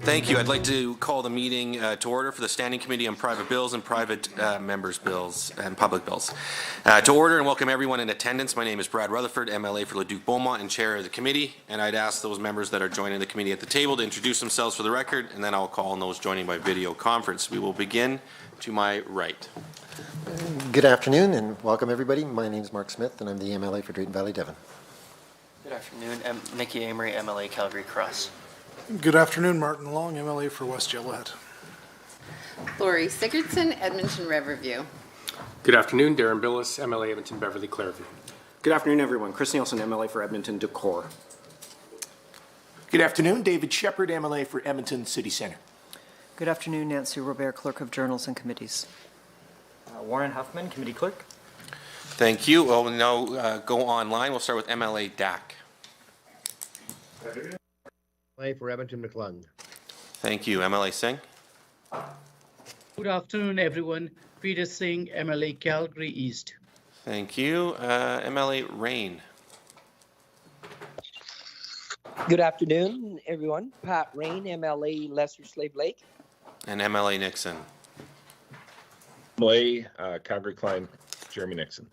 Thank you. I'd like to call the meeting to order for the Standing Committee on Private Bills and Private Members' Bills and Public Bills. To order and welcome everyone in attendance. My name is Brad Rutherford, MLA for Leduc-Beaumont and Chair of the Committee. And I'd ask those members that are joining the committee at the table to introduce themselves for the record, and then I'll call on those joining by video conference. We will begin to my right. Good afternoon and welcome everybody. My name is Mark Smith and I'm the MLA for Drayton Valley, Devon. Good afternoon. I'm Mickey Amory, MLA Calgary Cross. Good afternoon, Martin Long, MLA for West Yellowhead. Laurie Sigurdson, Edmonton Riverview. Good afternoon, Darren Billis, MLA Edmonton Beverly Clairview. Good afternoon, everyone. Chris Nielsen, MLA for Edmonton Decorah. Good afternoon, David Shepard, MLA for Edmonton City Centre. Good afternoon, Nancy Robert, Clerk of Journals and Committees. Warren Huffman, Committee Clerk. Thank you. We'll now go online. We'll start with MLA Dack. MLA for Edmonton McClung. Thank you. MLA Singh. Good afternoon, everyone. Peter Singh, MLA Calgary East. Thank you. MLA Rain. Good afternoon, everyone. Pat Rain, MLA Lesser Slave Lake. And MLA Nixon. MLA Calgary Klein, Jeremy Nixon.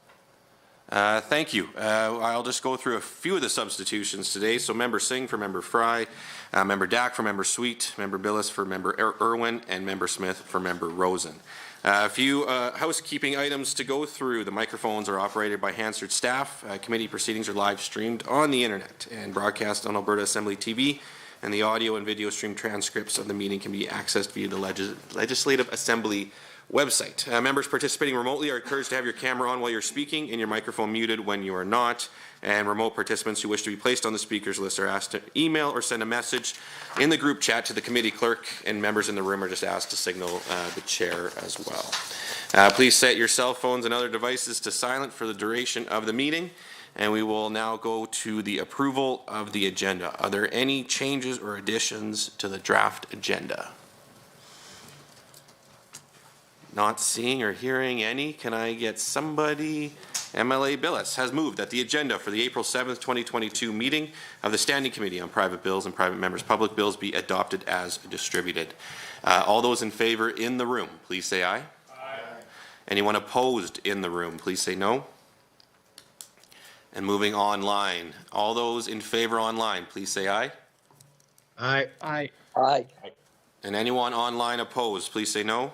Thank you. I'll just go through a few of the substitutions today. So Member Singh for Member Fry, Member Dack for Member Sweet, Member Billis for Member Irwin, and Member Smith for Member Rosen. A few housekeeping items to go through. The microphones are operated by Hansard staff. Committee proceedings are live streamed on the internet and broadcast on Alberta Assembly TV, and the audio and video stream transcripts of the meeting can be accessed via the Legislative Assembly website. Members participating remotely are encouraged to have your camera on while you're speaking and your microphone muted when you are not. And remote participants who wish to be placed on the speakers list are asked to email or send a message in the group chat to the committee clerk, and members in the room are just asked to signal the chair as well. Please set your cell phones and other devices to silent for the duration of the meeting. And we will now go to the approval of the agenda. Are there any changes or additions to the draft agenda? Not seeing or hearing any. Can I get somebody? MLA Billis has moved that the agenda for the April 7th, 2022 meeting of the Standing Committee on Private Bills and Private Members' Public Bills be adopted as distributed. All those in favor in the room, please say aye. Aye. Anyone opposed in the room, please say no. And moving online, all those in favor online, please say aye. Aye. Aye. Aye. And anyone online opposed, please say no.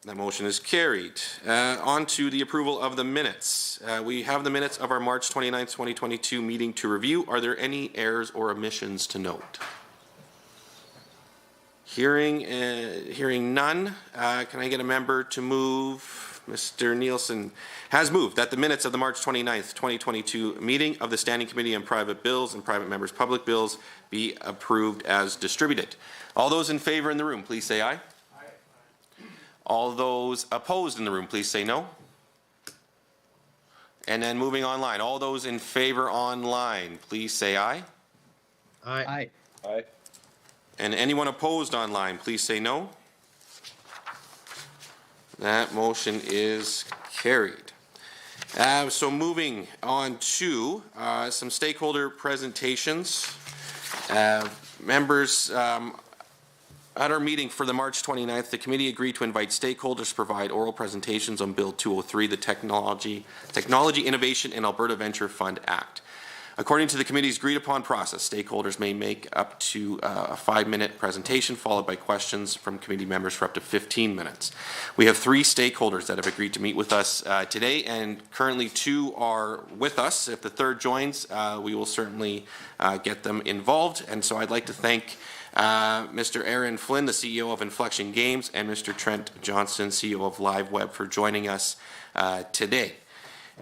That motion is carried. On to the approval of the minutes. We have the minutes of our March 29th, 2022 meeting to review. Are there any errors or omissions to note? Hearing none, can I get a member to move? Mr. Nielsen has moved that the minutes of the March 29th, 2022 meeting of the Standing Committee on Private Bills and Private Members' Public Bills be approved as distributed. All those in favor in the room, please say aye. All those opposed in the room, please say no. And then moving online, all those in favor online, please say aye. Aye. Aye. Aye. And anyone opposed online, please say no. That motion is carried. So moving on to some stakeholder presentations. Members, at our meeting for the March 29th, the committee agreed to invite stakeholders to provide oral presentations on Bill 203, the Technology Innovation in Alberta Venture Fund Act. According to the committee's agreed upon process, stakeholders may make up to a 5-minute presentation followed by questions from committee members for up to 15 minutes. We have 3 stakeholders that have agreed to meet with us today, and currently 2 are with us. If the third joins, we will certainly get them involved. And so I'd like to thank Mr. Aaron Flynn, the CEO of Inflection Games, and Mr. Trent Johnson, CEO of LiveWeb, for joining us today.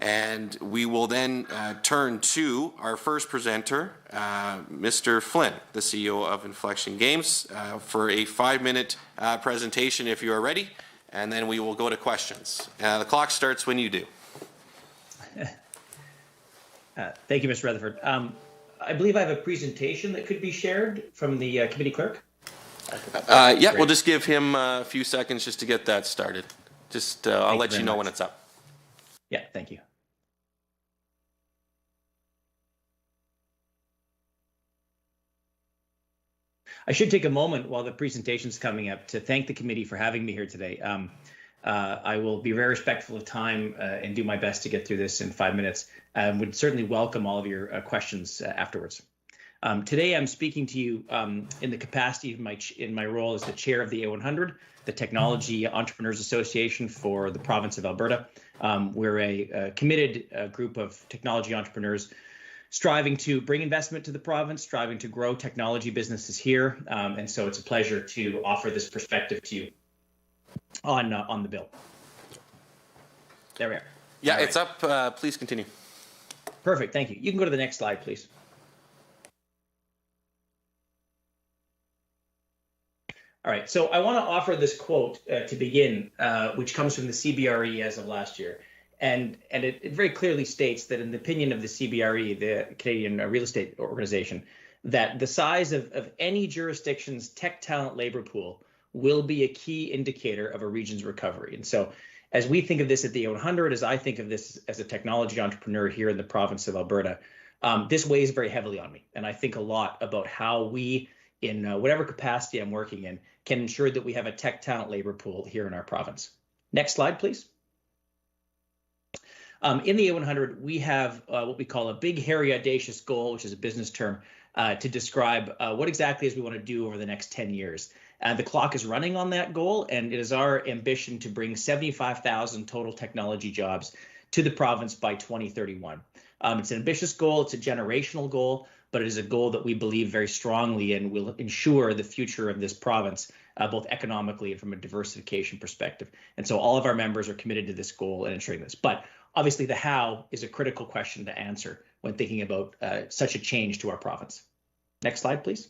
And we will then turn to our first presenter, Mr. Flynn, the CEO of Inflection Games, for a 5-minute presentation if you are ready, and then we will go to questions. The clock starts when you do. Thank you, Mr. Rutherford. I believe I have a presentation that could be shared from the committee clerk. Yeah, we'll just give him a few seconds just to get that started. Just I'll let you know when it's up. Yeah, thank you. I should take a moment while the presentation's coming up to thank the committee for having me here today. I will be very respectful of time and do my best to get through this in 5 minutes. Would certainly welcome all of your questions afterwards. Today, I'm speaking to you in the capacity of my role as the chair of the A100, the Technology Entrepreneurs Association for the province of Alberta. We're a committed group of technology entrepreneurs striving to bring investment to the province, striving to grow technology businesses here. And so it's a pleasure to offer this perspective to you on the bill. There we are. Yeah, it's up. Please continue. Perfect. Thank you. You can go to the next slide, please. All right. So I want to offer this quote to begin, which comes from the CBRE as of last year. And it very clearly states that in the opinion of the CBRE, the Canadian Real Estate Organization, that the size of any jurisdiction's tech talent labor pool will be a key indicator of a region's recovery. And so as we think of this at the A100, as I think of this as a technology entrepreneur here in the province of Alberta, this weighs very heavily on me. And I think a lot about how we, in whatever capacity I'm working in, can ensure that we have a tech talent labor pool here in our province. Next slide, please. In the A100, we have what we call a big, hairy, audacious goal, which is a business term, to describe what exactly is we want to do over the next 10 years. The clock is running on that goal, and it is our ambition to bring 75,000 total technology jobs to the province by 2031. It's an ambitious goal, it's a generational goal, but it is a goal that we believe very strongly in will ensure the future of this province, both economically and from a diversification perspective. And so all of our members are committed to this goal and ensuring this. But obviously, the how is a critical question to answer when thinking about such a change to our province. Next slide, please.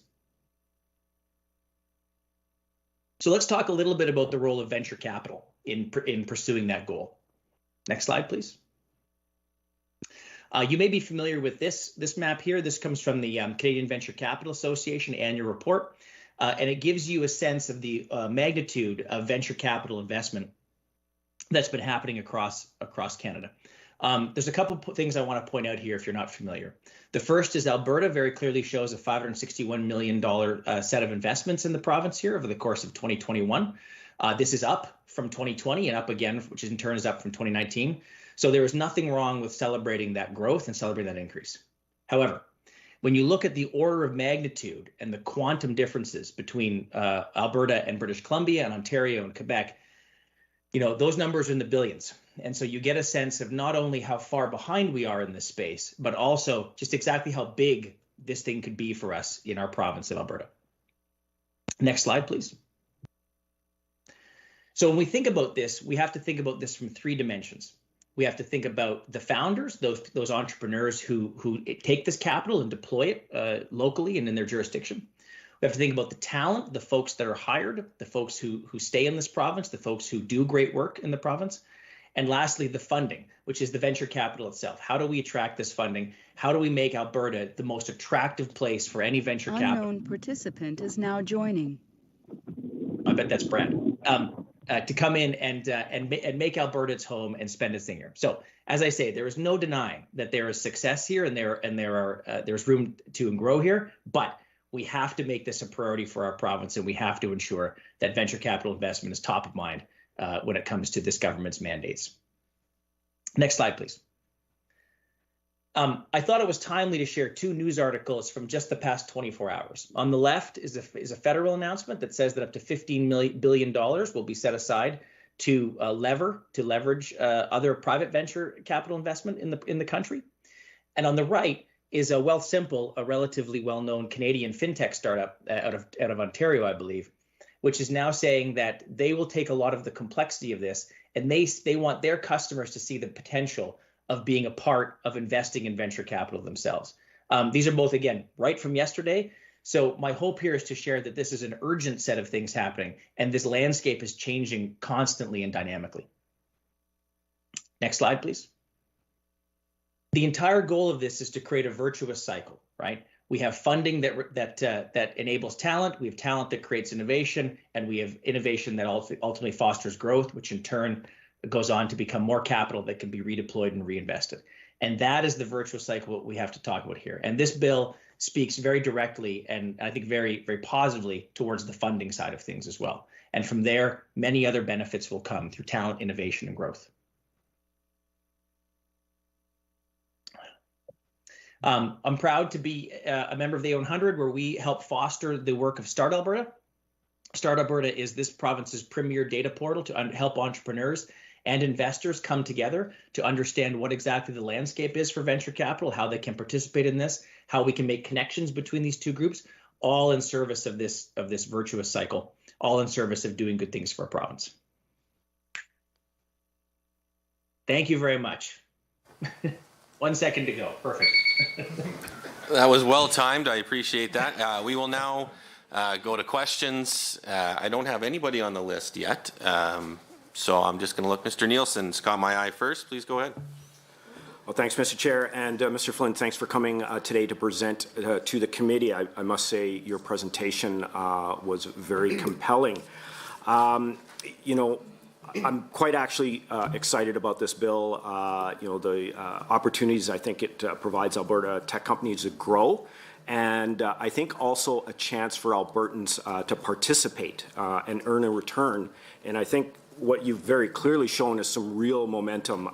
So let's talk a little bit about the role of venture capital in pursuing that goal. Next slide, please. You may be familiar with this map here. This comes from the Canadian Venture Capital Association annual report, and it gives you a sense of the magnitude of venture capital investment that's been happening across Canada. There's a couple things I want to point out here if you're not familiar. The first is Alberta very clearly shows a $561 million set of investments in the province here over the course of 2021. This is up from 2020 and up again, which in turn is up from 2019. So there is nothing wrong with celebrating that growth and celebrating that increase. However, when you look at the order of magnitude and the quantum differences between Alberta and British Columbia and Ontario and Quebec, you know, those numbers are in the billions. And so you get a sense of not only how far behind we are in this space, but also just exactly how big this thing could be for us in our province of Alberta. Next slide, please. So when we think about this, we have to think about this from three dimensions. We have to think about the founders, those entrepreneurs who take this capital and deploy it locally and in their jurisdiction. We have to think about the talent, the folks that are hired, the folks who stay in this province, the folks who do great work in the province. And lastly, the funding, which is the venture capital itself. How do we attract this funding? How do we make Alberta the most attractive place for any venture capital? Unknown participant is now joining. I bet that's Brad. To come in and make Alberta its home and spend its thing here. So, as I say, there is no denying that there is success here and there's room to grow here, but we have to make this a priority for our province, and we have to ensure that venture capital investment is top of mind when it comes to this government's mandates. Next slide, please. I thought it was timely to share two news articles from just the past 24 hours. On the left is a federal announcement that says that up to $15 billion will be set aside to leverage other private venture capital investment in the country. And on the right is a Wealthsimple, a relatively well-known Canadian fintech startup out of Ontario, I believe, which is now saying that they will take a lot of the complexity of this, and they want their customers to see the potential of being a part of investing in venture capital themselves. These are both, again, right from yesterday. So my hope here is to share that this is an urgent set of things happening, and this landscape is changing constantly and dynamically. Next slide, please. The entire goal of this is to create a virtuous cycle, right? We have funding that enables talent, we have talent that creates innovation, and we have innovation that ultimately fosters growth, which in turn goes on to become more capital that can be redeployed and reinvested. And that is the virtuous cycle what we have to talk about here. And this bill speaks very directly and I think very, very positively towards the funding side of things as well. And from there, many other benefits will come through talent, innovation, and growth. I'm proud to be a member of the 100, where we help foster the work of Start Alberta. Start Alberta is this province's premier data portal to help entrepreneurs and investors come together to understand what exactly the landscape is for venture capital, how they can participate in this, how we can make connections between these two groups, all in service of this virtuous cycle, all in service of doing good things for our province. Thank you very much. 1 second to go. Perfect. That was well timed. I appreciate that. We will now go to questions. I don't have anybody on the list yet, so I'm just going to look. Mr. Nielsen's caught my eye first. Please go ahead. Well, thanks, Mr. Chair. And Mr. Flynn, thanks for coming today to present to the committee. I must say your presentation was very compelling. You know, I'm quite actually excited about this bill. You know, the opportunities I think it provides Alberta tech companies to grow, and I think also a chance for Albertans to participate and earn a return. And I think what you've very clearly shown is some real momentum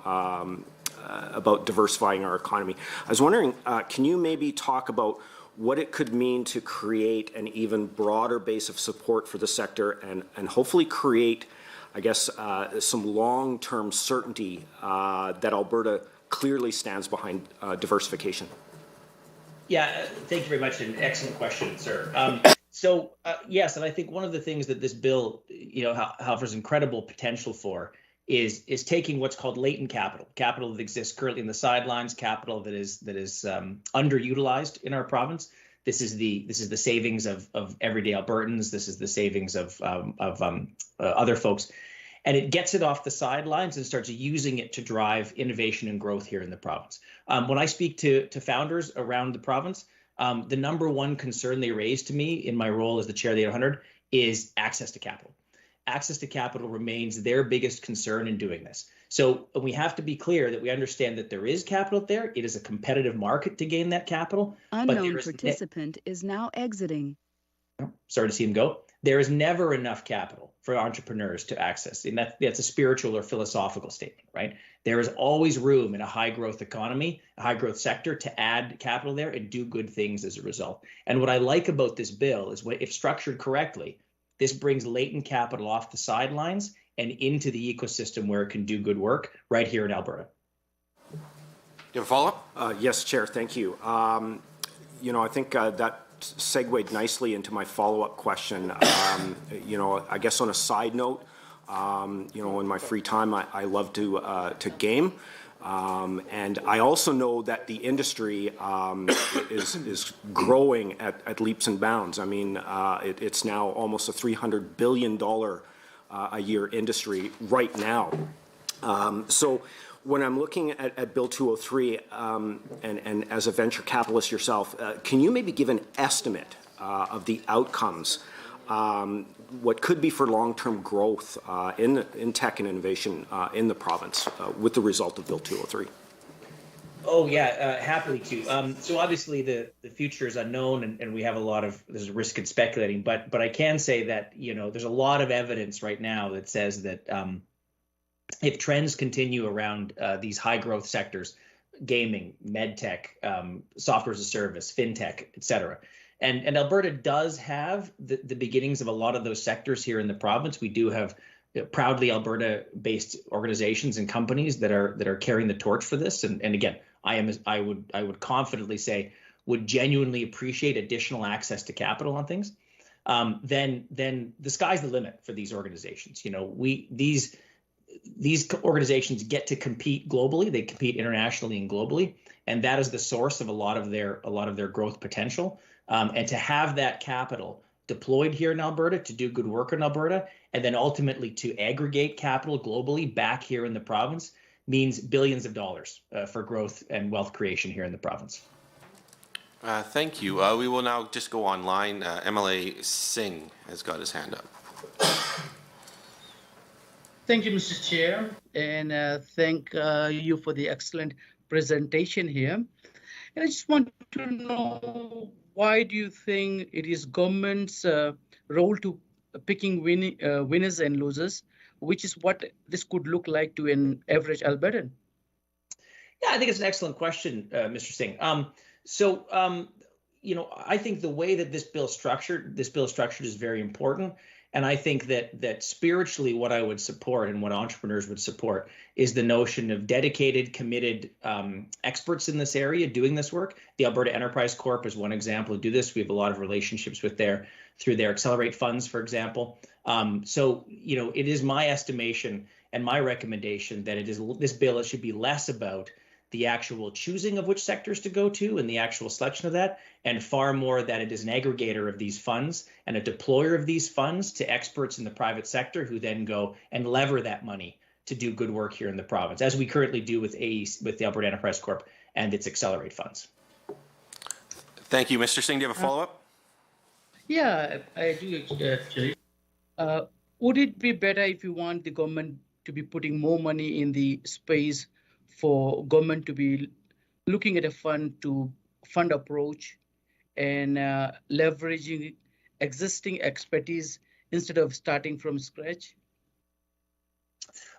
about diversifying our economy. I was wondering, can you maybe talk about what it could mean to create an even broader base of support for the sector and hopefully create, I guess, some long-term certainty that Alberta clearly stands behind diversification? Yeah, thank you very much. An excellent question, sir. Yes, and I think one of the things that this bill, you know, offers incredible potential for is taking what's called latent capital that exists currently in the sidelines, capital that is underutilized in our province. This is the savings of everyday Albertans. This is the savings of other folks, and it gets it off the sidelines and starts using it to drive innovation and growth here in the province. When I speak to founders around the province, the number one concern they raise to me in my role as the chair of the 800 is access to capital. Access to capital remains their biggest concern in doing this. So we have to be clear that we understand that there is capital there. It is a competitive market to gain that capital. Unknown participant is now exiting. Sorry to see him go. There is never enough capital for entrepreneurs to access. And that's a spiritual or philosophical statement, right? There is always room in a high growth economy, a high growth sector, to add capital there and do good things as a result. And what I like about this bill is if structured correctly, this brings latent capital off the sidelines and into the ecosystem where it can do good work right here in Alberta. Do you have a follow-up? Yes, Chair, thank you. You know, I think that segued nicely into my follow-up question. You know, I guess on a side note, you know, in my free time, I love to game. And I also know that the industry is growing at leaps and bounds. I mean, it's now almost a $300 billion a year industry right now. So when I'm looking at Bill 203, and as a venture capitalist yourself, can you maybe give an estimate of the outcomes, what could be for long-term growth in tech and innovation in the province with the result of Bill 203? Oh yeah, happily to. So obviously the future is unknown, and we have there's a risk in speculating. But I can say that, you know, there's a lot of evidence right now that says that if trends continue around these high growth sectors, gaming, medtech, software as a service, fintech, et cetera. And Alberta does have the beginnings of a lot of those sectors here in the province. We do have proudly Alberta-based organizations and companies that are carrying the torch for this. And again, I would confidently say would genuinely appreciate additional access to capital on things. Then the sky's the limit for these organizations. You know, these organizations get to compete globally. They compete internationally and globally, and that is the source of a lot of their growth potential. And to have that capital deployed here in Alberta to do good work in Alberta, and then ultimately to aggregate capital globally back here in the province means billions of dollars for growth and wealth creation here in the province. Thank you. We will now just go online. MLA Singh has got his hand up. Thank you, Mr. Chair, and thank you for the excellent presentation here. And I just want to know, why do you think it is government's role to picking winners and losers, which is what this could look like to an average Albertan? Yeah, I think it's an excellent question, Mr. Singh. I think the way that this bill is structured is very important. And I think that spiritually what I would support and what entrepreneurs would support is the notion of dedicated, committed experts in this area doing this work. The Alberta Enterprise Corp is one example to do this. We have a lot of relationships with through their Accelerate funds, for example. It is my estimation and my recommendation that this bill should be less about the actual choosing of which sectors to go to and the actual selection of that, and far more that it is an aggregator of these funds and a deployer of these funds to experts in the private sector who then go and lever that money to do good work here in the province, as we currently do with the Alberta Enterprise Corp and its Accelerate funds. Thank you. Mr. Singh, do you have a follow-up? Yeah, I do actually. Would it be better if you want the government to be putting more money in the space for government to be looking at a fund approach and leveraging existing expertise instead of starting from scratch?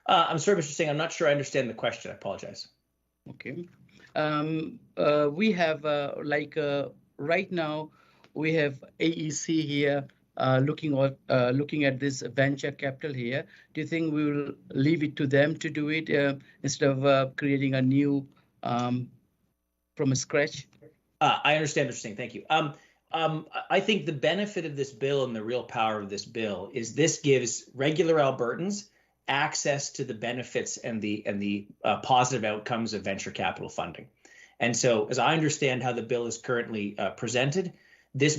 I'm sorry, Mr. Singh, I'm not sure I understand the question. I apologize. Okay. We have right now, we have AEC here looking at this venture capital here. Do you think we will leave it to them to do it instead of creating a new from scratch? I understand, Mr. Singh. Thank you. I think the benefit of this bill and the real power of this bill is this gives regular Albertans access to the benefits and the positive outcomes of venture capital funding. And so, as I understand how the bill is currently presented, this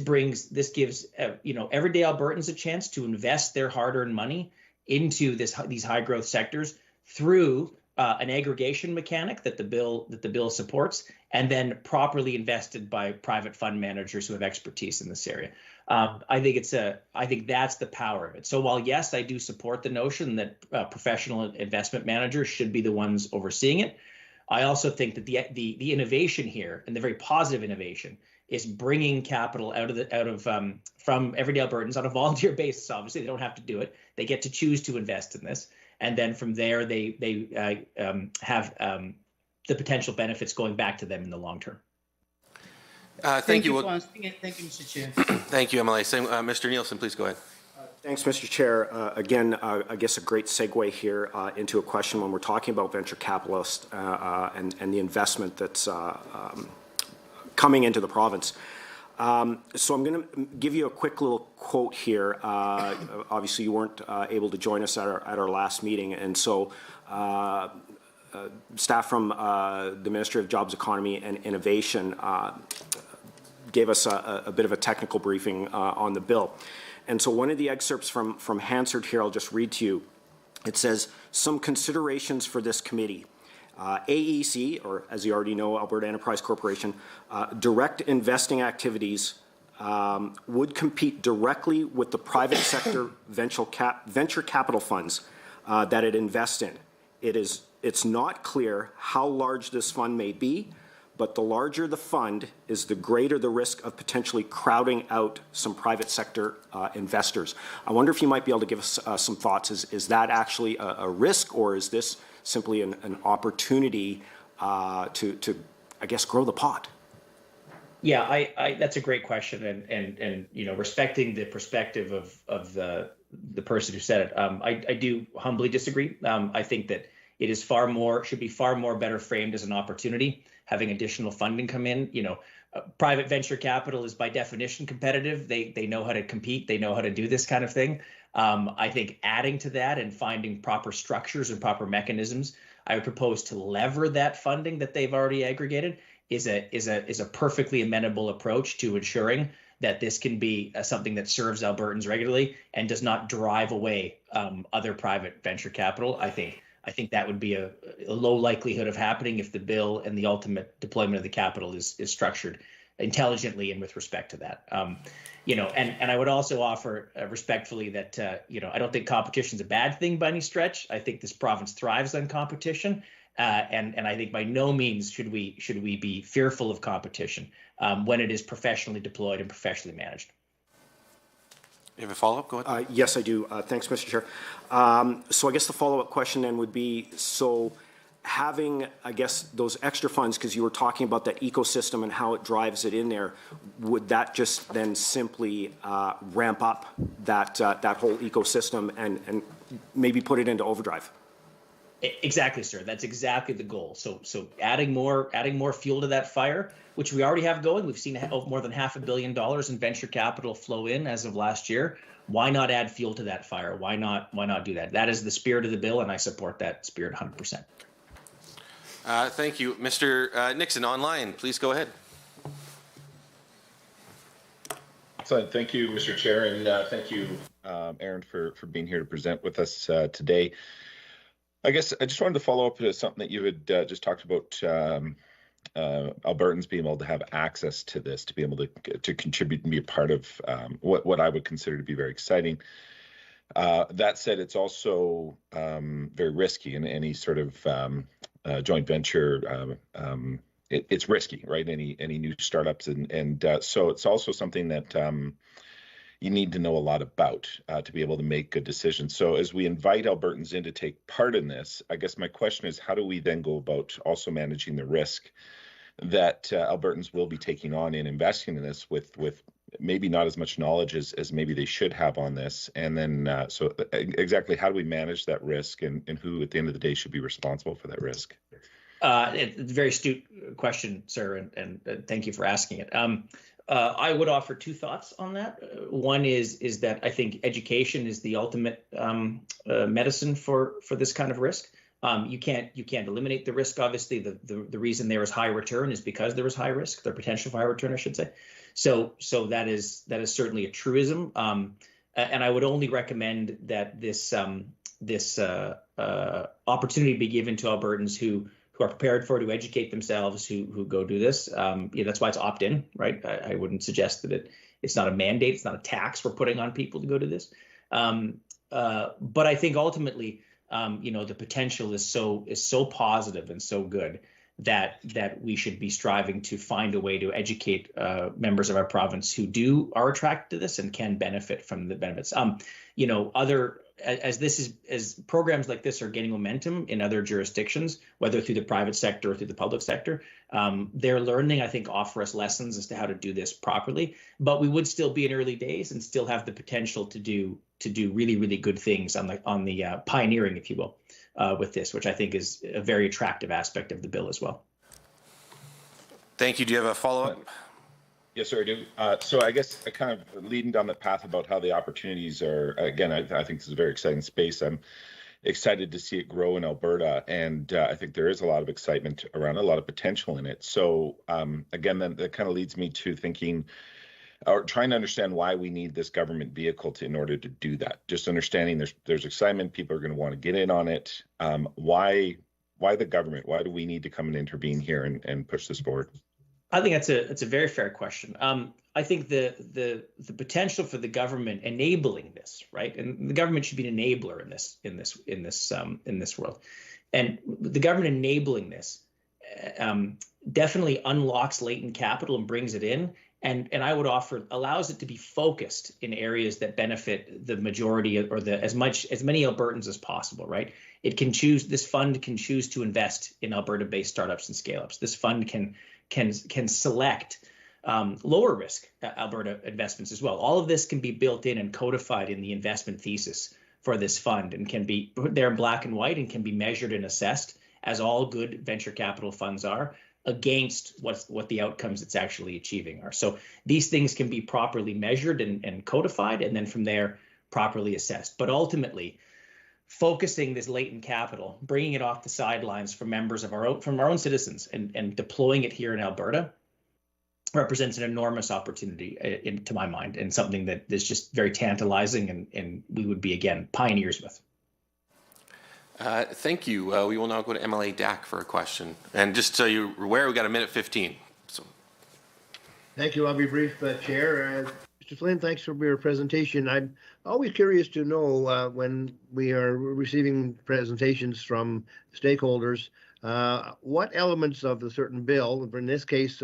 gives everyday Albertans a chance to invest their hard-earned money into these high growth sectors through an aggregation mechanic that the bill supports, and then properly invested by private fund managers who have expertise in this area. I think that's the power of it. So while yes, I do support the notion that professional investment managers should be the ones overseeing it, I also think that the innovation here, and the very positive innovation, is bringing capital from everyday Albertans on a volunteer basis. Obviously, they don't have to do it. They get to choose to invest in this, and then from there, they have the potential benefits going back to them in the long term. Thank you. Thank you, Mr. Chair. Thank you, MLA. Mr. Nielsen, please go ahead. Thanks, Mr. Chair. Again, I guess a great segue here into a question when we're talking about venture capitalists and the investment that's coming into the province. So I'm going to give you a quick little quote here. Obviously, you weren't able to join us at our last meeting, and so staff from the Ministry of Jobs, Economy and Innovation gave us a bit of a technical briefing on the bill. And so one of the excerpts from Hansard here, I'll just read to you. It says, "Some considerations for this committee. AEC, or as you already know, Alberta Enterprise Corporation, direct investing activities would compete directly with the private sector venture capital funds that it invests in. It's not clear how large this fund may be, but the larger the fund is, the greater the risk of potentially crowding out some private sector investors." I wonder if you might be able to give us some thoughts. Is that actually a risk, or is this simply an opportunity to, I guess, grow the pot? Yeah, that's a great question, and respecting the perspective of the person who said it, I do humbly disagree. I think that it is should be far more better framed as an opportunity, having additional funding come in. Private venture capital is by definition competitive. They know how to compete. They know how to do this kind of thing. I think adding to that and finding proper structures and proper mechanisms, I would propose to lever that funding that they've already aggregated is a perfectly amenable approach to ensuring that this can be something that serves Albertans regularly and does not drive away other private venture capital. I think that would be a low likelihood of happening if the bill and the ultimate deployment of the capital is structured intelligently and with respect to that. And I would also offer respectfully that I don't think competition is a bad thing by any stretch. I think this province thrives on competition, And I think by no means should we be fearful of competition when it is professionally deployed and professionally managed. You have a follow-up? Go ahead. Yes, I do. Thanks, Mr. Chair. So I guess the follow-up question then would be, so having, I guess, those extra funds, because you were talking about that ecosystem and how it drives it in there, would that just then simply ramp up that whole ecosystem and maybe put it into overdrive? Exactly, sir. That's exactly the goal. So adding more fuel to that fire, which we already have going. We've seen more than $500 million in venture capital flow in as of last year. Why not add fuel to that fire? Why not do that? That is the spirit of the bill, and I support that spirit 100%. Thank you. Mr. Nixon, online, please go ahead. Excellent. Thank you, Mr. Chair, and thank you, Aaron, for being here to present with us today. I guess I just wanted to follow up to something that you had just talked about, Albertans being able to have access to this, to be able to contribute and be a part of what I would consider to be very exciting. That said, it's also very risky in any sort of joint venture. It's risky, right? Any new startups, and so it's also something that you need to know a lot about to be able to make good decisions. So as we invite Albertans in to take part in this, I guess my question is, how do we then go about also managing the risk that Albertans will be taking on in investing in this with maybe not as much knowledge as maybe they should have on this? And then, so exactly how do we manage that risk, and who at the end of the day should be responsible for that risk? It's a very astute question, sir, and thank you for asking it. I would offer two thoughts on that. One is that I think education is the ultimate medicine for this kind of risk. You can't eliminate the risk. Obviously, the reason there is high return is because there is high risk, the potential for high return, I should say. So that is certainly a truism. And I would only recommend that this opportunity be given to Albertans who are prepared for it, to educate themselves, who go do this. That's why it's opt-in, right? I wouldn't suggest that it's not a mandate, it's not a tax we're putting on people to go to this. But I think ultimately, the potential is so positive and so good that we should be striving to find a way to educate members of our province who are attracted to this and can benefit from the benefits. As programs like this are gaining momentum in other jurisdictions, whether through the private sector or through the public sector, their learning, I think, offer us lessons as to how to do this properly. But we would still be in early days and still have the potential to do really, really good things on the pioneering, if you will, with this, which I think is a very attractive aspect of the bill as well. Thank you. Do you have a follow-up? Yes, sir, I do. So I guess kind of leading down that path about how the opportunities are, again, I think this is a very exciting space. I'm excited to see it grow in Alberta, and I think there is a lot of excitement around, a lot of potential in it. So again, that kind of leads me to thinking, or trying to understand why we need this government vehicle in order to do that. Just understanding there's excitement, people are going to want to get in on it. Why the government? Why do we need to come and intervene here and push this forward? I think that's a very fair question. I think the potential for the government enabling this, right, and the government should be an enabler in this world, and the government enabling this definitely unlocks latent capital and brings it in, and I would offer allows it to be focused in areas that benefit the majority or as many Albertans as possible, right? This fund can choose to invest in Alberta-based startups and scale-ups. This fund can select lower risk Alberta investments as well. All of this can be built in and codified in the investment thesis for this fund, and can be put there in black and white, and can be measured and assessed, as all good venture capital funds are, against what the outcomes it's actually achieving are. So these things can be properly measured and codified, and then from there properly assessed. But ultimately, focusing this latent capital, bringing it off the sidelines from members of our own citizens, and deploying it here in Alberta represents an enormous opportunity, to my mind, and something that is just very tantalizing, and we would be, again, pioneers with. Thank you. We will now go to MLA Dack for a question. And just so you're aware, we got a minute 15. So. Thank you. I'll be brief, Chair. Mr. Mr. Flynn, thanks for your presentation. I'm always curious to know when we are receiving presentations from stakeholders, what elements of the certain bill, in this case,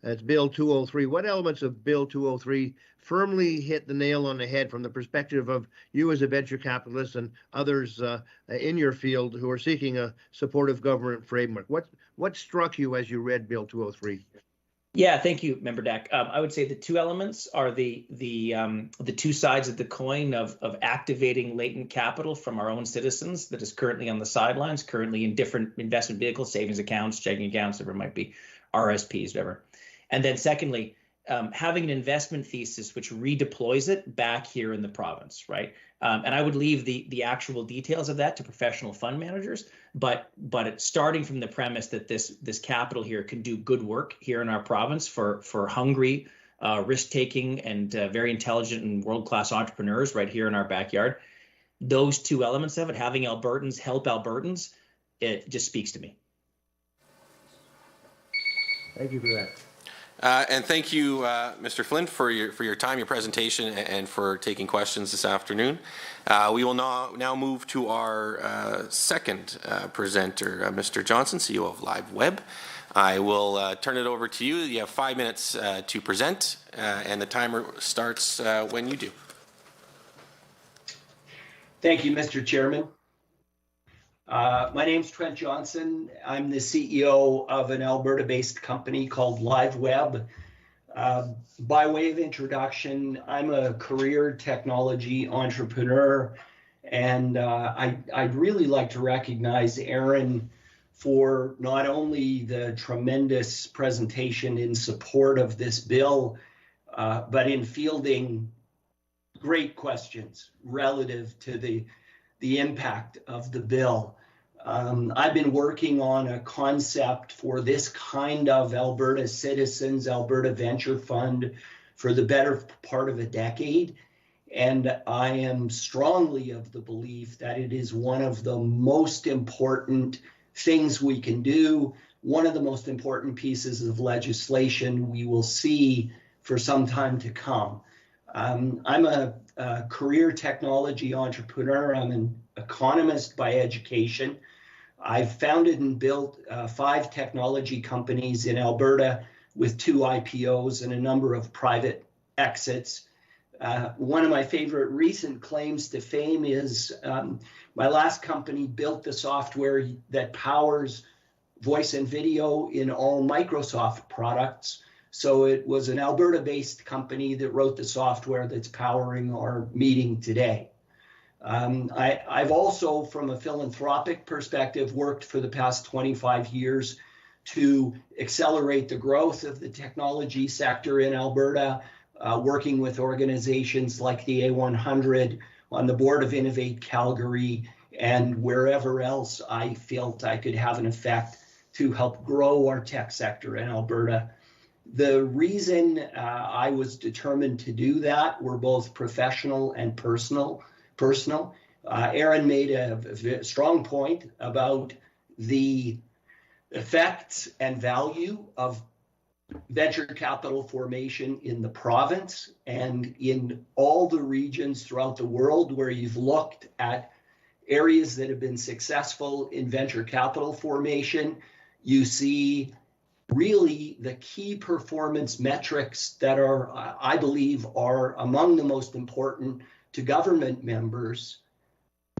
it's Bill 203, what elements of Bill 203 firmly hit the nail on the head from the perspective of you as a venture capitalist and others in your field who are seeking a supportive government framework? What struck you as you read Bill 203? Yeah, thank you, Member Dack. I would say the two elements are the two sides of the coin of activating latent capital from our own citizens that is currently on the sidelines, currently in different investment vehicles, savings accounts, checking accounts, whatever it might be, RSPs, whatever. And then secondly, having an investment thesis which redeploys it back here in the province, right? And I would leave the actual details of that to professional fund managers, but it's starting from the premise that this capital here can do good work here in our province for hungry, risk-taking, and very intelligent and world-class entrepreneurs right here in our backyard. Those two elements of it, having Albertans help Albertans, it just speaks to me. Thank you for that. And thank you, Mr. Flynn, for your time, your presentation, and for taking questions this afternoon. We will now move to our second presenter, Mr. Johnson, CEO of Live Web. I will turn it over to you. You have 5 minutes to present, and the timer starts when you do. Thank you, Mr. Chairman. My name's Trent Johnson. I'm the CEO of an Alberta-based company called Live Web. By way of introduction, I'm a career technology entrepreneur, and I'd really like to recognize Aaron for not only the tremendous presentation in support of this bill, but in fielding great questions relative to the impact of the bill. I've been working on a concept for this kind of Alberta Citizens, Alberta Venture Fund for the better part of a decade. And I am strongly of the belief that it is one of the most important things we can do, one of the most important pieces of legislation we will see for some time to come. I'm a career technology entrepreneur. I'm an economist by education. I've founded and built 5 technology companies in Alberta with 2 IPOs and a number of private exits. One of my favorite recent claims to fame is my last company built the software that powers voice and video in all Microsoft products. So it was an Alberta-based company that wrote the software that's powering our meeting today. I've also, from a philanthropic perspective, worked for the past 25 years to accelerate the growth of the technology sector in Alberta, working with organizations like the A100 on the board of Innovate Calgary and wherever else I felt I could have an effect to help grow our tech sector in Alberta. The reason I was determined to do that were both professional and personal. Aaron made a strong point about the effects and value of venture capital formation in the province and in all the regions throughout the world where you've looked at areas that have been successful in venture capital formation. You see really the key performance metrics that are, I believe, are among the most important to government members: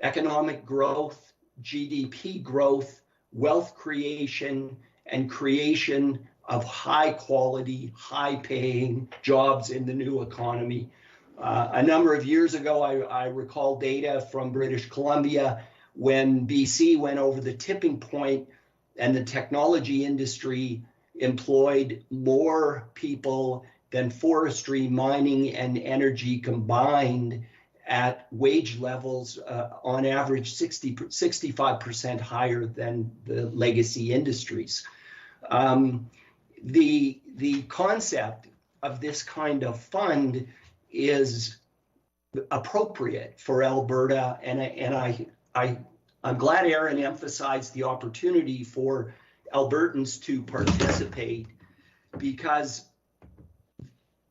economic growth, GDP growth, wealth creation, and creation of high quality, high paying jobs in the new economy. A number of years ago, I recall data from British Columbia when BC went over the tipping point and the technology industry employed more people than forestry, mining, and energy combined at wage levels on average 65% higher than the legacy industries. The concept of this kind of fund is appropriate for Alberta, and I'm glad Aaron emphasized the opportunity for Albertans to participate, because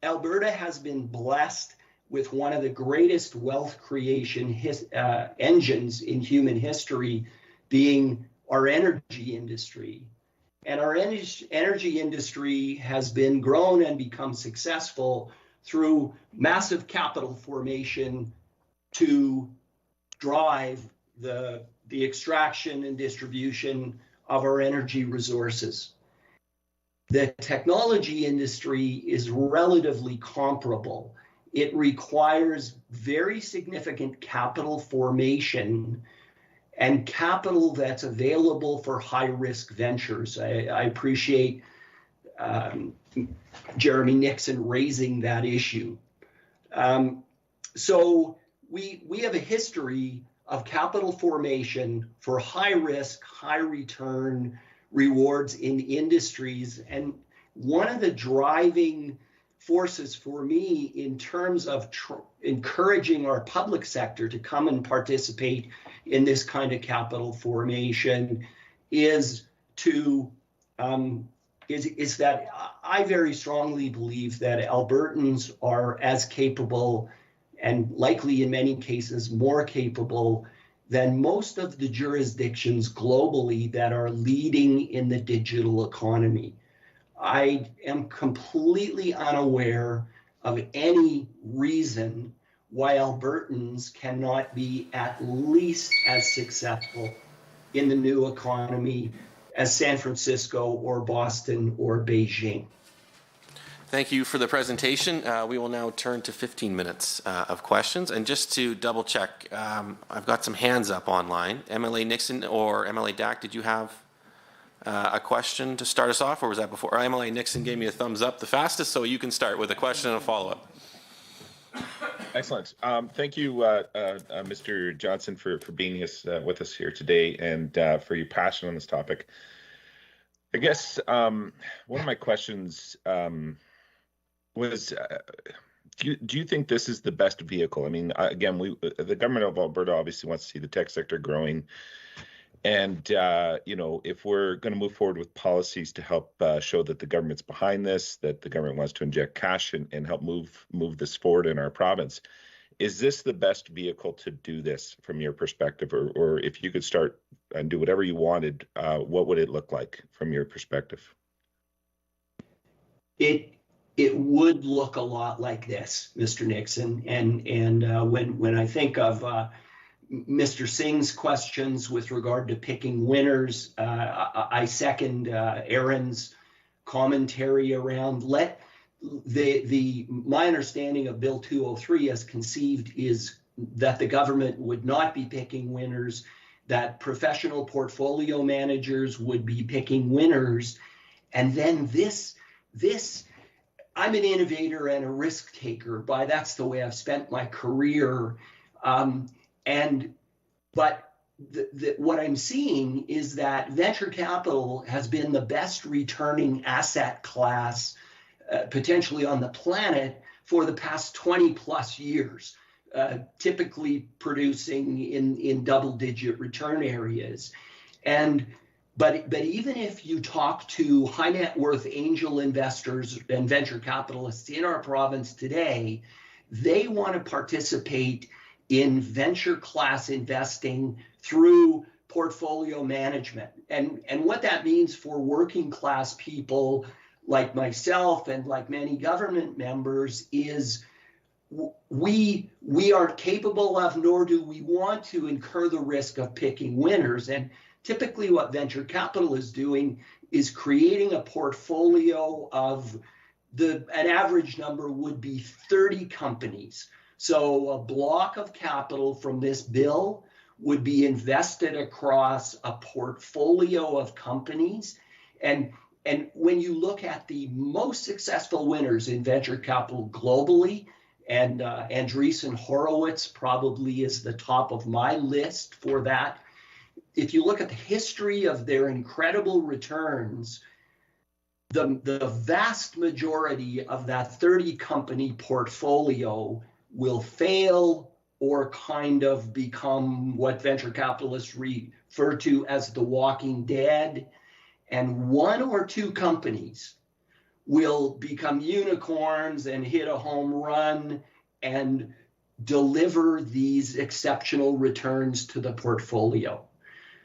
Alberta has been blessed with one of the greatest wealth creation engines in human history, being our energy industry. And our energy industry has been grown and become successful through massive capital formation to drive the extraction and distribution of our energy resources. The technology industry is relatively comparable. It requires very significant capital formation and capital that's available for high-risk ventures. I appreciate Jeremy Nixon raising that issue. So we have a history of capital formation for high-risk, high-return rewards in industries. And one of the driving forces for me in terms of encouraging our public sector to come and participate in this kind of capital formation is that I very strongly believe that Albertans are as capable, and likely in many cases more capable, than most of the jurisdictions globally that are leading in the digital economy. I am completely unaware of any reason why Albertans cannot be at least as successful in the new economy as San Francisco or Boston or Beijing. Thank you for the presentation. We will now turn to 15 minutes of questions. And just to double check, I've got some hands up online. MLA Nixon or MLA Dack, did you have a question to start us off, or was that before? MLA Nixon gave me a thumbs up the fastest, so you can start with a question and a follow-up. Excellent. Thank you, Mr. Johnson, for being with us here today and for your passion on this topic. I guess one of my questions was, do you think this is the best vehicle? I mean, again, the government of Alberta obviously wants to see the tech sector growing. And, if we're going to move forward with policies to help show that the government's behind this, that the government wants to inject cash and help move this forward in our province, is this the best vehicle to do this from your perspective? Or if you could start and do whatever you wanted, what would it look like from your perspective? It would look a lot like this, Mr. Nixon. And when I think of Mr. Singh's questions with regard to picking winners, I second Aaron's commentary around my understanding of Bill 203 as conceived is that the government would not be picking winners, that professional portfolio managers would be picking winners. And then this I'm an innovator and a risk taker. That's the way I've spent my career. But what I'm seeing is that venture capital has been the best returning asset class potentially on the planet for the past 20 plus years, typically producing in double-digit return areas. But even if you talk to high net worth angel investors and venture capitalists in our province today, they want to participate in venture class investing through portfolio management. And what that means for working class people like myself and like many government members is we aren't capable of, nor do we want to incur the risk of picking winners. And typically what venture capital is doing is creating a portfolio of an average number would be 30 companies. So a block of capital from this bill would be invested across a portfolio of companies. And when you look at the most successful winners in venture capital globally, and Andreessen Horowitz probably is the top of my list for that. If you look at the history of their incredible returns, the vast majority of that 30 company portfolio will fail or kind of become what venture capitalists refer to as the walking dead. And one or two companies will become unicorns and hit a home run and deliver these exceptional returns to the portfolio.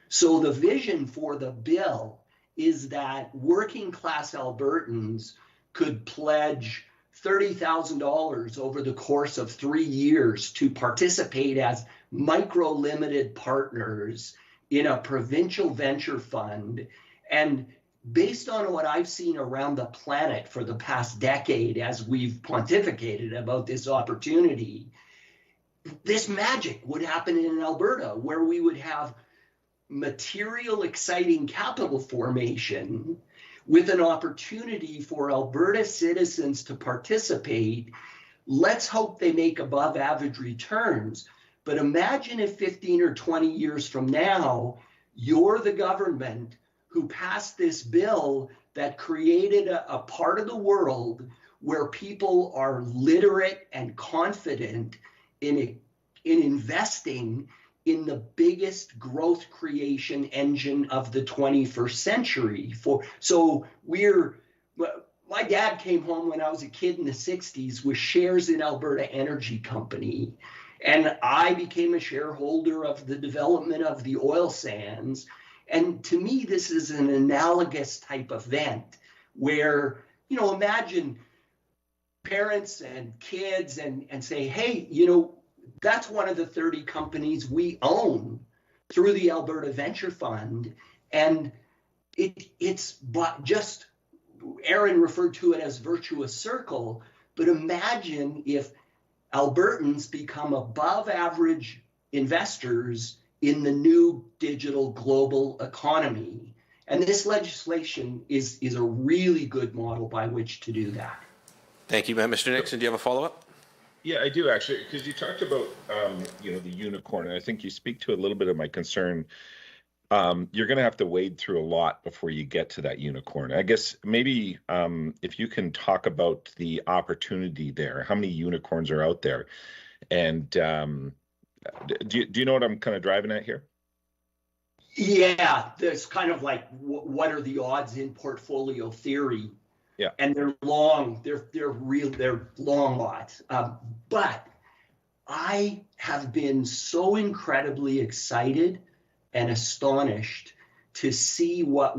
So the vision for the bill is that working class Albertans could pledge $30,000 over the course of 3 years to participate as micro-limited partners in a provincial venture fund. And based on what I've seen around the planet for the past decade as we've pontificated about this opportunity, this magic would happen in Alberta, where we would have material, exciting capital formation with an opportunity for Alberta citizens to participate. Let's hope they make above average returns. But imagine if 15 or 20 years from now, you're the government who passed this bill that created a part of the world where people are literate and confident in investing in the biggest growth creation engine of the 21st century. My dad came home when I was a kid in the 60s with shares in Alberta Energy Company, and I became a shareholder of the development of the oil sands. And to me, this is an analogous type event where, imagine parents and kids and say, hey, that's one of the 30 companies we own through the Alberta Venture Fund. And it's just, Aaron referred to it as virtuous circle, but imagine if Albertans become above average investors in the new digital global economy. And this legislation is a really good model by which to do that. Thank you, Mr. Nixon. Do you have a follow-up? Yeah, I do actually, because you talked about, the unicorn, and I think you speak to a little bit of my concern. You're going to have to wade through a lot before you get to that unicorn. I guess maybe if you can talk about the opportunity there, how many unicorns are out there? And do you know what I'm kind of driving at here? Yeah, there's kind of like, what are the odds in portfolio theory? Yeah, and they're long. They're long odds. But I have been so incredibly excited and astonished to see what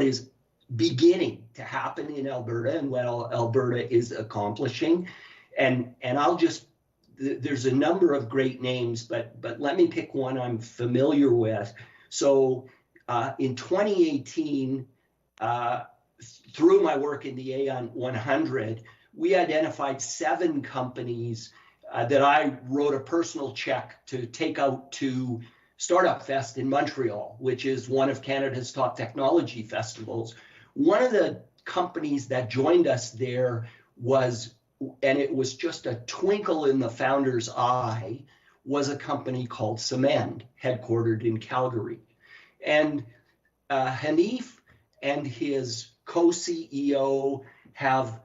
is beginning to happen in Alberta and what Alberta is accomplishing. And there's a number of great names, but let me pick one I'm familiar with. So in 2018. Through my work in the Aon 100, we identified 7 companies that I wrote a personal check to take out to Startup Fest in Montreal, which is one of Canada's top technology festivals. One of the companies that joined us there and it was just a twinkle in the founder's eye, was a company called Cemend, headquartered in Calgary. And Hanif and his co-CEO have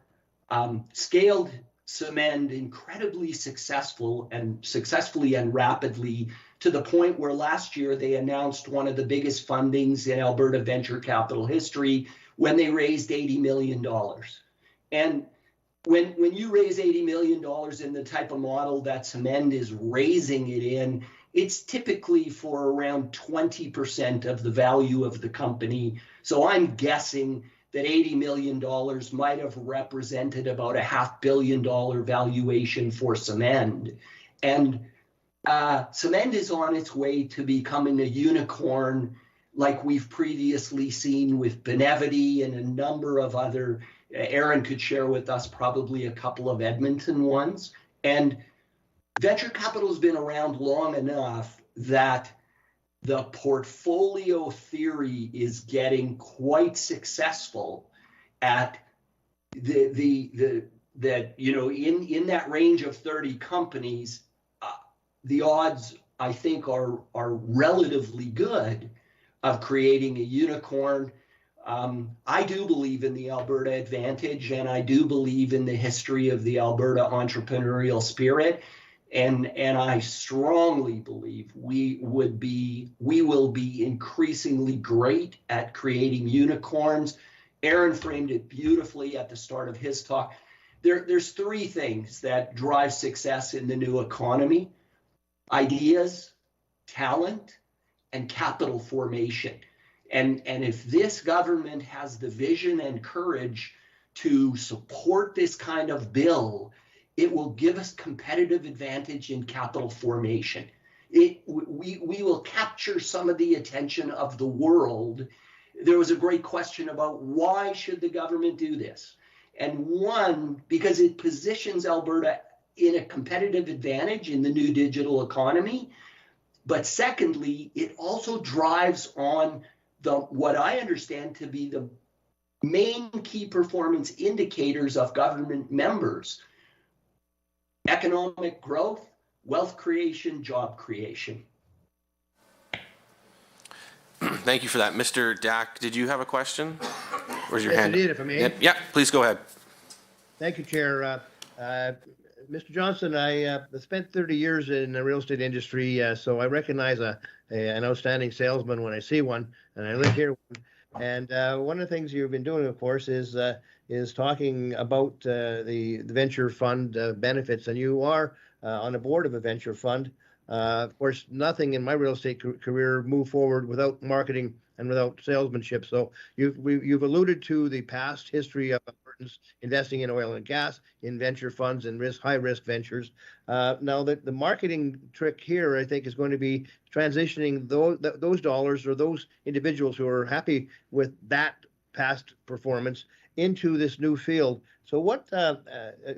scaled Cemend incredibly successfully and rapidly, to the point where last year they announced one of the biggest fundings in Alberta venture capital history when they raised $80 million. And when you raise $80 million in the type of model that Cemend is raising it in, it's typically for around 20% of the value of the company. So I'm guessing that $80 million might have represented about a $500 million valuation for Cemend. And Cemend is on its way to becoming a unicorn, like we've previously seen with Benevity and a number of other. Aaron could share with us probably a couple of Edmonton ones. And venture capital has been around long enough that the portfolio theory is getting quite successful at in that range of 30 companies. The odds, I think, are relatively good of creating a unicorn. I do believe in the Alberta advantage, and I do believe in the history of the Alberta entrepreneurial spirit. And I strongly believe we will be increasingly great at creating unicorns. Aaron framed it beautifully at the start of his talk. There's three things that drive success in the new economy: ideas, talent, and capital formation. And if this government has the vision and courage to support this kind of bill, it will give us competitive advantage in capital formation. We will capture some of the attention of the world. There was a great question about why should the government do this? And one, because it positions Alberta in a competitive advantage in the new digital economy. But secondly, it also drives on what I understand to be the main key performance indicators of government members: economic growth, wealth creation, job creation. Thank you for that. Mr. Dack, did you have a question? Where's your Yes, hand? I did, if I may. Yeah, please go ahead. Thank you, Chair. Mr. Johnson, I spent 30 years in the real estate industry, so I recognize an outstanding salesman when I see one, and I live here. And one of the things you've been doing, of course, is talking about the venture fund benefits, and you are on the board of a venture fund. Of course, nothing in my real estate career moved forward without marketing and without salesmanship. So you've alluded to the past history of Albertans investing in oil and gas, in venture funds, and high risk ventures. Now, the marketing trick here, I think, is going to be transitioning those dollars or those individuals who are happy with that past performance into this new field. So what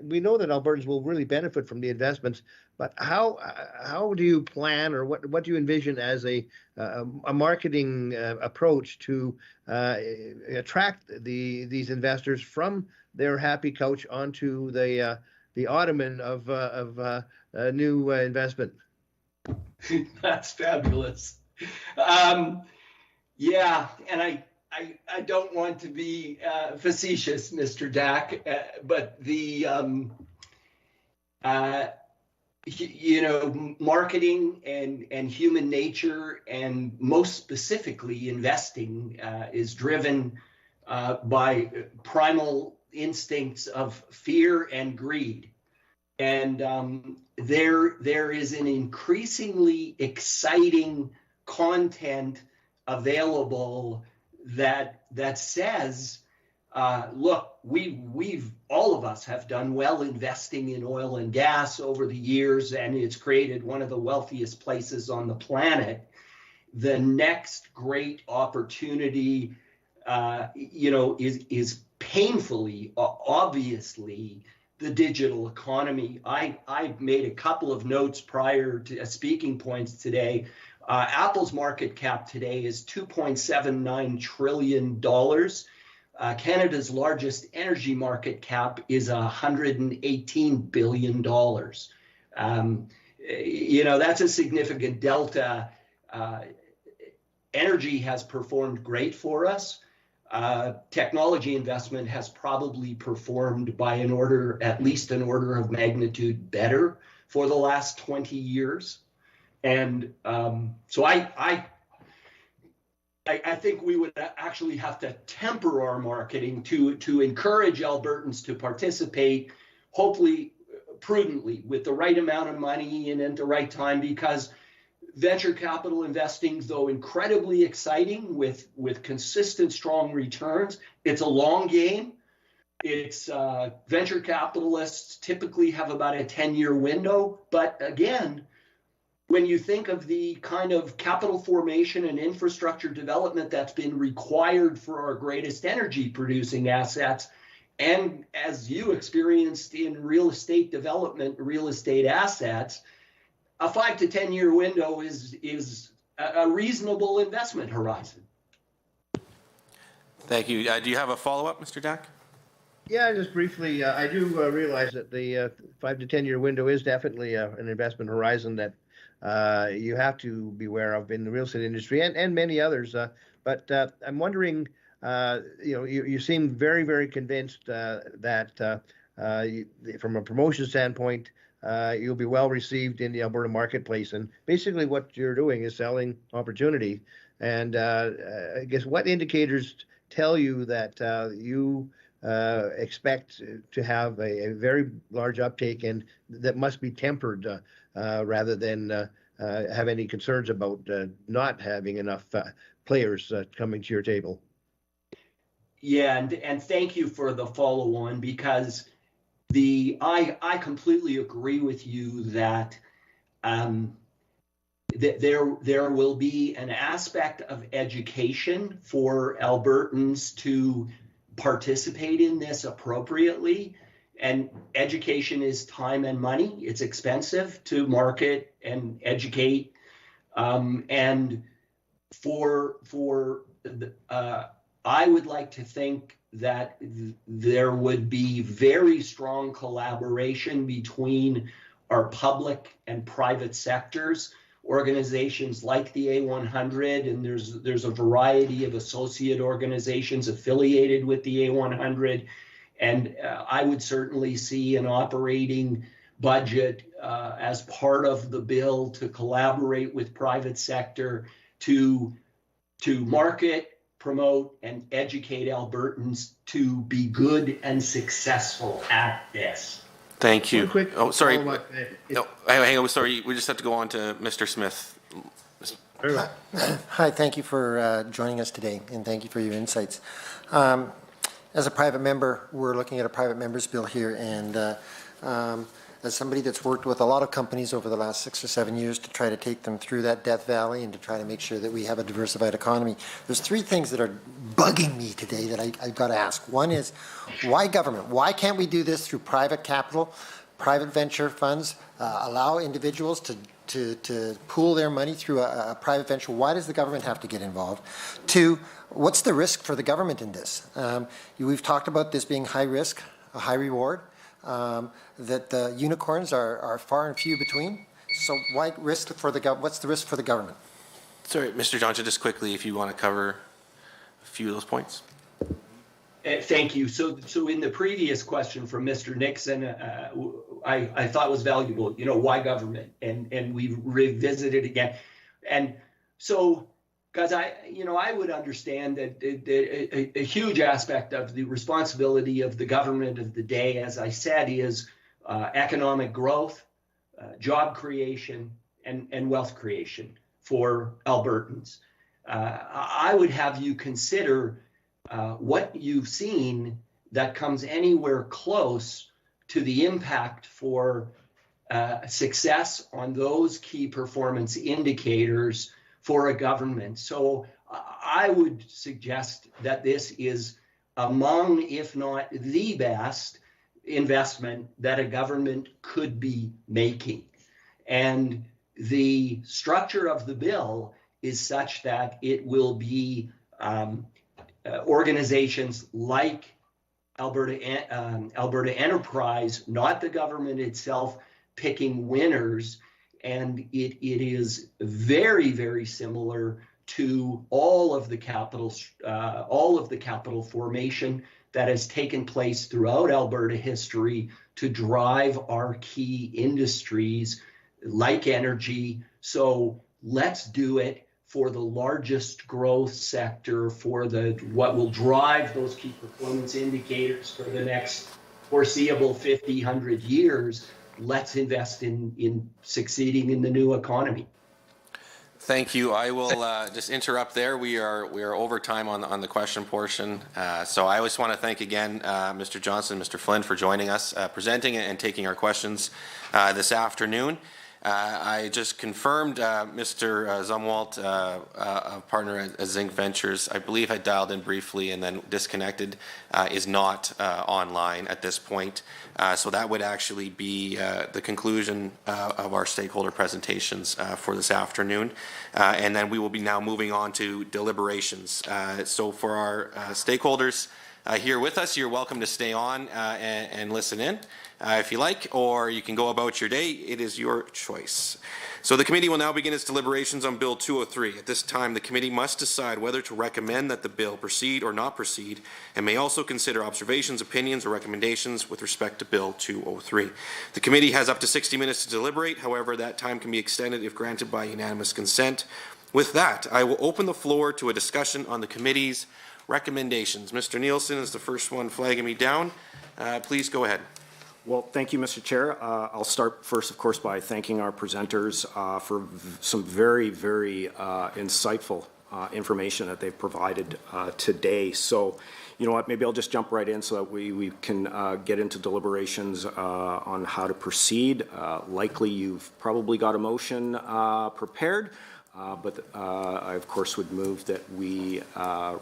we know that Albertans will really benefit from the investments, but how do you plan, or what do you envision as a marketing approach to attract these investors from their happy couch onto the ottoman of a new investment? That's fabulous. Yeah, and I don't want to be facetious, Mr. Dack, but the marketing and human nature, and most specifically investing, is driven by primal instincts of fear and greed. And there is an increasingly exciting content available that says, look, we've all of us have done well investing in oil and gas over the years, and it's created one of the wealthiest places on the planet. The next great opportunity, is painfully, obviously, the digital economy. I made a couple of notes prior to speaking points today. Apple's market cap today is $2.79 trillion. Canada's largest energy market cap is $118 billion. That's a significant delta. Energy has performed great for us. Technology investment has probably performed by at least an order of magnitude better for the last 20 years. And so I think we would actually have to temper our marketing to encourage Albertans to participate, hopefully prudently, with the right amount of money and at the right time, because venture capital investing, though incredibly exciting with consistent strong returns, it's a long game. It's venture capitalists typically have about a 10-year window, but again, when you think of the kind of capital formation and infrastructure development that's been required for our greatest energy producing assets, and as you experienced in real estate development, real estate assets, a 5 to 10 year window is a reasonable investment horizon. Thank you. Do you have a follow-up, Mr. Dack? Yeah, just briefly, I do realize that the 5 to 10 year window is definitely an investment horizon that you have to be aware of in the real estate industry and many others. But I'm wondering, you seem very, very convinced that from a promotion standpoint, you'll be well received in the Alberta marketplace. And basically what you're doing is selling opportunity. And I guess what indicators tell you that you expect to have a very large uptake, and that must be tempered rather than have any concerns about not having enough players coming to your table. Yeah, and thank you for the follow-on, because I completely agree with you that there will be an aspect of education for Albertans to participate in this appropriately. And education is time and money. It's expensive to market and educate. And I would like to think that there would be very strong collaboration between our public and private sectors, organizations like the A100, and there's a variety of associate organizations affiliated with the A100. And I would certainly see an operating budget as part of the bill to collaborate with private sector to market, promote, and educate Albertans to be good and successful at this. Thank you. One quick oh, sorry. follow-up. No, hang on. Sorry, we just have to go on to Mr. Smith. Hi, thank you for joining us today, and thank you for your insights. As a private member, we're looking at a private member's bill here, and as somebody that's worked with a lot of companies over the last 6 or 7 years to try to take them through that death valley and to try to make sure that we have a diversified economy, there's 3 things that are bugging me today that I've got to ask. One is, why government? Why can't we do this through private capital, private venture funds, allow individuals to pool their money through a private venture? Why does the government have to get involved? 2, what's the risk for the government in this? We've talked about this being high risk, a high reward, that the unicorns are far and few between. So why risk for the what's the risk for the government? Sorry, Mr. Johnson, just quickly, if you want to cover a few of those points. Thank you. So in the previous question from Mr. Nixon, I thought was valuable, why government? And we revisited again. And so, guys, I would understand that a huge aspect of the responsibility of the government of the day, as I said, is economic growth, job creation, and wealth creation for Albertans. I would have you consider what you've seen that comes anywhere close to the impact for success on those key performance indicators for a government. So I would suggest that this is among, if not the best, investment that a government could be making. And the structure of the bill is such that it will be organizations like Alberta Enterprise, not the government itself, picking winners. And it is very, very similar to all of the capital formation that has taken place throughout Alberta history to drive our key industries like energy. So let's do it for the largest growth sector, for what will drive those key performance indicators for the next foreseeable 50, 100 years. Let's invest in succeeding in the new economy. Thank you. I will just interrupt there. We are over time on the question portion. So I always want to thank again Mr. Johnson, Mr. Flynn for joining us, presenting and taking our questions this afternoon. I just confirmed Mr. Zumwalt, a partner at Zinc Ventures, I believe had dialed in briefly and then disconnected, is not online at this point. So that would actually be the conclusion of our stakeholder presentations for this afternoon. And then we will be now moving on to deliberations. So for our stakeholders here with us, you're welcome to stay on and listen in if you like, or you can go about your day. It is your choice. So the committee will now begin its deliberations on Bill 203. At this time, the committee must decide whether to recommend that the bill proceed or not proceed, and may also consider observations, opinions, or recommendations with respect to Bill 203. The committee has up to 60 minutes to deliberate. However, that time can be extended if granted by unanimous consent. With that, I will open the floor to a discussion on the committee's recommendations. Mr. Nielsen is the first one flagging me down. Please go ahead. Well, thank you, Mr. Chair. I'll start first, of course, by thanking our presenters for some very, very insightful information that they've provided today. So, you know what, maybe I'll just jump right in so that we can get into deliberations on how to proceed. Likely you've probably got a motion prepared, but I, of course, would move that we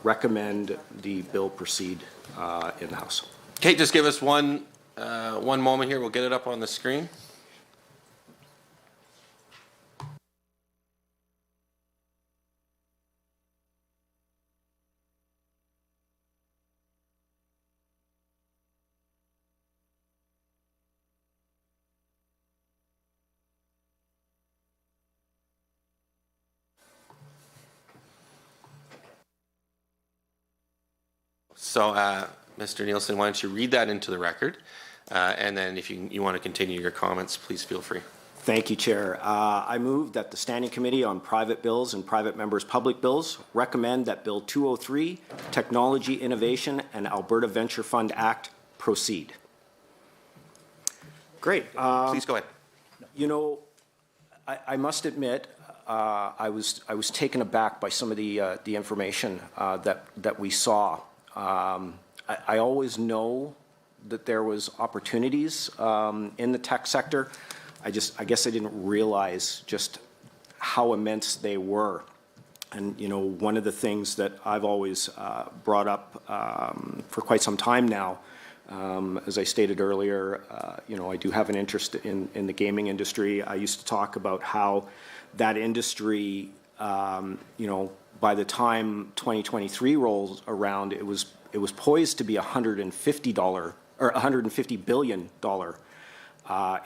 recommend the bill proceed in the House. Okay, just give us one moment here. We'll get it up on the screen. So, Mr. Nielsen, why don't you read that into the record? And then if you want to continue your comments, please feel free. Thank you, Chair. I move that the Standing Committee on Private Bills and Private Members' Public Bills recommend that Bill 203, Technology Innovation and Alberta Venture Fund Act, proceed. Great. Please go ahead. You know, I must admit, I was taken aback by some of the information that we saw. I always know that there was opportunities in the tech sector. I guess I didn't realize just how immense they were. And, you know, one of the things that I've always brought up for quite some time now, as I stated earlier, you know, I do have an interest in the gaming industry. I used to talk about how that industry, you know, by the time 2023 rolls around, it was poised to be $150 billion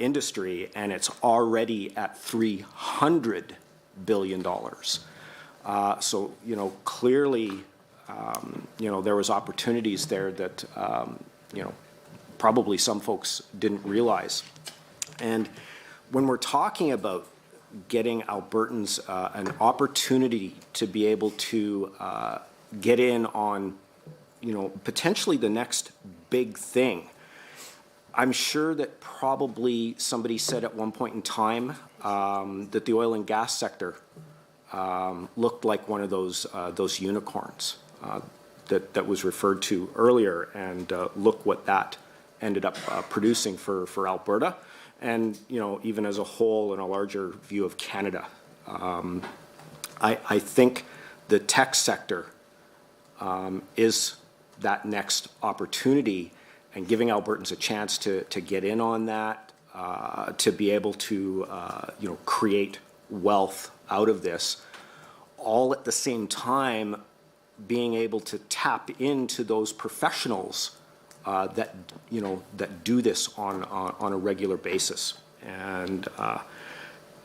industry, and it's already at $300 billion. So, you know, clearly, you know, there was opportunities there that, you know, probably some folks didn't realize. And when we're talking about getting Albertans an opportunity to be able to get in on, you know, potentially the next big thing, I'm sure that probably somebody said at one point in time that the oil and gas sector looked like one of those unicorns that was referred to earlier, and look what that ended up producing for Alberta, and, you know, even as a whole in a larger view of Canada. I think the tech sector is that next opportunity, and giving Albertans a chance to get in on that, to be able to, you know, create wealth out of this, all at the same time being able to tap into those professionals that, you know, that do this on a regular basis. And,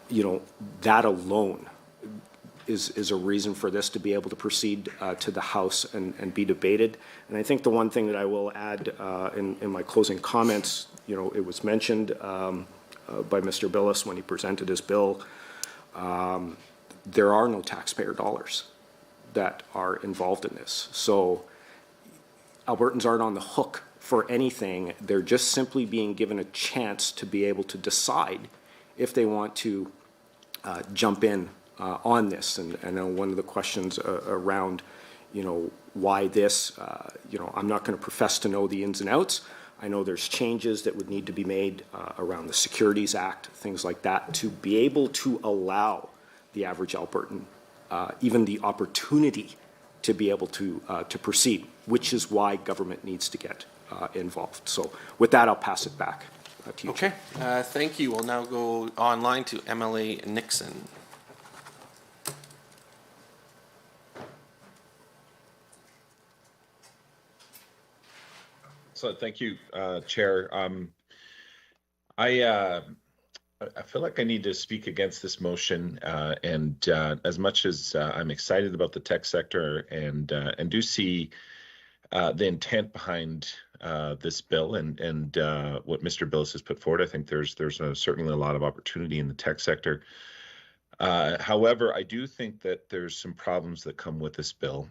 you know, that alone is a reason for this to be able to proceed to the House and be debated. And I think the one thing that I will add in my closing comments, you know, it was mentioned by Mr. Billis when he presented his bill, there are no taxpayer dollars that are involved in this. So Albertans aren't on the hook for anything. They're just simply being given a chance to be able to decide if they want to jump in on this. And I know one of the questions around, you know, why this, you know, I'm not going to profess to know the ins and outs. I know there's changes that would need to be made around the Securities Act, things like that, to be able to allow the average Albertan even the opportunity to be able to proceed, which is why government needs to get involved. So with that, I'll pass it back to you. Okay, thank you. We'll now go online to MLA Nixon. So thank you, Chair. I feel like I need to speak against this motion, and as much as I'm excited about the tech sector and do see the intent behind this bill and what Mr. Billis has put forward, I think there's certainly a lot of opportunity in the tech sector. However, I do think that there's some problems that come with this bill.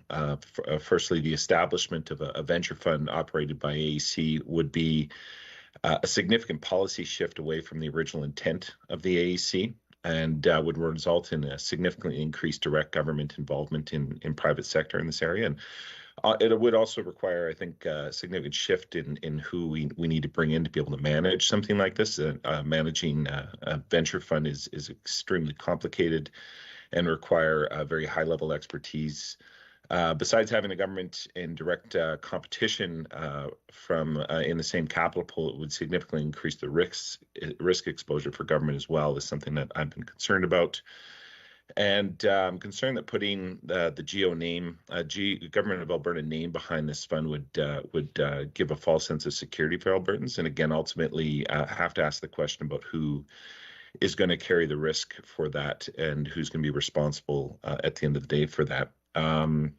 Firstly, the establishment of a venture fund operated by AEC would be a significant policy shift away from the original intent of the AEC, and would result in a significantly increased direct government involvement in private sector in this area. And it would also require, I think, a significant shift in who we need to bring in to be able to manage something like this. Managing a venture fund is extremely complicated and require a very high level expertise. Besides having the government in direct competition from in the same capital pool, it would significantly increase the risk exposure for government as well. Is something that I've been concerned about. And I'm concerned that putting the GO name, Government of Alberta name behind this fund would give a false sense of security for Albertans. And again, ultimately, have to ask the question about who is going to carry the risk for that and who's going to be responsible at the end of the day for that. I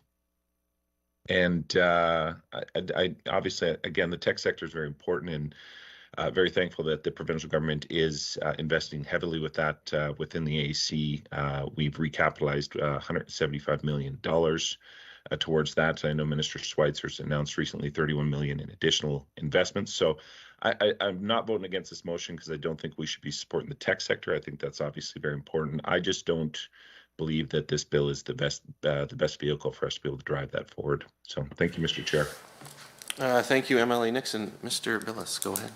obviously, again, the tech sector is very important, and very thankful that the provincial government is investing heavily with that within the AEC. We've recapitalized $175 million towards that. I know Minister Schweitzer's announced recently $31 million in additional investments. So I'm not voting against this motion because I don't think we should be supporting the tech sector. I think that's obviously very important. I just don't believe that this bill is the best vehicle for us to be able to drive that forward. So thank you, Mr. Chair. Thank you, MLA Nixon. Mr. Billis, go ahead.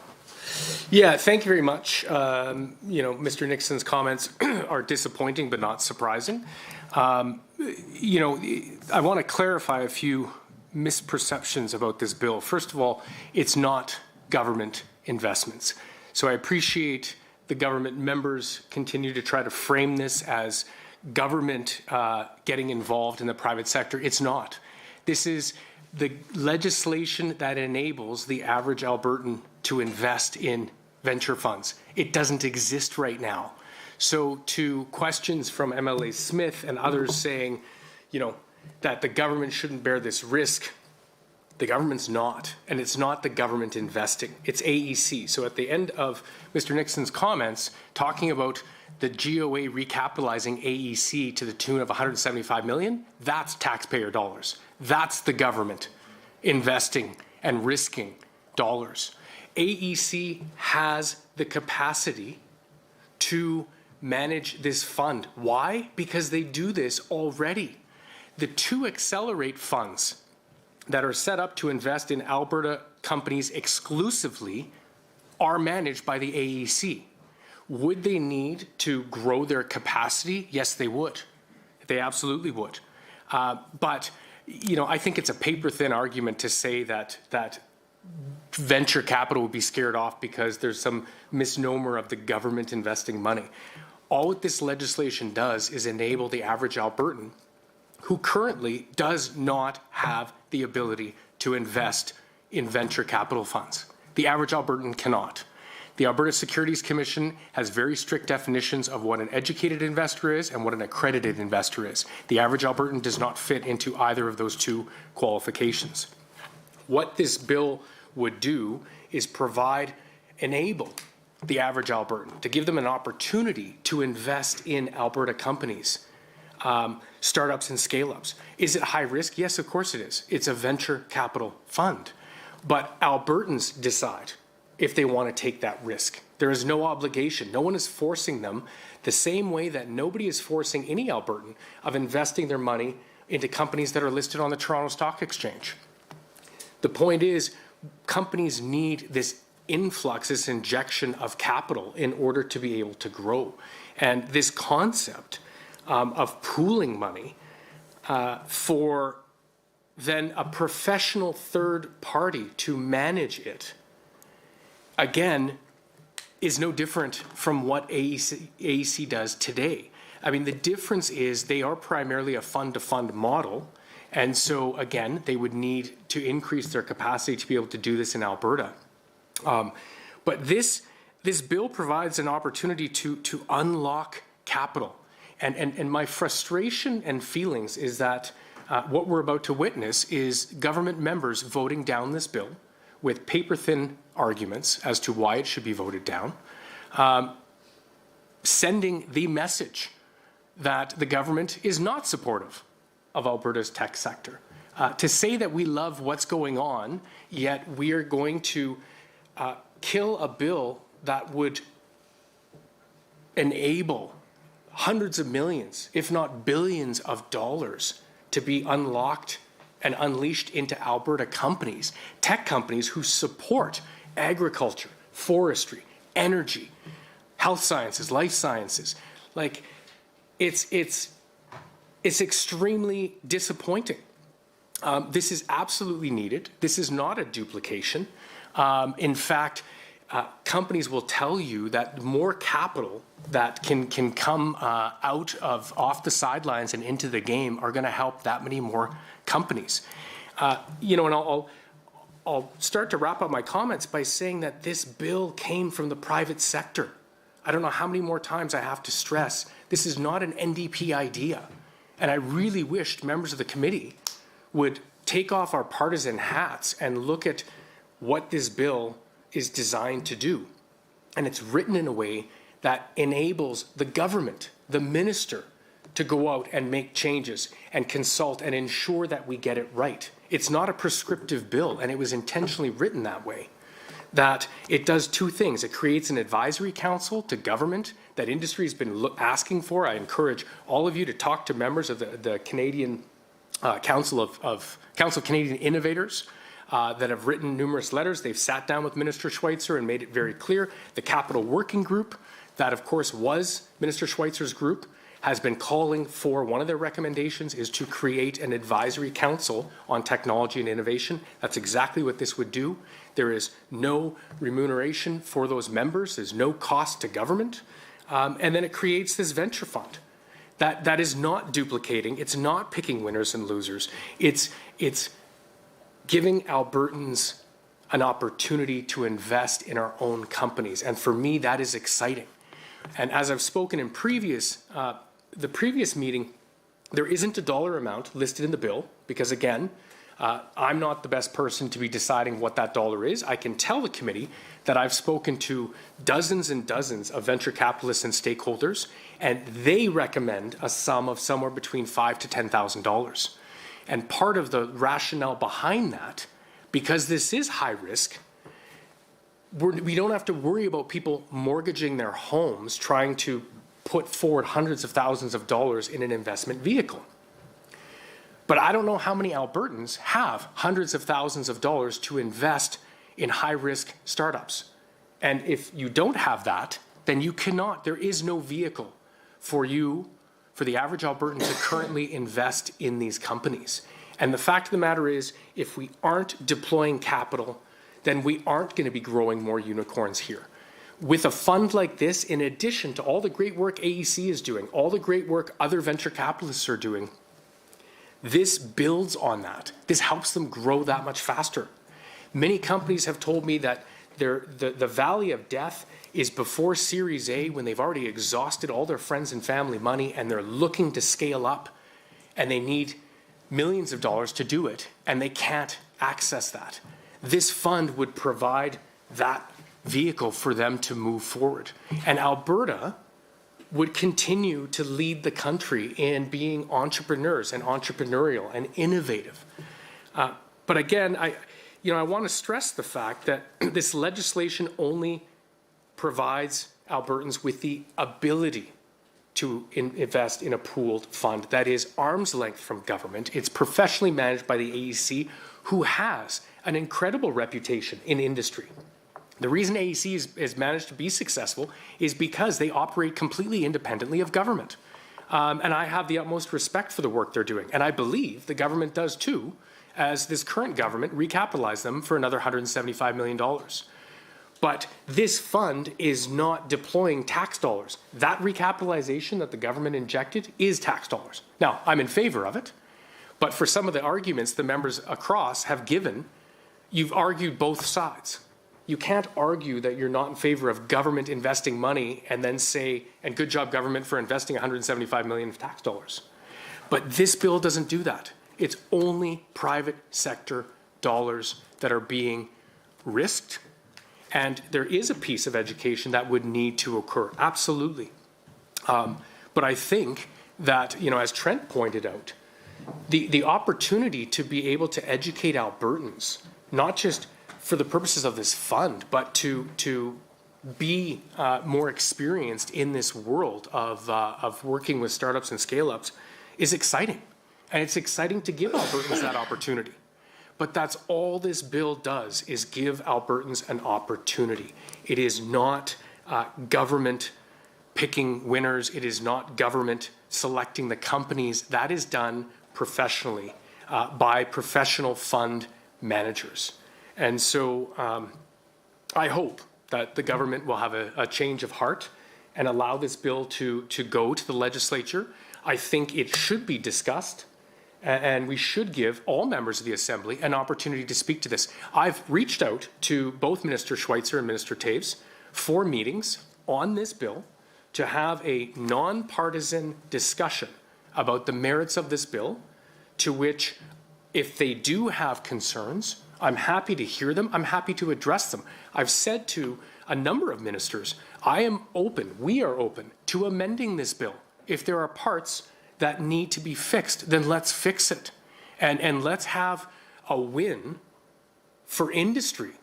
Yeah, thank you very much. Mr. Nixon's comments are disappointing but not surprising. I want to clarify a few misperceptions about this bill. First of all, it's not government investments. So I appreciate the government members continue to try to frame this as government getting involved in the private sector. It's not. This is the legislation that enables the average Albertan to invest in venture funds. It doesn't exist right now. So to questions from MLA Smith and others saying, that the government shouldn't bear this risk, the government's not. And it's not the government investing. It's AEC. So at the end of Mr. Nixon's comments, talking about the GOA recapitalizing AEC to the tune of $175 million, that's taxpayer dollars. That's the government investing and risking dollars. AEC has the capacity to manage this fund. Why? Because they do this already. The two Accelerate funds that are set up to invest in Alberta companies exclusively are managed by the AEC. Would they need to grow their capacity? Yes, they would. They absolutely would. But I think it's a paper-thin argument to say that venture capital would be scared off because there's some misnomer of the government investing money. All what this legislation does is enable the average Albertan who currently does not have the ability to invest in venture capital funds. The average Albertan cannot. The Alberta Securities Commission has very strict definitions of what an educated investor is and what an accredited investor is. The average Albertan does not fit into either of those two qualifications. What this bill would do is enable the average Albertan, to give them an opportunity to invest in Alberta companies, startups and scale-ups. Is it high risk? Yes, of course it is. It's a venture capital fund. But Albertans decide if they want to take that risk. There is no obligation. No one is forcing them, the same way that nobody is forcing any Albertan of investing their money into companies that are listed on the Toronto Stock Exchange. The point is, companies need this influx, this injection of capital in order to be able to grow. And this concept of pooling money for then a professional third party to manage it, again, is no different from what AEC does today. I mean, the difference is they are primarily a fund-to-fund model. And so, again, they would need to increase their capacity to be able to do this in Alberta. But this bill provides an opportunity to unlock capital. And my frustration and feelings is that what we're about to witness is government members voting down this bill with paper-thin arguments as to why it should be voted down, sending the message that the government is not supportive of Alberta's tech sector. To say that we love what's going on, yet we are going to kill a bill that would enable hundreds of millions, if not billions of dollars to be unlocked and unleashed into Alberta companies, tech companies who support agriculture, forestry, energy, health sciences, life sciences. Like, it's extremely disappointing. This is absolutely needed. This is not a duplication. In fact, companies will tell you that more capital that can come out of off the sidelines and into the game are going to help that many more companies. And I'll start to wrap up my comments by saying that this bill came from the private sector. I don't know how many more times I have to stress, this is not an NDP idea. And I really wished members of the committee would take off our partisan hats and look at what this bill is designed to do. And it's written in a way that enables the government, the minister, to go out and make changes and consult and ensure that we get it right. It's not a prescriptive bill, and it was intentionally written that way. That it does two things. It creates an advisory council to government that industry has been asking for. I encourage all of you to talk to members of the Canadian Council of Canadian Innovators that have written numerous letters. They've sat down with Minister Schweitzer and made it very clear. The Capital Working Group, that of course was Minister Schweitzer's group, has been calling for, one of their recommendations is to create an advisory council on technology and innovation. That's exactly what this would do. There is no remuneration for those members. There's no cost to government. And then it creates this venture fund that is not duplicating. It's not picking winners and losers. It's giving Albertans an opportunity to invest in our own companies. And for me, that is exciting. And as I've spoken in the previous meeting, there isn't a dollar amount listed in the bill because, again, I'm not the best person to be deciding what that dollar is. I can tell the committee that I've spoken to dozens and dozens of venture capitalists and stakeholders, and they recommend a sum of somewhere between $5,000 to $10,000. And part of the rationale behind that, because this is high risk, we don't have to worry about people mortgaging their homes trying to put forward hundreds of thousands of dollars in an investment vehicle. But I don't know how many Albertans have hundreds of thousands of dollars to invest in high-risk startups. And if you don't have that, then you cannot. There is no vehicle for you, for the average Albertan, to currently invest in these companies. And the fact of the matter is, if we aren't deploying capital, then we aren't going to be growing more unicorns here. With a fund like this, in addition to all the great work AEC is doing, all the great work other venture capitalists are doing, this builds on that. This helps them grow that much faster. Many companies have told me that the valley of death is before Series A, when they've already exhausted all their friends and family money and they're looking to scale up and they need millions of dollars to do it and they can't access that. This fund would provide that vehicle for them to move forward. And Alberta would continue to lead the country in being entrepreneurs and entrepreneurial and innovative. But again, I want to stress the fact that this legislation only provides Albertans with the ability to invest in a pooled fund that is arm's length from government. It's professionally managed by the AEC, who has an incredible reputation in industry. The reason AEC has managed to be successful is because they operate completely independently of government. And I have the utmost respect for the work they're doing. And I believe the government does too, as this current government recapitalized them for another $175 million. But this fund is not deploying tax dollars. That recapitalization that the government injected is tax dollars. Now, I'm in favor of it, but for some of the arguments the members across have given, you've argued both sides. You can't argue that you're not in favor of government investing money and then say, and good job government for investing $175 million of tax dollars. But this bill doesn't do that. It's only private sector dollars that are being risked. And there is a piece of education that would need to occur, absolutely. But I think that, you know, as Trent pointed out, the opportunity to be able to educate Albertans, not just for the purposes of this fund, but to be more experienced in this world of working with startups and scale-ups is exciting. And it's exciting to give Albertans that opportunity. But that's all this bill does, is give Albertans an opportunity. It is not government picking winners. It is not government selecting the companies. That is done professionally by professional fund managers. And so I hope that the government will have a change of heart and allow this bill to go to the legislature. I think it should be discussed, and we should give all members of the Assembly an opportunity to speak to this. I've reached out to both Minister Schweitzer and Minister Taves for meetings on this bill to have a nonpartisan discussion about the merits of this bill, to which, if they do have concerns, I'm happy to hear them. I'm happy to address them. I've said to a number of ministers, I am open, we are open to amending this bill. If there are parts that need to be fixed, then let's fix it. And let's have a win for industry.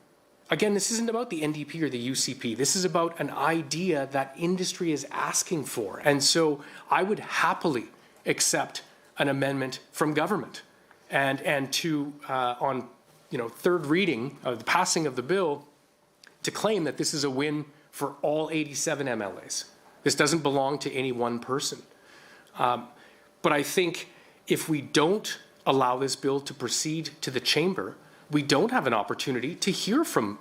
Again, this isn't about the NDP or the UCP. This is about an idea that industry is asking for. And so I would happily accept an amendment from government. And to, on third reading of the passing of the bill, to claim that this is a win for all 87 MLAs. This doesn't belong to any one person. But I think if we don't allow this bill to proceed to the chamber, we don't have an opportunity to hear from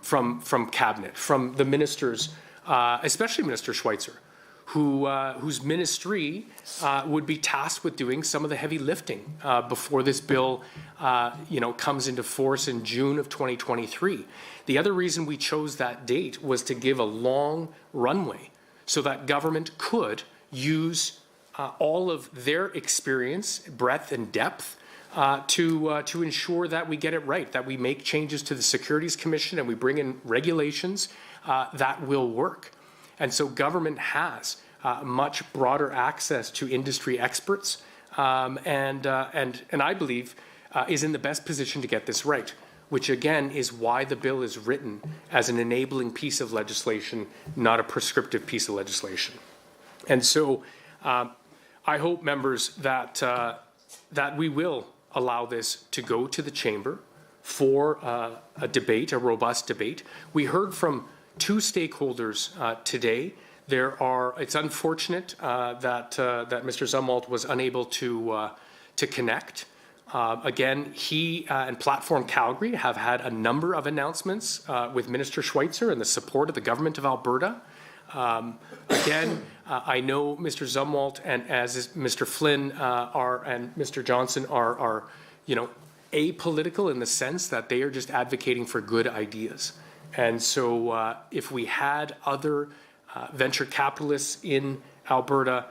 Cabinet, from the ministers, especially Minister Schweitzer, whose ministry would be tasked with doing some of the heavy lifting before this bill comes into force in June of 2023. The other reason we chose that date was to give a long runway so that government could use all of their experience, breadth and depth to ensure that we get it right, that we make changes to the Securities Commission and we bring in regulations that will work. And so government has much broader access to industry experts and I believe is in the best position to get this right, which again is why the bill is written as an enabling piece of legislation, not a prescriptive piece of legislation. And so I hope, members, that we will allow this to go to the chamber for a debate, a robust debate. We heard from two stakeholders today. It's unfortunate that Mr. Zumwalt was unable to connect. Again, he and Platform Calgary have had a number of announcements with Minister Schweitzer and the support of the government of Alberta. Again, I know Mr. Zumwalt and as is Mr. Flynn and Mr. Johnson are apolitical in the sense that they are just advocating for good ideas. And so if we had other venture capitalists in Alberta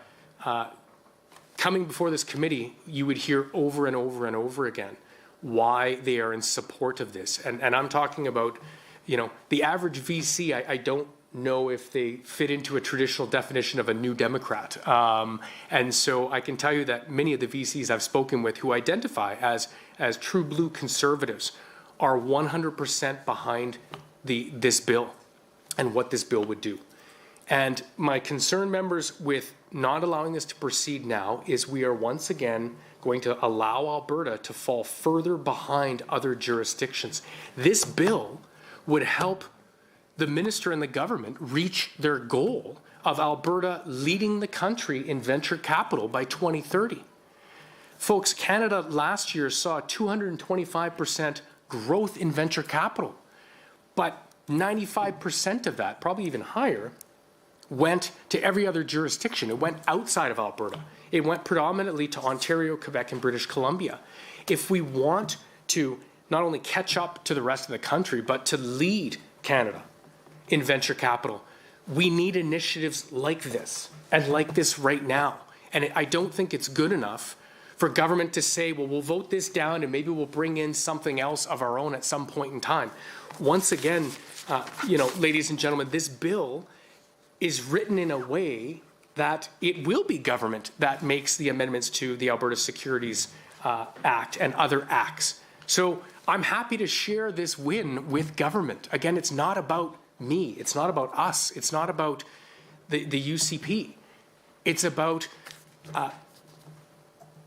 coming before this committee, you would hear over and over and over again why they are in support of this. And I'm talking about, the average VC, I don't know if they fit into a traditional definition of a New Democrat. And so I can tell you that many of the VCs I've spoken with who identify as true blue conservatives are 100% behind this bill and what this bill would do. And my concern, members, with not allowing this to proceed now is we are once again going to allow Alberta to fall further behind other jurisdictions. This bill would help the minister and the government reach their goal of Alberta leading the country in venture capital by 2030. Folks, Canada last year saw 225% growth in venture capital, but 95% of that, probably even higher, went to every other jurisdiction. It went outside of Alberta. It went predominantly to Ontario, Quebec, and British Columbia. If we want to not only catch up to the rest of the country, but to lead Canada in venture capital, we need initiatives like this and like this right now. And I don't think it's good enough for government to say, well, we'll vote this down and maybe we'll bring in something else of our own at some point in time. Once again, ladies and gentlemen, this bill is written in a way that it will be government that makes the amendments to the Alberta Securities Act and other acts. So I'm happy to share this win with government. Again, it's not about me. It's not about us. It's not about the UCP. It's about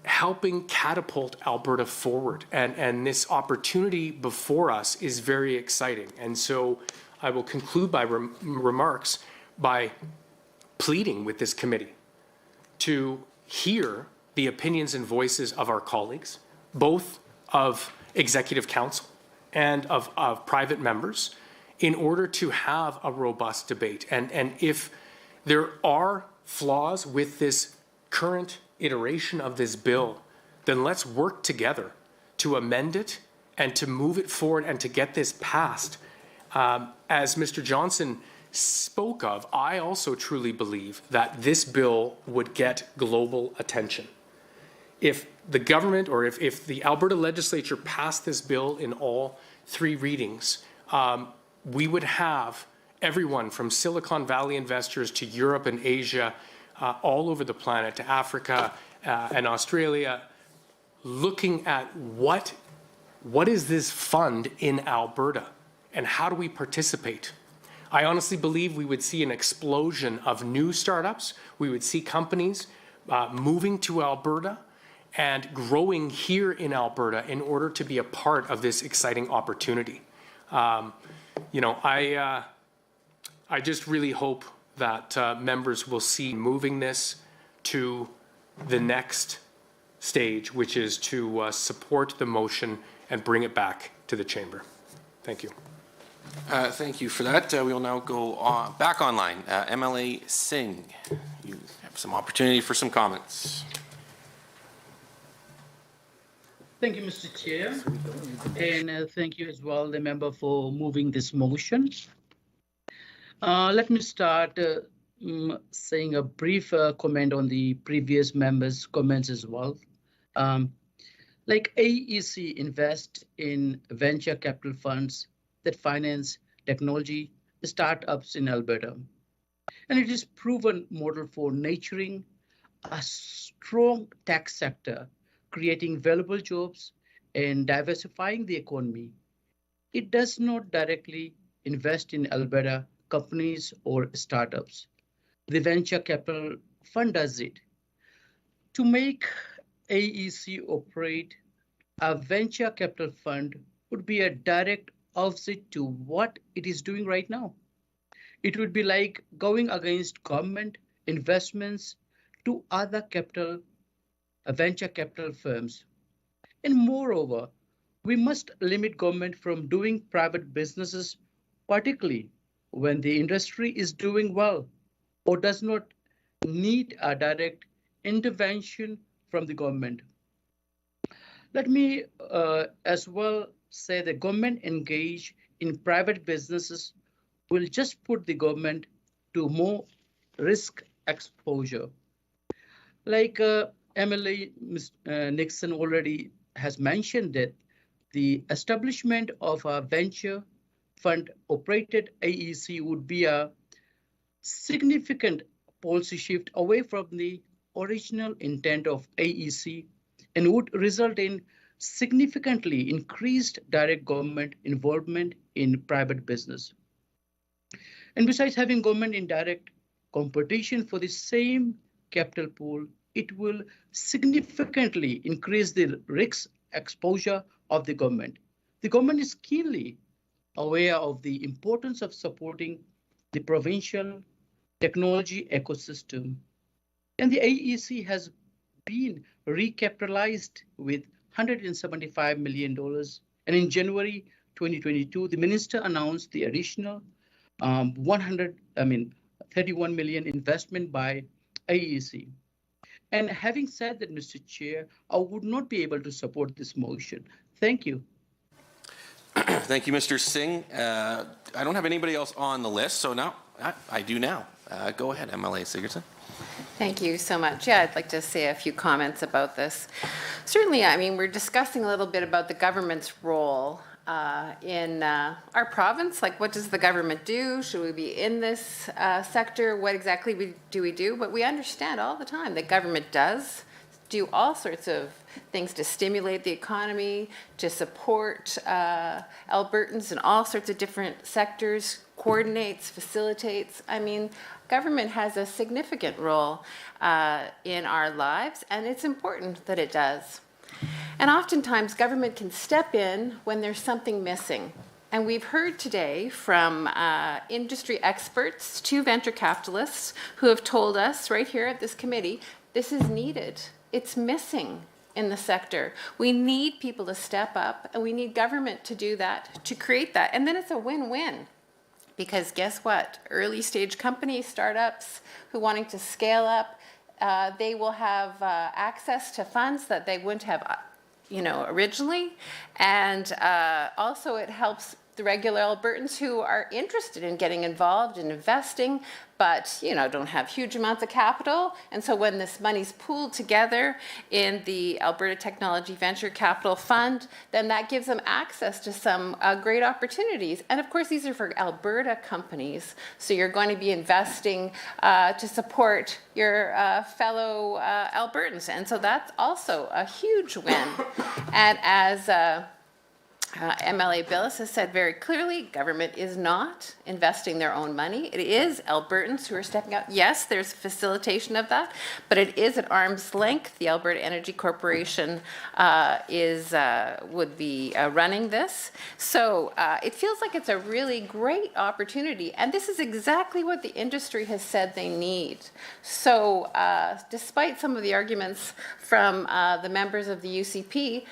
helping catapult Alberta forward. And this opportunity before us is very exciting. And so I will conclude my remarks by pleading with this committee to hear the opinions and voices of our colleagues, both of Executive Council and of private members, in order to have a robust debate. And if there are flaws with this current iteration of this bill, then let's work together to amend it and to move it forward and to get this passed. As Mr. Johnson spoke of, I also truly believe that this bill would get global attention. If the government or if the Alberta legislature passed this bill in all 3 readings, we would have everyone from Silicon Valley investors to Europe and Asia, all over the planet, to Africa and Australia, looking at what is this fund in Alberta and how do we participate? I honestly believe we would see an explosion of new startups. We would see companies moving to Alberta and growing here in Alberta in order to be a part of this exciting opportunity. You know, I just really hope that members will see moving this to the next stage, which is to support the motion and bring it back to the chamber. Thank you. Thank you for that. We will now go back online. MLA Singh, you have some opportunity for some comments. Thank you, Mr. Chair, and thank you as well, the member, for moving this motion. Let me start saying a brief comment on the previous members' comments as well. Like AEC invest in venture capital funds that finance technology startups in Alberta. And it is proven model for nurturing a strong tech sector, creating valuable jobs and diversifying the economy. It does not directly invest in Alberta companies or startups. The venture capital fund does it. To make AEC operate, a venture capital fund would be a direct opposite to what it is doing right now. It would be like going against government investments to other venture capital firms. And moreover, we must limit government from doing private businesses, particularly when the industry is doing well or does not need a direct intervention from the government. Let me as well say the government engage in private businesses will just put the government to more risk exposure. Like MLA Nixon already has mentioned that the establishment of a venture fund operated AEC would be a significant policy shift away from the original intent of AEC and would result in significantly increased direct government involvement in private business. And besides having government in direct competition for the same capital pool, it will significantly increase the risk exposure of the government. The government is keenly aware of the importance of supporting the provincial technology ecosystem. And the AEC has been recapitalized with $175 million. And in January 2022, the minister announced the additional 31 million investment by AEC. And having said that, Mr. Chair, I would not be able to support this motion. Thank you. Thank you, Mr. Singh. I don't have anybody else on the list, so now I do now. Go ahead, MLA Sigurdsson. Thank you so much. Yeah, I'd like to say a few comments about this. Certainly, I mean, we're discussing a little bit about the government's role in our province. Like, what does the government do? Should we be in this sector? What exactly do we do? But we understand all the time that government does do all sorts of things to stimulate the economy, to support Albertans in all sorts of different sectors, coordinates, facilitates. I mean, government has a significant role in our lives, and it's important that it does. And oftentimes, government can step in when there's something missing. And we've heard today from industry experts, 2 venture capitalists, who have told us right here at this committee, this is needed. It's missing in the sector. We need people to step up, and we need government to do that, to create that. And then it's a win-win. Because guess what? Early stage companies, startups who wanting to scale up, they will have access to funds that they wouldn't have, originally. And also it helps the regular Albertans who are interested in getting involved in investing, but don't have huge amounts of capital. And so when this money's pooled together in the Alberta Technology Venture Capital Fund, then that gives them access to some great opportunities. And of course, these are for Alberta companies. So you're going to be investing to support your fellow Albertans. And so that's also a huge win. And as MLA Billis has said very clearly, government is not investing their own money. It is Albertans who are stepping up. Yes, there's facilitation of that, but it is at arm's length. The Alberta Energy Corporation would be running this. So it feels like it's a really great opportunity, and this is exactly what the industry has said they need. So despite some of the arguments from the members of the UCP,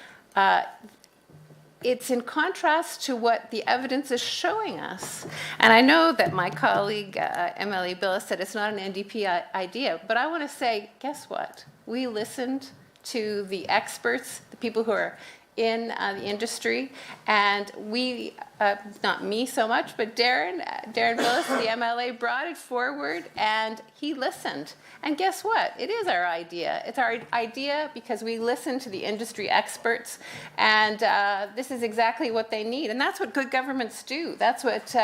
it's in contrast to what the evidence is showing us. And I know that my colleague, MLA Billis, said it's not an NDP idea, but I want to say, guess what? We listened to the experts, the people who are in the industry, and we, not me so much, but Darren Billis, the MLA, brought it forward, and he listened. And guess what? It is our idea. It's our idea because we listen to the industry experts, and this is exactly what they need. And that's what good governments do. That's what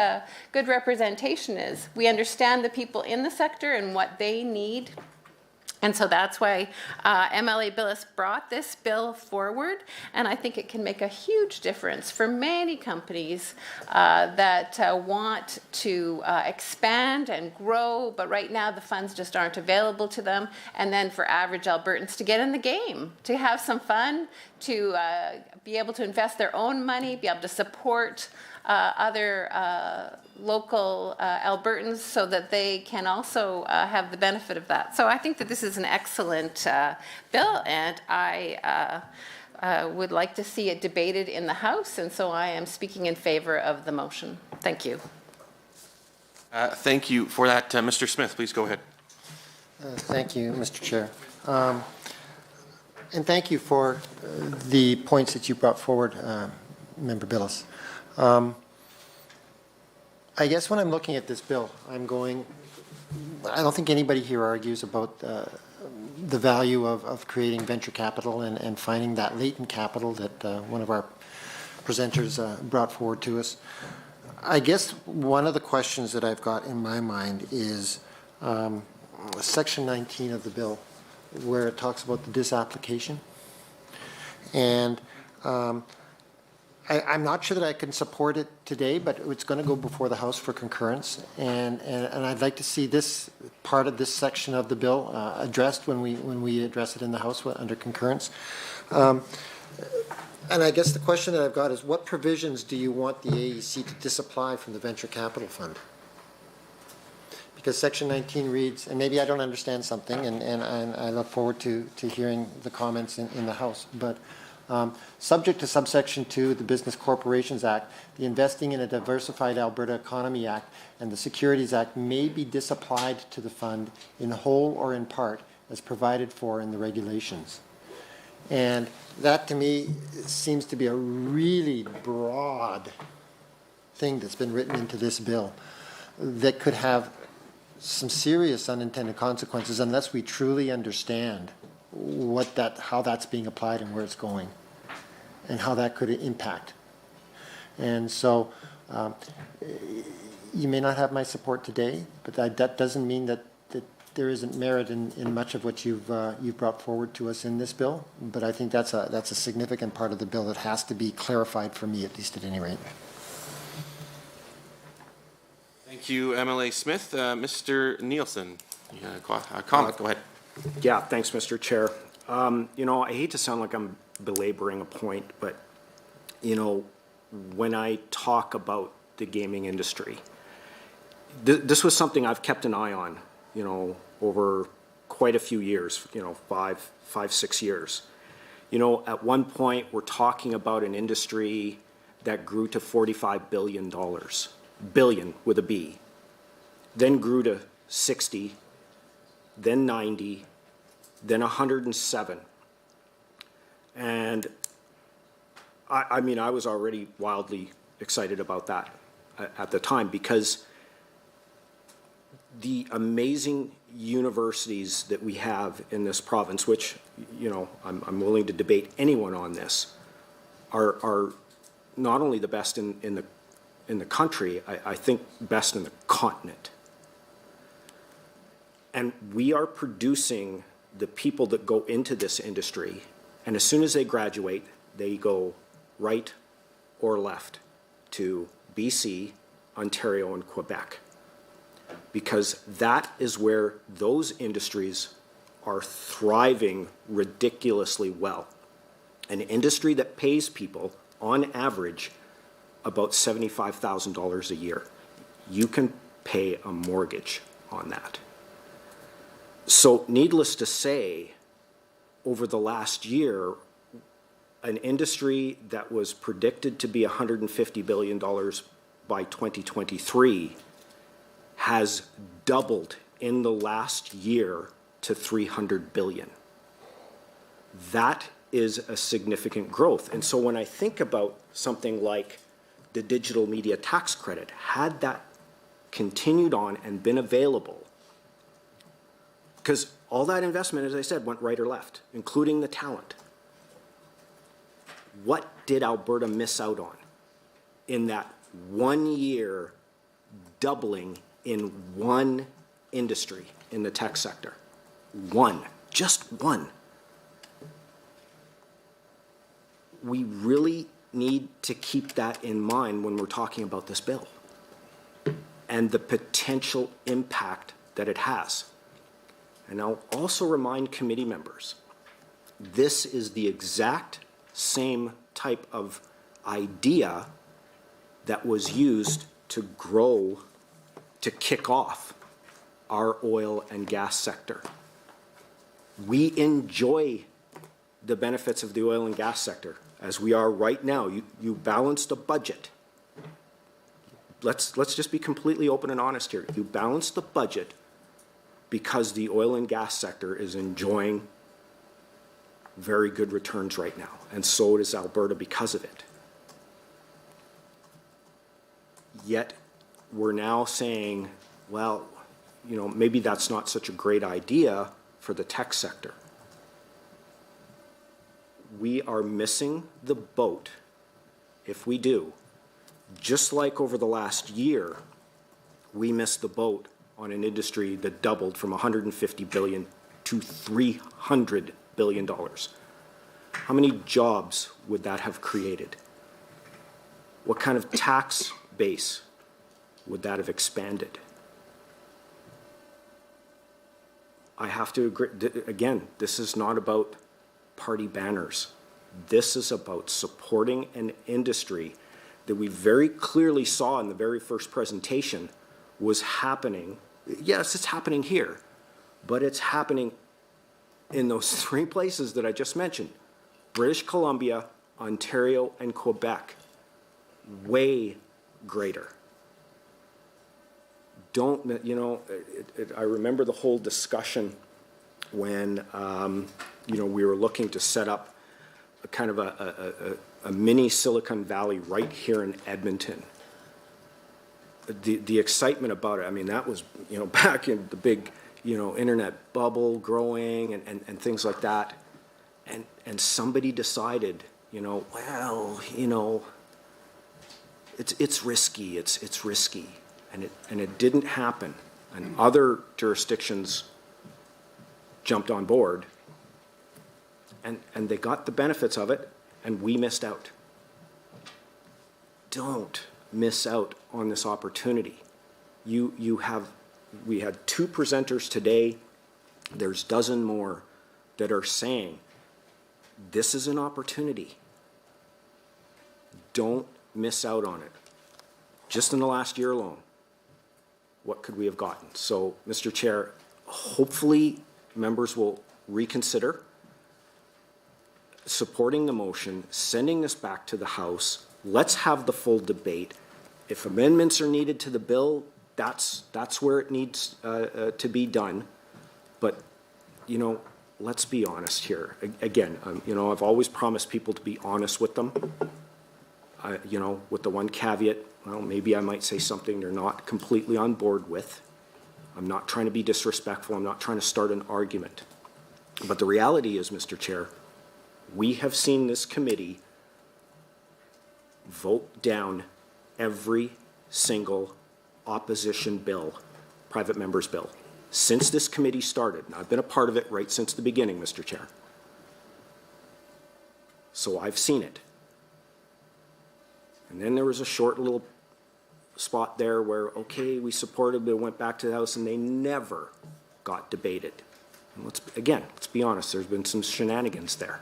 good representation is. We understand the people in the sector and what they need. And so that's why MLA Billis brought this bill forward, and I think it can make a huge difference for many companies that want to expand and grow, but right now the funds just aren't available to them. And then for average Albertans to get in the game, to have some fun, to be able to invest their own money, be able to support other local Albertans so that they can also have the benefit of that. So I think that this is an excellent bill, and I would like to see it debated in the House, and so I am speaking in favor of the motion. Thank you. Thank you for that. Mr. Smith, please go ahead. Thank you, Mr. Chair. And thank you for the points that you brought forward, Member Billis. I guess when I'm looking at this bill, I'm going, I don't think anybody here argues about the value of creating venture capital and finding that latent capital that one of our presenters brought forward to us. I guess one of the questions that I've got in my mind is Section 19 of the bill, where it talks about the disapplication. And I'm not sure that I can support it today, but it's going to go before the House for concurrence, and I'd like to see this part of this section of the bill addressed when we address it in the House under concurrence. And I guess the question that I've got is, what provisions do you want the AEC to disapply from the Venture Capital Fund? Because Section 19 reads, and maybe I don't understand something, and I look forward to hearing the comments in the House, but subject to subsection 2 of the Business Corporations Act, the Investing in a Diversified Alberta Economy Act and the Securities Act may be disapplied to the fund in whole or in part as provided for in the regulations. And that to me seems to be a really broad thing that's been written into this bill that could have some serious unintended consequences unless we truly understand how that's being applied and where it's going and how that could impact. And so you may not have my support today, but that doesn't mean that there isn't merit in much of what you've brought forward to us in this bill. But I think that's a significant part of the bill that has to be clarified for me, at least at any rate. Thank you, MLA Smith. Mr. Nielsen, you got a comment? Go ahead. Yeah, thanks, Mr. Chair. You know, I hate to sound like I'm belaboring a point, but, you know, when I talk about the gaming industry, this was something I've kept an eye on, you know, over quite a few years, you know, five, 6 years. You know, at one point, we're talking about an industry that grew to $45 billion. Billion with a B, then grew to 60, then 90, then 107. And I mean, I was already wildly excited about that at the time, because the amazing universities that we have in this province, which, you know, I'm willing to debate anyone on this, are not only the best in the country, I think best in the continent. And we are producing the people that go into this industry, and as soon as they graduate, they go right or left to BC, Ontario, and Quebec, because that is where those industries are thriving ridiculously well. An industry that pays people, on average, about $75,000 a year. You can pay a mortgage on that. So needless to say, over the last year, an industry that was predicted to be $150 billion by 2023 has doubled in the last year to $300 billion. That is a significant growth. And so when I think about something like the digital media tax credit, had that continued on and been available, because all that investment, as I said, went right or left, including the talent. What did Alberta miss out on in that 1 year doubling in one industry in the tech sector? One, just one. We really need to keep that in mind when we're talking about this bill and the potential impact that it has. And I'll also remind committee members, this is the exact same type of idea that was used to grow, to kick off our oil and gas sector. We enjoy the benefits of the oil and gas sector as we are right now. You balanced a budget. Let's just be completely open and honest here. You balanced the budget because the oil and gas sector is enjoying very good returns right now, and so does Alberta because of it. Yet we're now saying, well, you know, maybe that's not such a great idea for the tech sector. We are missing the boat if we do. Just like over the last year, we missed the boat on an industry that doubled from $150 billion to $300 billion. How many jobs would that have created? What kind of tax base would that have expanded? I have to agree, again, this is not about party banners. This is about supporting an industry that we very clearly saw in the very first presentation was happening. Yes, it's happening here, but it's happening in those three places that I just mentioned: British Columbia, Ontario, and Quebec. Way greater. Don't, you know, I remember the whole discussion when, you know, we were looking to set up a kind of a mini Silicon Valley right here in Edmonton. The excitement about it, I mean, that was, you know, back in the big, you know, internet bubble growing and things like that. And somebody decided, you know, well, you know, it's risky, it's risky. And it didn't happen. And other jurisdictions jumped on board and they got the benefits of it, and we missed out. Don't miss out on this opportunity. We had 2 presenters today. There's dozen more that are saying this is an opportunity. Don't miss out on it. Just in the last year alone, what could we have gotten? So, Mr. Chair, hopefully members will reconsider supporting the motion, sending this back to the House. Let's have the full debate. If amendments are needed to the bill, that's where it needs to be done. But, let's be honest here. Again, I've always promised people to be honest with them. With the one caveat, well, maybe I might say something they're not completely on board with. I'm not trying to be disrespectful. I'm not trying to start an argument. But the reality is, Mr. Chair, we have seen this committee vote down every single opposition bill, private member's bill, since this committee started. And I've been a part of it right since the beginning, Mr. Chair. So I've seen it. And then there was a short little spot there where, okay, we supported, but it went back to the House and they never got debated. And let's be honest, there's been some shenanigans there.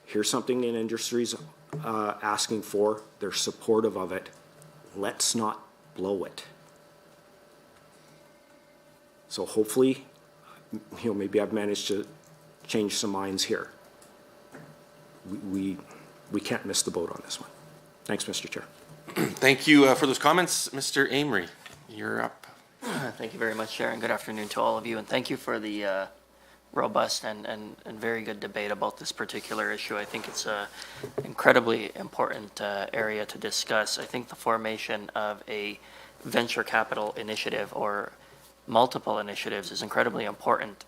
Here's something the industry's asking for. They're supportive of it. Let's not blow it. So hopefully, maybe I've managed to change some minds here. We can't miss the boat on this one. Thanks, Mr. Chair. Thank you for those comments. Mr. Amory, you're up. Thank you very much, Chair, and good afternoon to all of you. And thank you for the robust and very good debate about this particular issue. I think it's an incredibly important area to discuss. I think the formation of a venture capital initiative or multiple initiatives is incredibly important.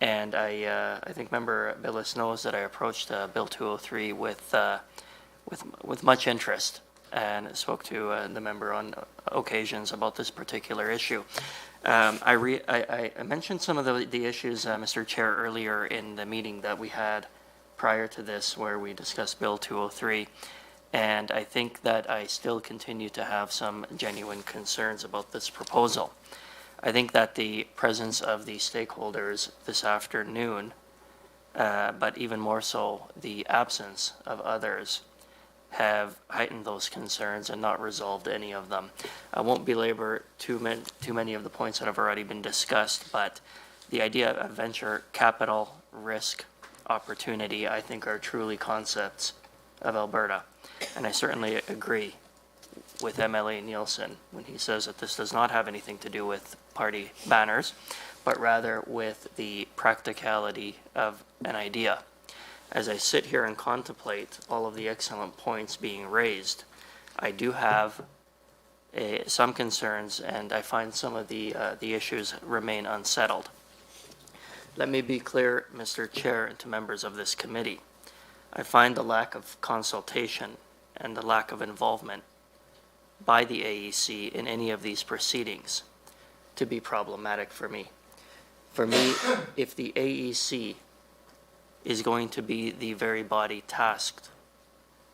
And I think Member Billis knows that I approached Bill 203 with much interest and spoke to the member on occasions about this particular issue. I mentioned some of the issues, Mr. Chair, earlier in the meeting that we had prior to this where we discussed Bill 203. And I think that I still continue to have some genuine concerns about this proposal. I think that the presence of the stakeholders this afternoon, but even more so the absence of others, have heightened those concerns and not resolved any of them. I won't belabor too many of the points that have already been discussed, but the idea of venture capital, risk, opportunity, I think are truly concepts of Alberta. And I certainly agree with MLA Nielsen when he says that this does not have anything to do with party banners, but rather with the practicality of an idea. As I sit here and contemplate all of the excellent points being raised, I do have some concerns, and I find some of the issues remain unsettled. Let me be clear, Mr. Chair, and to members of this committee. I find the lack of consultation and the lack of involvement by the AEC in any of these proceedings to be problematic for me. For me, if the AEC is going to be the very body tasked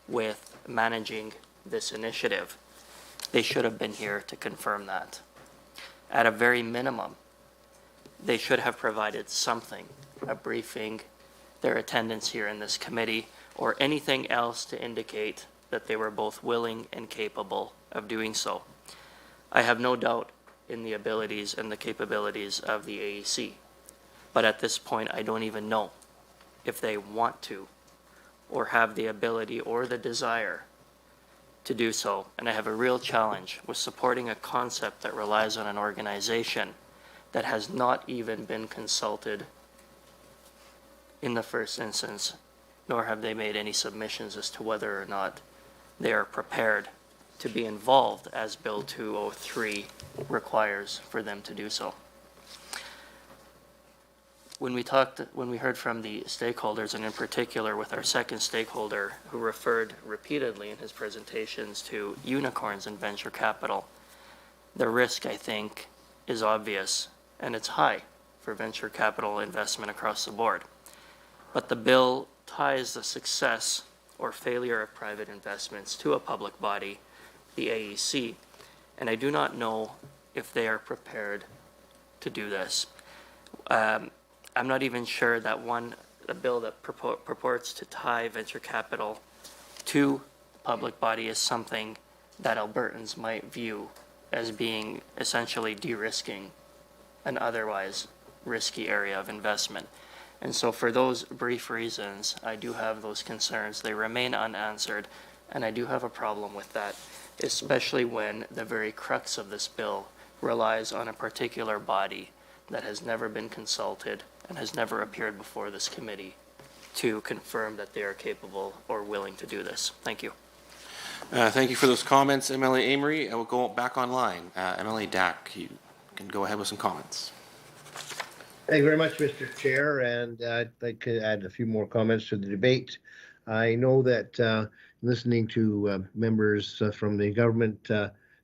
with managing this initiative, they should have been here to confirm that. At a very minimum, they should have provided something, a briefing, their attendance here in this committee, or anything else to indicate that they were both willing and capable of doing so. I have no doubt in the abilities and the capabilities of the AEC, but at this point I don't even know if they want to or have the ability or the desire to do so. And I have a real challenge with supporting a concept that relies on an organization that has not even been consulted in the first instance, nor have they made any submissions as to whether or not they are prepared to be involved as Bill 203 requires for them to do so. when we heard from the stakeholders, and in particular with our second stakeholder who referred repeatedly in his presentations to unicorns in venture capital, the risk, I think, is obvious and it's high for venture capital investment across the board. But the bill ties the success or failure of private investments to a public body, the AEC, and I do not know if they are prepared to do this. I'm not even sure that a bill that purports to tie venture capital to public body is something that Albertans might view as being essentially de-risking an otherwise risky area of investment. And so for those brief reasons, I do have those concerns. They remain unanswered, and I do have a problem with that, especially when the very crux of this bill relies on a particular body that has never been consulted and has never appeared before this committee to confirm that they are capable or willing to do this. Thank you. Thank you for those comments, MLA Amory. I will go back online. MLA Dack, you can go ahead with some comments. Thank you very much, Mr. Chair, and I'd like to add a few more comments to the debate. I know that listening to members from the government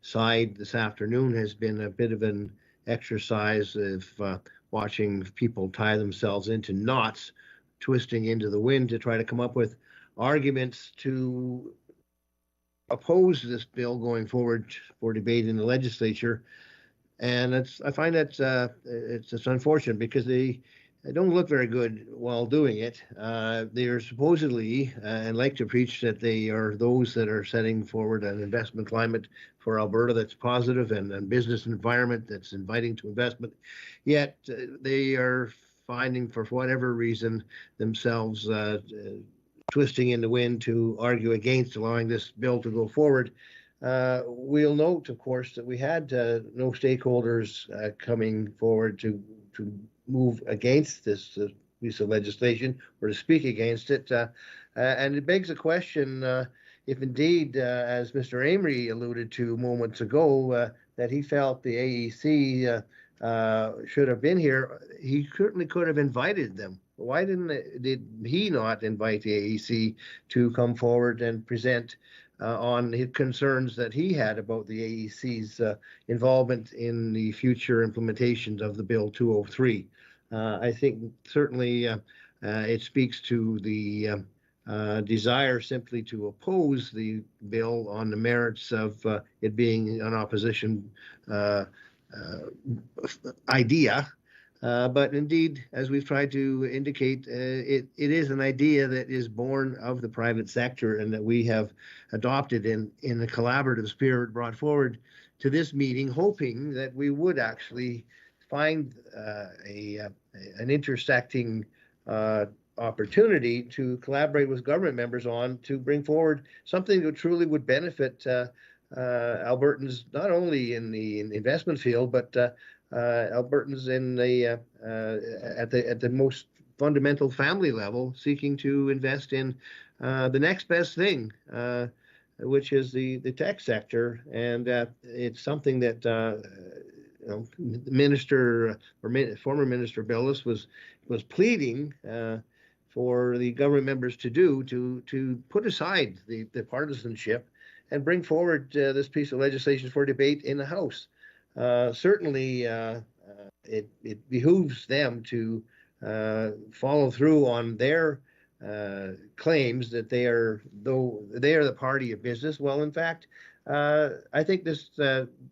side this afternoon has been a bit of an exercise of watching people tie themselves into knots, twisting into the wind to try to come up with arguments to oppose this bill going forward for debate in the legislature. And I find that it's unfortunate because they don't look very good while doing it. They are supposedly and like to preach that they are those that are setting forward an investment climate for Alberta that's positive and a business environment that's inviting to investment. Yet they are finding, for whatever reason, themselves twisting in the wind to argue against allowing this bill to go forward. We'll note, of course, that we had no stakeholders coming forward to move against this piece of legislation or to speak against it. And it begs the question, if indeed, as Mr. Amory alluded to moments ago, that he felt the AEC should have been here, he certainly could have invited them. Why did he not invite the AEC to come forward and present on his concerns that he had about the AEC's involvement in the future implementations of the Bill 203? I think certainly it speaks to the desire simply to oppose the bill on the merits of it being an opposition idea. But indeed, as we've tried to indicate, it is an idea that is born of the private sector and that we have adopted in a collaborative spirit, brought forward to this meeting, hoping that we would actually find an intersecting opportunity to collaborate with government members on to bring forward something that truly would benefit Albertans, not only in the investment field, but Albertans in the at the most fundamental family level, seeking to invest in the next best thing, which is the tech sector, and it's something that Minister or former Minister Billis was pleading for the government members to do, to put aside the partisanship and bring forward this piece of legislation for debate in the House. Certainly, it behooves them to follow through on their claims that they are the party of business. Well, in fact, I think this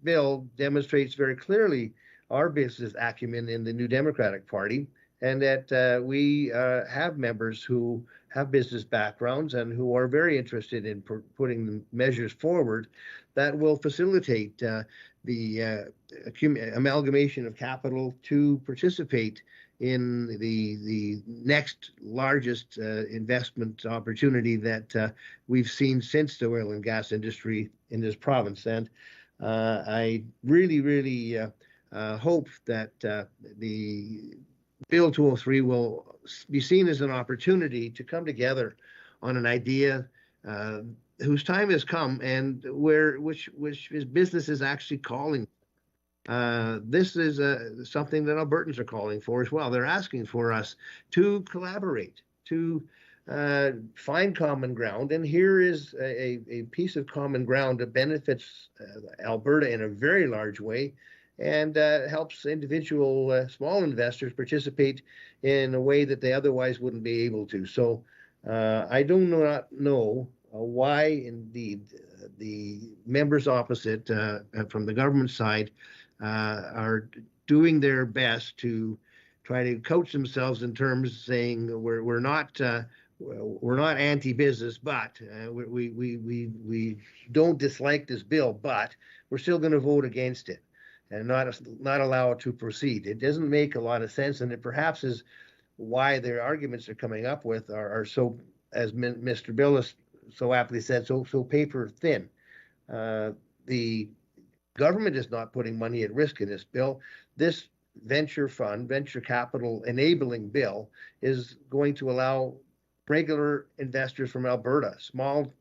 bill demonstrates very clearly our business acumen in the New Democratic Party, and that we have members who have business backgrounds and who are very interested in putting the measures forward that will facilitate the amalgamation of capital to participate in the next largest investment opportunity that we've seen since the oil and gas industry in this province. And I really hope that the Bill 203 will be seen as an opportunity to come together on an idea whose time has come and which business is actually calling. this is something that Albertans are calling for as well. They're asking for us to collaborate, to find common ground. And here is a piece of common ground that benefits Alberta in a very large way and helps individual small investors participate in a way that they otherwise wouldn't be able to. So I do not know why, indeed, the members opposite from the government side are doing their best to try to couch themselves in terms saying we're not anti-business, but we don't dislike this bill, but we're still going to vote against it and not allow it to proceed. It doesn't make a lot of sense, and it perhaps is why their arguments they're coming up with are so, as Mr. Billis so aptly said, so paper thin. The government is not putting money at risk in this bill. This venture capital enabling bill is going to allow regular investors from Alberta, small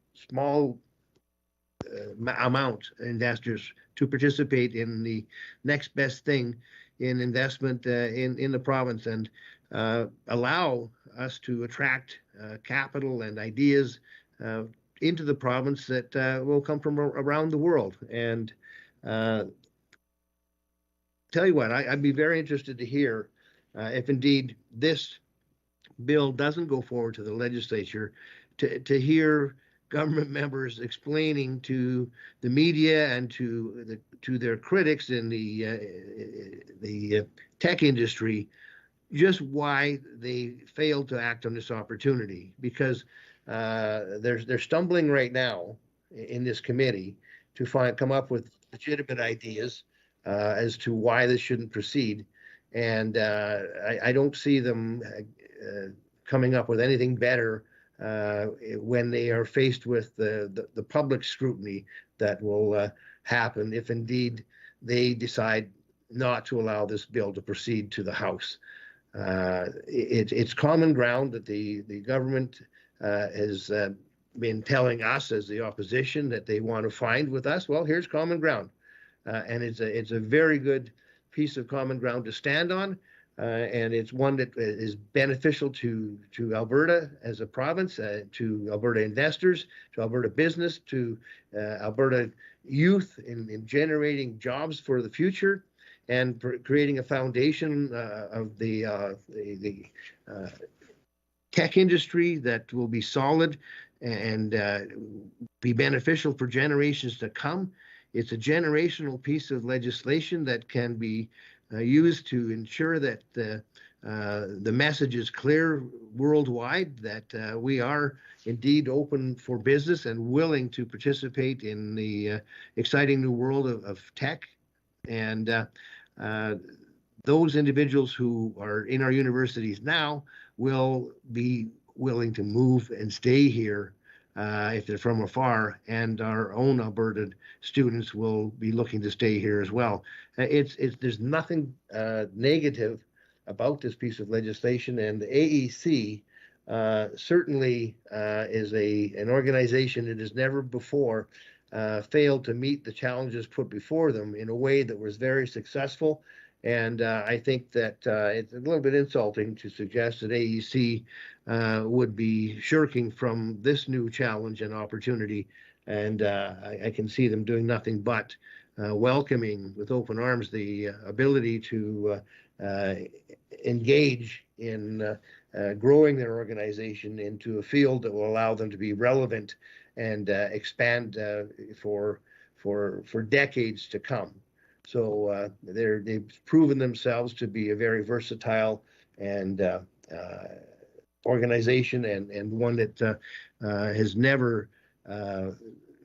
amount investors, to participate in the next best thing in investment in the province, and allow us to attract capital and ideas into the province that will come from around the world. And tell you what, I'd be very interested to hear if indeed this bill doesn't go forward to the legislature, to hear government members explaining to the media and to their critics in the tech industry just why they failed to act on this opportunity, because they're stumbling right now in this committee to come up with legitimate ideas as to why this shouldn't proceed, and I don't see them coming up with anything better when they are faced with the public scrutiny that will happen if indeed they decide not to allow this bill to proceed to the House. It's common ground that the government has been telling us as the opposition that they want to find with us. Well, here's common ground, and it's a very good piece of common ground to stand on, and it's one that is beneficial to Alberta as a province, to Alberta investors, to Alberta business, to Alberta youth in generating jobs for the future, and creating a foundation of the tech industry that will be solid and be beneficial for generations to come. It's a generational piece of legislation that can be used to ensure that the message is clear worldwide that we are indeed open for business and willing to participate in the exciting new world of tech. And those individuals who are in our universities now will be willing to move and stay here if they're from afar, and our own Alberta students will be looking to stay here as well. There's nothing negative about this piece of legislation, and the AEC certainly is an organization that has never before failed to meet the challenges put before them in a way that was very successful. And I think that it's a little bit insulting to suggest that AEC would be shirking from this new challenge and opportunity. And I can see them doing nothing but welcoming with open arms the ability to engage in growing their organization into a field that will allow them to be relevant and expand for decades to come. So they've proven themselves to be a very versatile and organization, and one that has never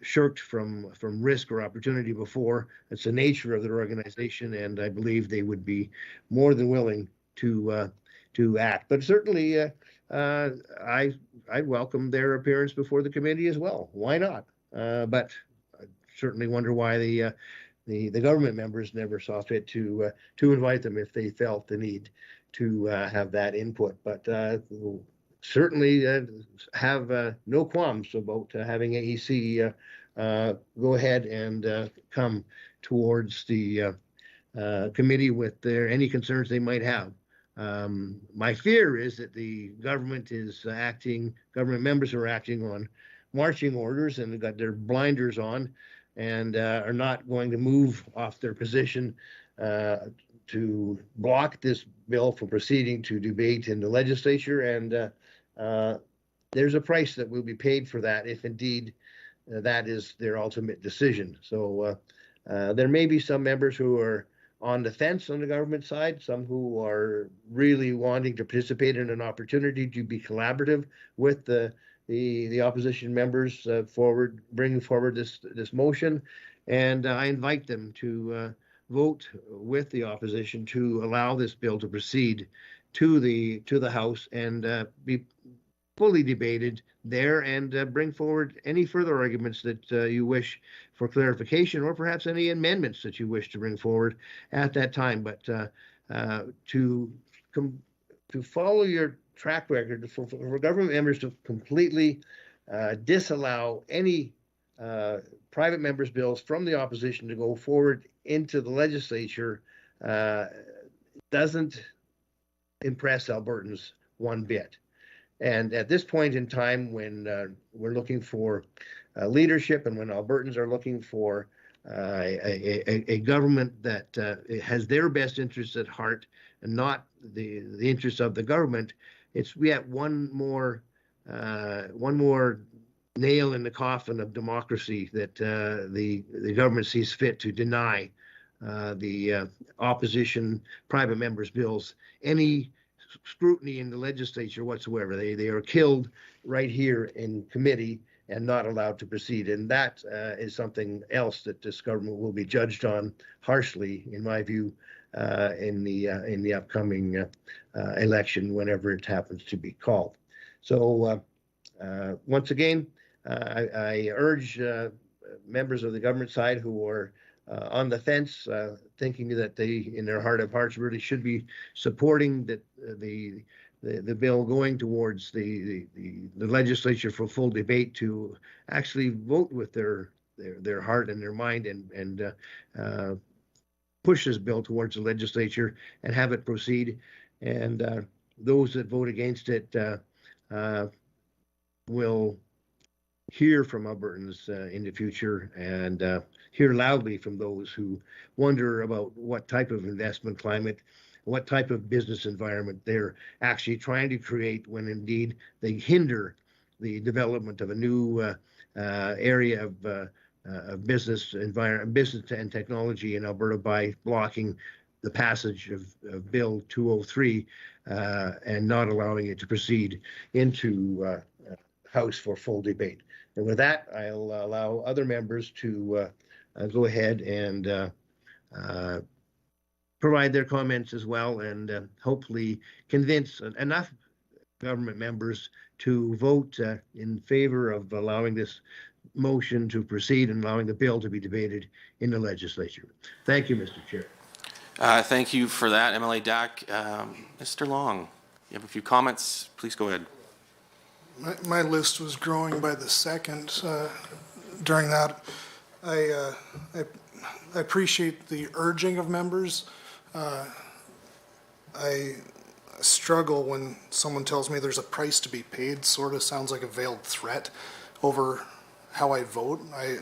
shirked from risk or opportunity before. It's the nature of their organization, and I believe they would be more than willing to act. But certainly, I welcome their appearance before the committee as well. Why not? But I certainly wonder why the government members never saw fit to invite them if they felt the need to have that input. But certainly have no qualms about having AEC go ahead and come towards the committee with any concerns they might have. My fear is that the government members are acting on marching orders and have got their blinders on and are not going to move off their position to block this bill from proceeding to debate in the legislature. And there's a price that will be paid for that if indeed that is their ultimate decision. So there may be some members who are on the fence on the government side, some who are really wanting to participate in an opportunity to be collaborative with the opposition members bringing forward this motion. And I invite them to vote with the opposition to allow this bill to proceed to the House and be fully debated there, and bring forward any further arguments that you wish for clarification, or perhaps any amendments that you wish to bring forward at that time. But to follow your track record, for government members to completely disallow any private members' bills from the opposition to go forward into the legislature doesn't impress Albertans one bit. And at this point in time, when we're looking for leadership, and when Albertans are looking for a government that has their best interests at heart and not the interests of the government, it's yet one more nail in the coffin of democracy that the government sees fit to deny the opposition private members' bills any scrutiny in the legislature whatsoever. They are killed right here in committee and not allowed to proceed. And that is something else that this government will be judged on harshly, in my view, in the upcoming election, whenever it happens to be called. So once again, I urge members of the government side who are on the fence, thinking that they, in their heart of hearts, really should be supporting the bill going towards the legislature for full debate, to actually vote with their heart and their mind and push this bill towards the legislature and have it proceed. And those that vote against it will hear from Albertans in the future, and hear loudly from those who wonder about what type of investment climate, what type of business environment they're actually trying to create, when indeed they hinder the development of a new area of business and technology in Alberta by blocking the passage of Bill 203 and not allowing it to proceed into House for full debate. And with that, I'll allow other members to go ahead and provide their comments as well, and hopefully convince enough government members to vote in favor of allowing this motion to proceed and allowing the bill to be debated in the legislature. Thank you, Mr. Chair. Thank you for that, MLA Dack. Mr. Long, you have a few comments. Please go ahead. My list was growing by the second during that. I appreciate the urging of members. I struggle when someone tells me there's a price to be paid. Sort of sounds like a veiled threat over how I vote. I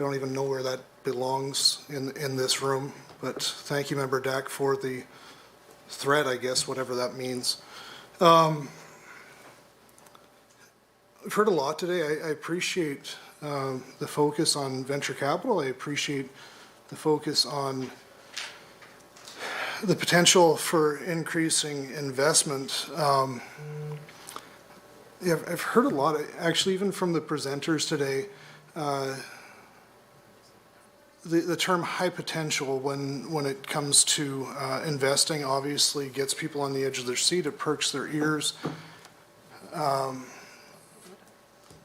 don't even know where that belongs in this room. But thank you, Member Dack, for the threat, I guess, whatever that means. I've heard a lot today. I appreciate the focus on venture capital. I appreciate the focus on the potential for increasing investment. Yeah, I've heard a lot, actually, even from the presenters today, the term high potential when it comes to investing obviously gets people on the edge of their seat. It perks their ears.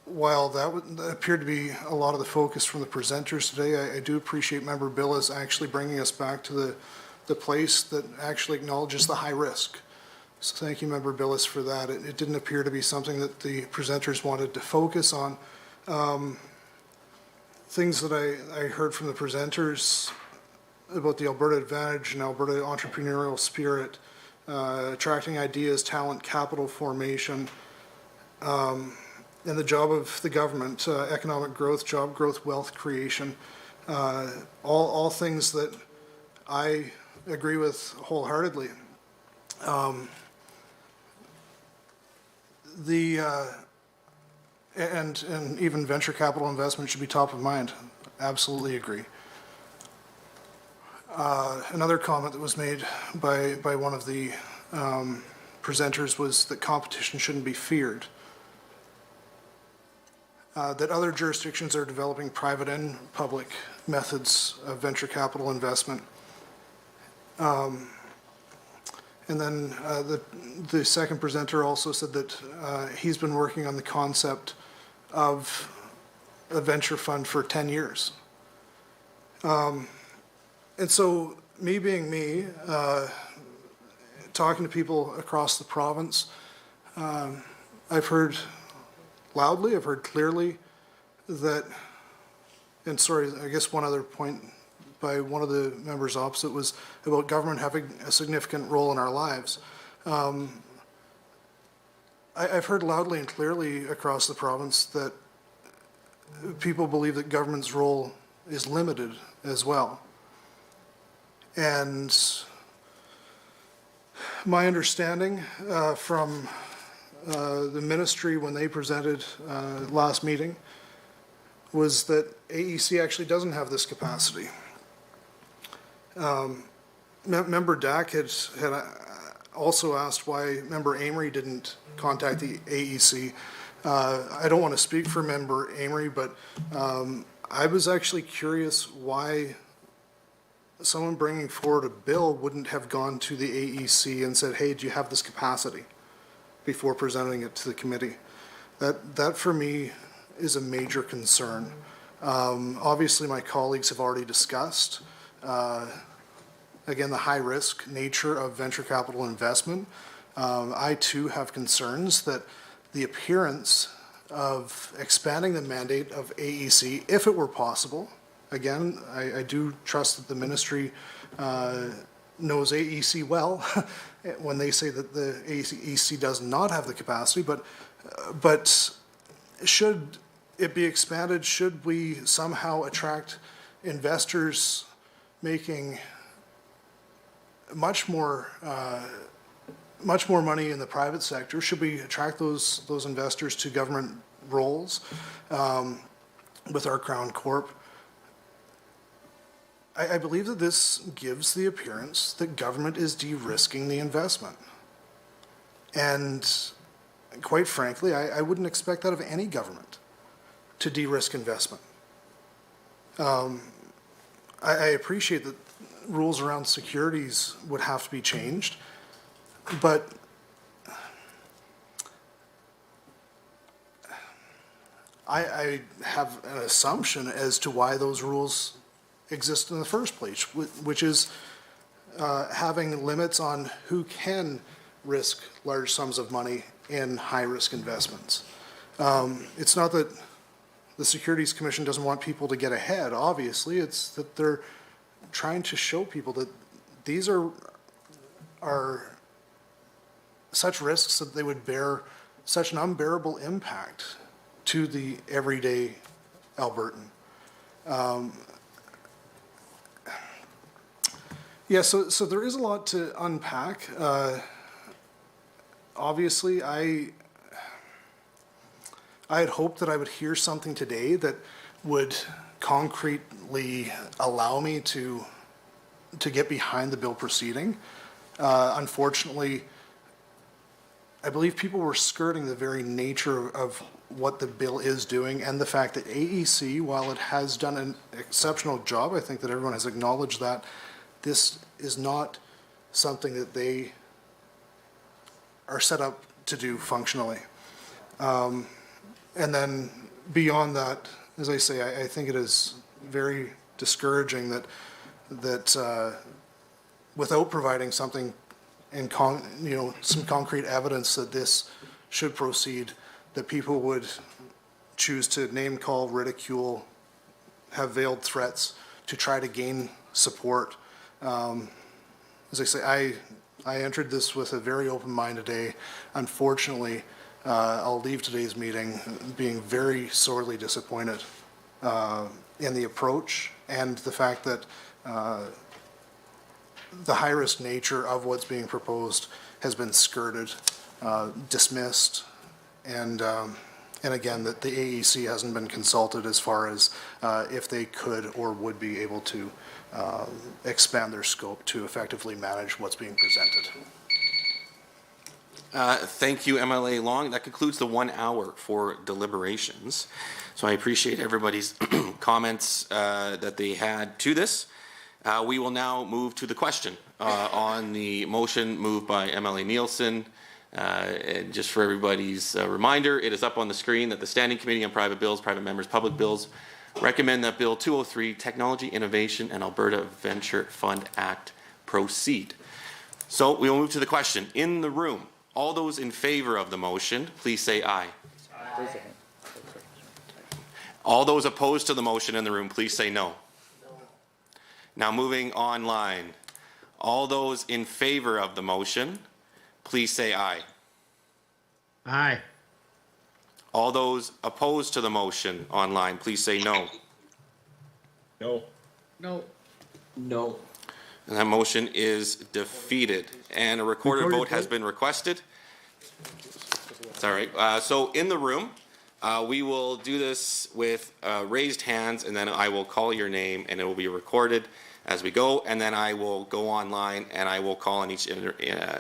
While that appeared to be a lot of the focus from the presenters today, I do appreciate Member Billis actually bringing us back to the place that actually acknowledges the high risk. So thank you, Member Billis, for that. It didn't appear to be something that the presenters wanted to focus on. Things that I heard from the presenters about the Alberta Advantage and Alberta entrepreneurial spirit, attracting ideas, talent, capital formation, and the job of the government, economic growth, job growth, wealth creation, all things that I agree with wholeheartedly. And even venture capital investment should be top of mind. Absolutely agree. Another comment that was made by one of the presenters was that competition shouldn't be feared. That other jurisdictions are developing private and public methods of venture capital investment. And then the second presenter also said that he's been working on the concept of a venture fund for 10 years. And so me being me, talking to people across the province, I've heard loudly, I've heard clearly that, and sorry, I guess one other point by one of the members opposite was about government having a significant role in our lives. I've heard loudly and clearly across the province that people believe that government's role is limited as well. And my understanding from the ministry when they presented last meeting was that AEC actually doesn't have this capacity. Member Dack had also asked why Member Amory didn't contact the AEC. I don't want to speak for Member Amory, but I was actually curious why someone bringing forward a bill wouldn't have gone to the AEC and said, hey, do you have this capacity, before presenting it to the committee. That for me is a major concern. Obviously my colleagues have already discussed again, the high-risk nature of venture capital investment. I too have concerns that the appearance of expanding the mandate of AEC, if it were possible, again, I do trust that the ministry knows AEC well when they say that the AEC does not have the capacity, but should it be expanded, should we somehow attract investors making much more money in the private sector? Should we attract those investors to government roles with our Crown Corp? I believe that this gives the appearance that government is de-risking the investment. And quite frankly, I wouldn't expect that of any government, to de-risk investment. I appreciate that rules around securities would have to be changed, but I have an assumption as to why those rules exist in the first place, which is having limits on who can risk large sums of money in high-risk investments. It's not that the Securities Commission doesn't want people to get ahead, obviously. It's that they're trying to show people that these are such risks that they would bear such an unbearable impact to the everyday Albertan. Yeah, so there is a lot to unpack. Obviously, I had hoped that I would hear something today that would concretely allow me to get behind the bill proceeding. Unfortunately, I believe people were skirting the very nature of what the bill is doing, and the fact that AEC, while it has done an exceptional job, I think that everyone has acknowledged that, this is not something that they are set up to do functionally. And then beyond that, as I say, I think it is very discouraging that without providing something in some concrete evidence that this should proceed, that people would choose to name call, ridicule, have veiled threats to try to gain support. As I say, I entered this with a very open mind today. Unfortunately, I'll leave today's meeting being very sorely disappointed in the approach and the fact that the high-risk nature of what's being proposed has been skirted, dismissed, and again, that the AEC hasn't been consulted as far as if they could or would be able to expand their scope to effectively manage what's being presented. Thank you, MLA Long. That concludes the 1 hour for deliberations. So I appreciate everybody's comments that they had to this. We will now move to the question on the motion moved by MLA Nielsen. And just for everybody's reminder, it is up on the screen that the Standing Committee on Private Bills, Private Members, Public Bills recommend that Bill 203, Technology, Innovation, and Alberta Venture Fund Act proceed. So we will move to the question. In the room, all those in favor of the motion, please say aye. Aye. All those opposed to the motion in the room, please say no. Now moving online, all those in favor of the motion, please say aye. Aye. All those opposed to the motion online, please say no. No. No. No. And that motion is defeated. And a recorded vote has been requested. It's all right. So in the room, we will do this with raised hands, and then I will call your name, and it will be recorded as we go, and then I will go online, and I will call on each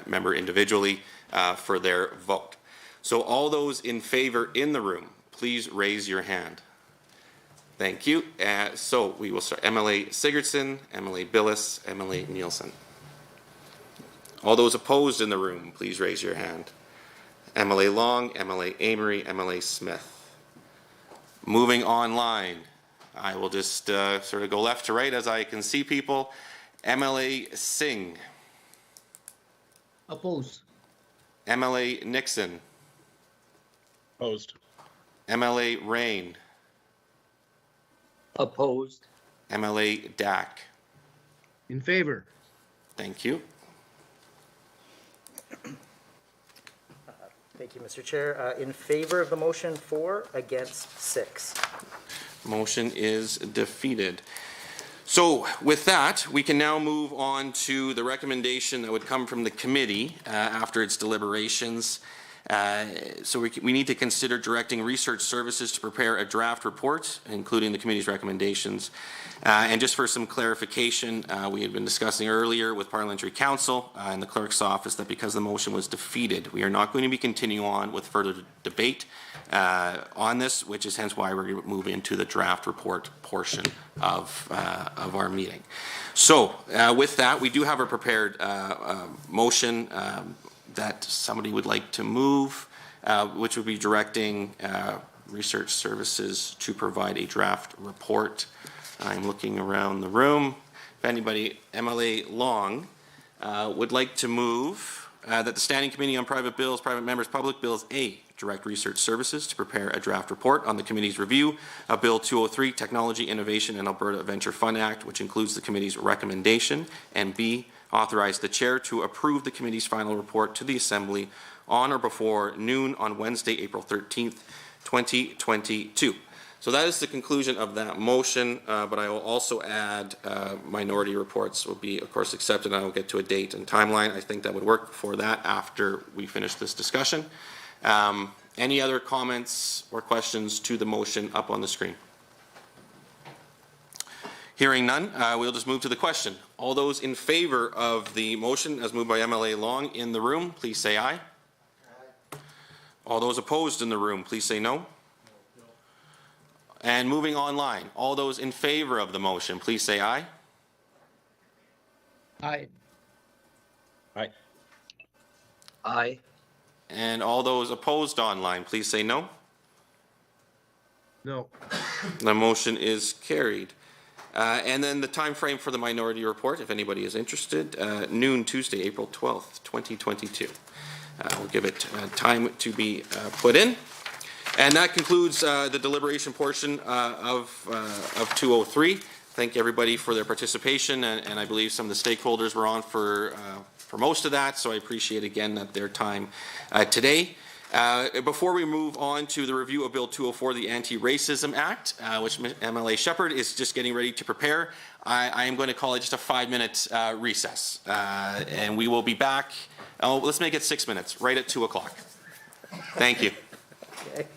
member individually for their vote. So all those in favor in the room, please raise your hand. Thank you. So we will start. MLA Sigurdsson, MLA Billis, MLA Nielsen. All those opposed in the room, please raise your hand. MLA Long, MLA Amory, MLA Smith. Moving online, I will just sort of go left to right as I can see people. MLA Singh. Oppose. MLA Nixon. Opposed. MLA Rain. Opposed. MLA Dack. In favor. Thank you. Thank you, Mr. Chair. In favor of the motion, 4, against 6. Motion is defeated. So with that, we can now move on to the recommendation that would come from the committee after its deliberations. So we need to consider directing research services to prepare a draft report, including the committee's recommendations. And just for some clarification, we had been discussing earlier with Parliamentary Counsel and the Clerk's Office that because the motion was defeated, we are not going to be continuing on with further debate on this, which is hence why we're going to move into the draft report portion of our meeting. So with that, we do have a prepared motion that somebody would like to move, which would be directing research services to provide a draft report. I'm looking around the room. If anybody, MLA Long, would like to move that the Standing Committee on Private Bills, Private Members, Public Bills, A, direct research services to prepare a draft report on the committee's review of Bill 203, Technology, Innovation, and Alberta Venture Fund Act, which includes the committee's recommendation, and B, authorize the chair to approve the committee's final report to the Assembly on or before noon on Wednesday, April 13th, 2022. So that is the conclusion of that motion, but I will also add minority reports will be, of course, accepted. I will get to a date and timeline. I think that would work for that after we finish this discussion. Any other comments or questions to the motion up on the screen? Hearing none, we'll just move to the question. All those in favor of the motion as moved by MLA Long in the room, please say aye. Aye. All those opposed in the room, please say no. And moving online, all those in favor of the motion, please say aye. Aye. Aye. Aye. And all those opposed online, please say no. No. The motion is carried. And then the time frame for the minority report, if anybody is interested, noon Tuesday, April 12th, 2022. We'll give it time to be put in. And that concludes the deliberation portion of 203. thank everybody for their participation, and I believe some of the stakeholders were on for most of that, so I appreciate again their time today. Before we move on to the review of Bill 204, the Anti-Racism Act, which MLA Shepherd is just getting ready to prepare, I am going to call it just a 5-minute recess. And we will be back, let's make it 6 minutes, right at 2 o'clock. Thank you. Okay.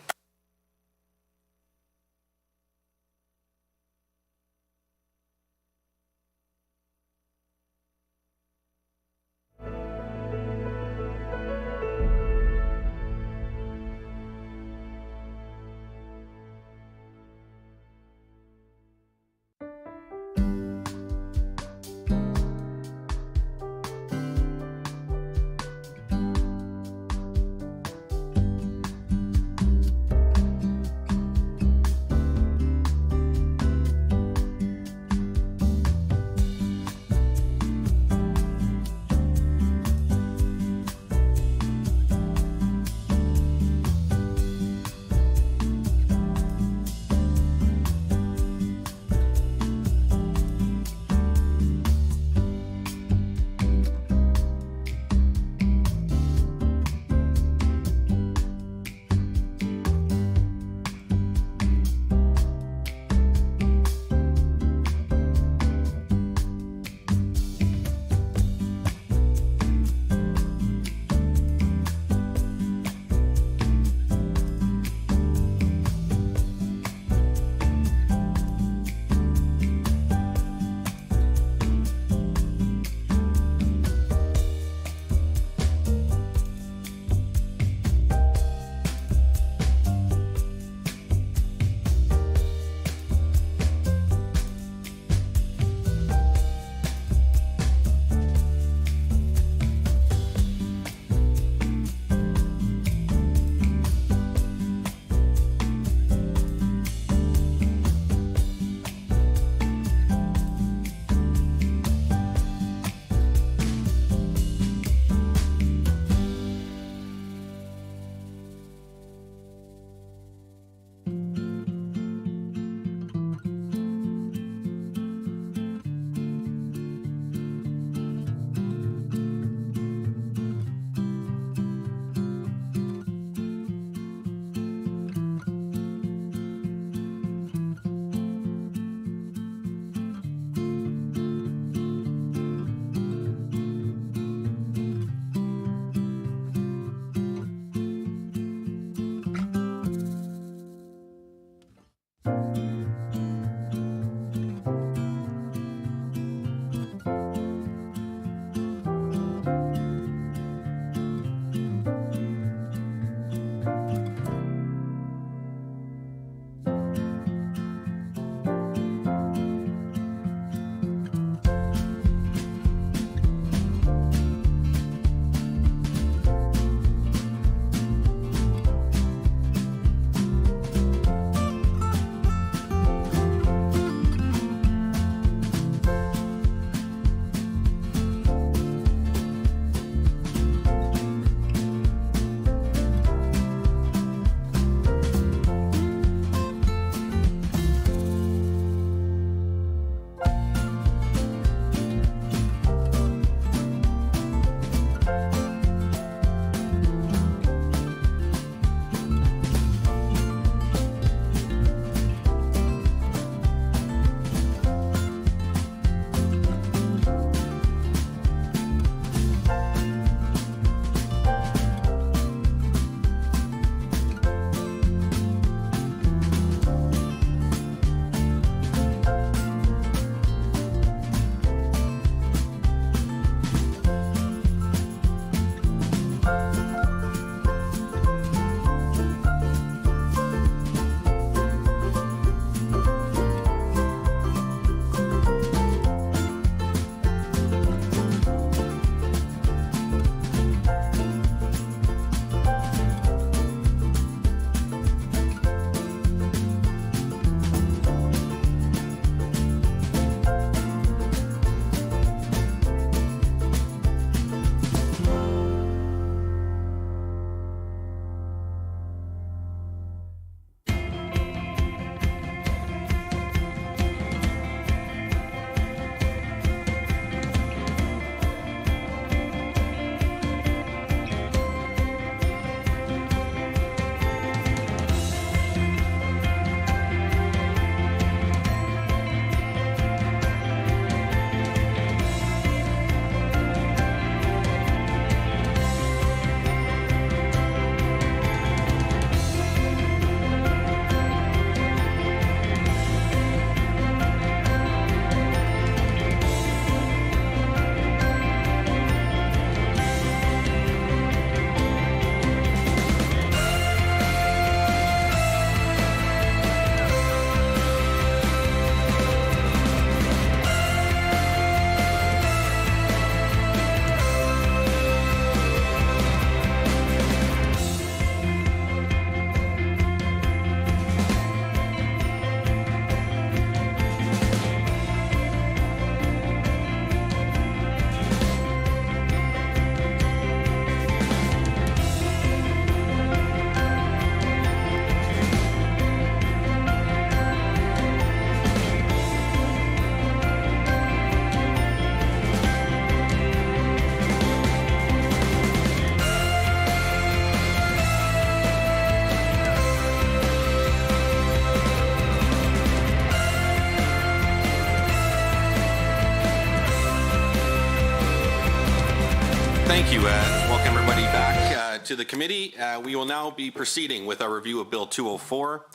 Thank you. Welcome everybody back to the committee. We will now be proceeding with our review of Bill 204.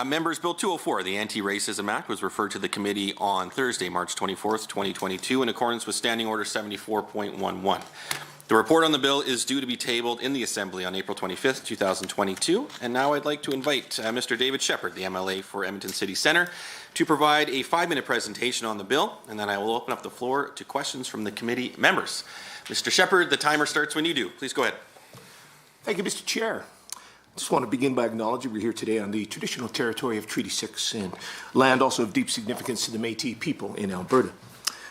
Members, Bill 204, the Anti-Racism Act, was referred to the committee on Thursday, March 24th, 2022, in accordance with Standing Order 74.11. The report on the bill is due to be tabled in the Assembly on April 25th, 2022. And now I'd like to invite Mr. David Shepherd, the MLA for Edmonton City Centre, to provide a 5-minute presentation on the bill, and then I will open up the floor to questions from the committee members. Mr. Shepherd, the timer starts when you do. Please go ahead. Thank you, Mr. Chair. I just want to begin by acknowledging we're here today on the traditional territory of Treaty 6 and land also of deep significance to the Métis people in Alberta.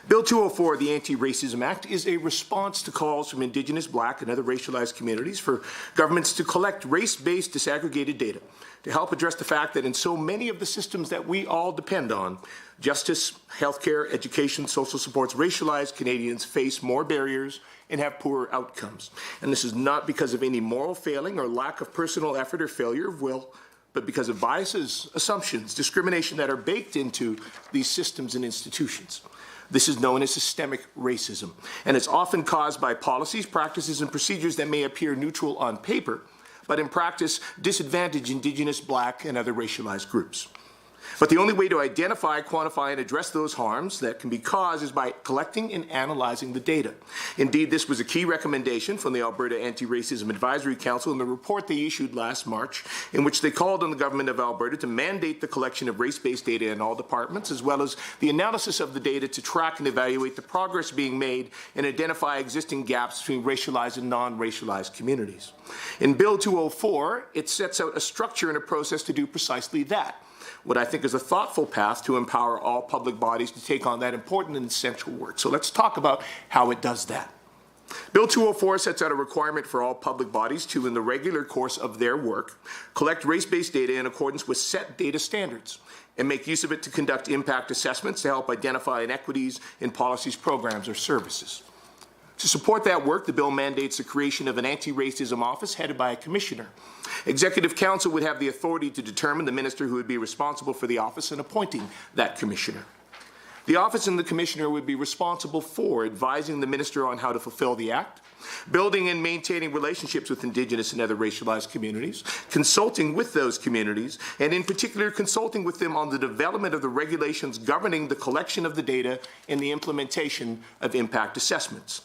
Bill 204, the Anti-Racism Act, is a response to calls from Indigenous, Black, and other racialized communities for governments to collect race-based disaggregated data to help address the fact that in so many of the systems that we all depend on, justice, healthcare, education, social supports, racialized Canadians face more barriers and have poorer outcomes. And this is not because of any moral failing or lack of personal effort or failure of will, but because of biases, assumptions, discrimination that are baked into these systems and institutions. This is known as systemic racism, and it's often caused by policies, practices, and procedures that may appear neutral on paper, but in practice disadvantage Indigenous, Black, and other racialized groups. But the only way to identify, quantify, and address those harms that can be caused is by collecting and analyzing the data. Indeed, this was a key recommendation from the Alberta Anti-Racism Advisory Council in the report they issued last March, in which they called on the Government of Alberta to mandate the collection of race-based data in all departments, as well as the analysis of the data to track and evaluate the progress being made and identify existing gaps between racialized and non-racialized communities. In Bill 204, it sets out a structure and a process to do precisely that, what I think is a thoughtful path to empower all public bodies to take on that important and essential work. So let's talk about how it does that. Bill 204 sets out a requirement for all public bodies to, in the regular course of their work, collect race-based data in accordance with set data standards and make use of it to conduct impact assessments to help identify inequities in policies, programs, or services. To support that work, the bill mandates the creation of an anti-racism office headed by a commissioner. Executive Council would have the authority to determine the minister who would be responsible for the office and appointing that commissioner. The office and the commissioner would be responsible for advising the minister on how to fulfill the act, building and maintaining relationships with Indigenous and other racialized communities, consulting with those communities, and in particular consulting with them on the development of the regulations governing the collection of the data and the implementation of impact assessments.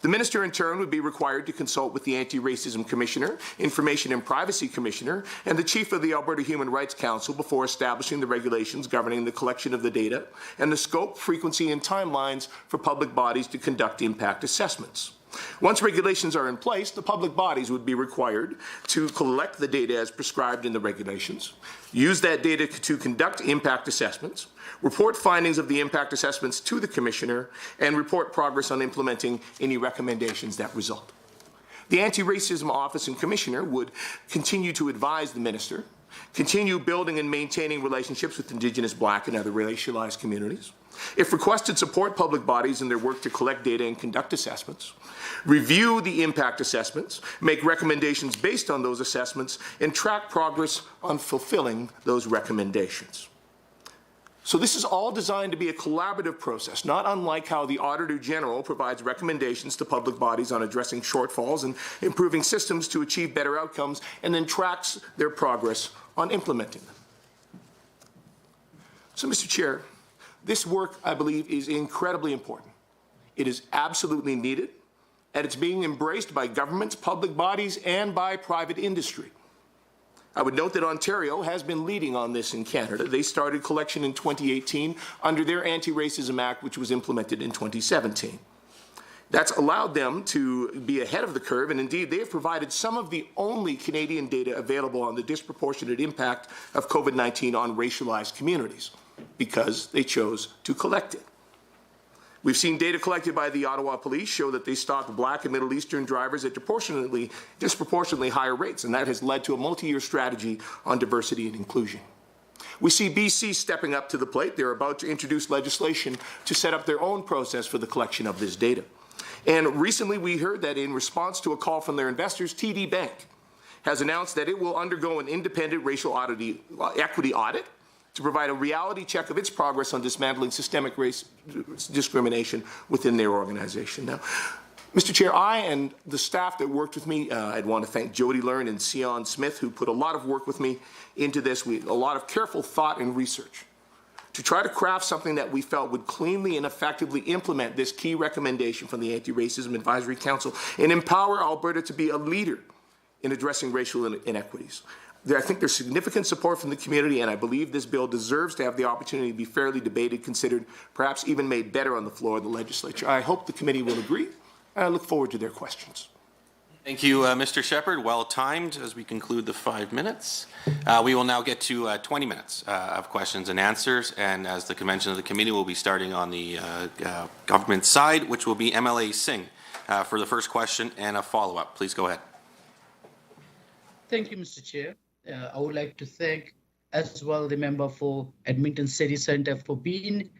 The minister, in turn, would be required to consult with the Anti-Racism Commissioner, Information and Privacy Commissioner, and the Chief of the Alberta Human Rights Council before establishing the regulations governing the collection of the data and the scope, frequency, and timelines for public bodies to conduct impact assessments. Once regulations are in place, the public bodies would be required to collect the data as prescribed in the regulations, use that data to conduct impact assessments, report findings of the impact assessments to the Commissioner, and report progress on implementing any recommendations that result. The Anti-Racism Office and Commissioner would continue to advise the Minister, continue building and maintaining relationships with Indigenous, Black, and other racialized communities. If requested, support public bodies in their work to collect data and conduct assessments, review the impact assessments, make recommendations based on those assessments, and track progress on fulfilling those recommendations. So this is all designed to be a collaborative process, not unlike how the Auditor General provides recommendations to public bodies on addressing shortfalls and improving systems to achieve better outcomes, and then tracks their progress on implementing them. So, Mr. Chair, this work, I believe, is incredibly important. It is absolutely needed, and it's being embraced by governments, public bodies, and by private industry. I would note that Ontario has been leading on this in Canada. They started collection in 2018 under their Anti-Racism Act, which was implemented in 2017. That's allowed them to be ahead of the curve, and indeed they have provided some of the only Canadian data available on the disproportionate impact of COVID-19 on racialized communities, because they chose to collect it. We've seen data collected by the Ottawa Police show that they stopped Black and Middle Eastern drivers at disproportionately higher rates, and that has led to a multi-year strategy on diversity and inclusion. We see BC stepping up to the plate. They're about to introduce legislation to set up their own process for the collection of this data. And recently we heard that in response to a call from their investors, TD Bank has announced that it will undergo an independent racial equity audit to provide a reality check of its progress on dismantling systemic race discrimination within their organization. Now, Mr. Chair, I and the staff that worked with me, I'd want to thank Jody Learn and Sion Smith, who put a lot of work with me into this, a lot of careful thought and research to try to craft something that we felt would cleanly and effectively implement this key recommendation from the Anti-Racism Advisory Council and empower Alberta to be a leader in addressing racial inequities. I think there's significant support from the community, and I believe this bill deserves to have the opportunity to be fairly debated, considered, perhaps even made better on the floor of the legislature. I hope the committee will agree, and I look forward to their questions. Thank you, Mr. Shepherd. Well timed as we conclude the 5 minutes. We will now get to 20 minutes of questions and answers, and as the convention of the committee will be starting on the government side, which will be MLA Singh for the first question and a follow-up. Please go ahead. Thank you, Mr. Chair. I would like to thank as well the member for Edmonton City Centre for being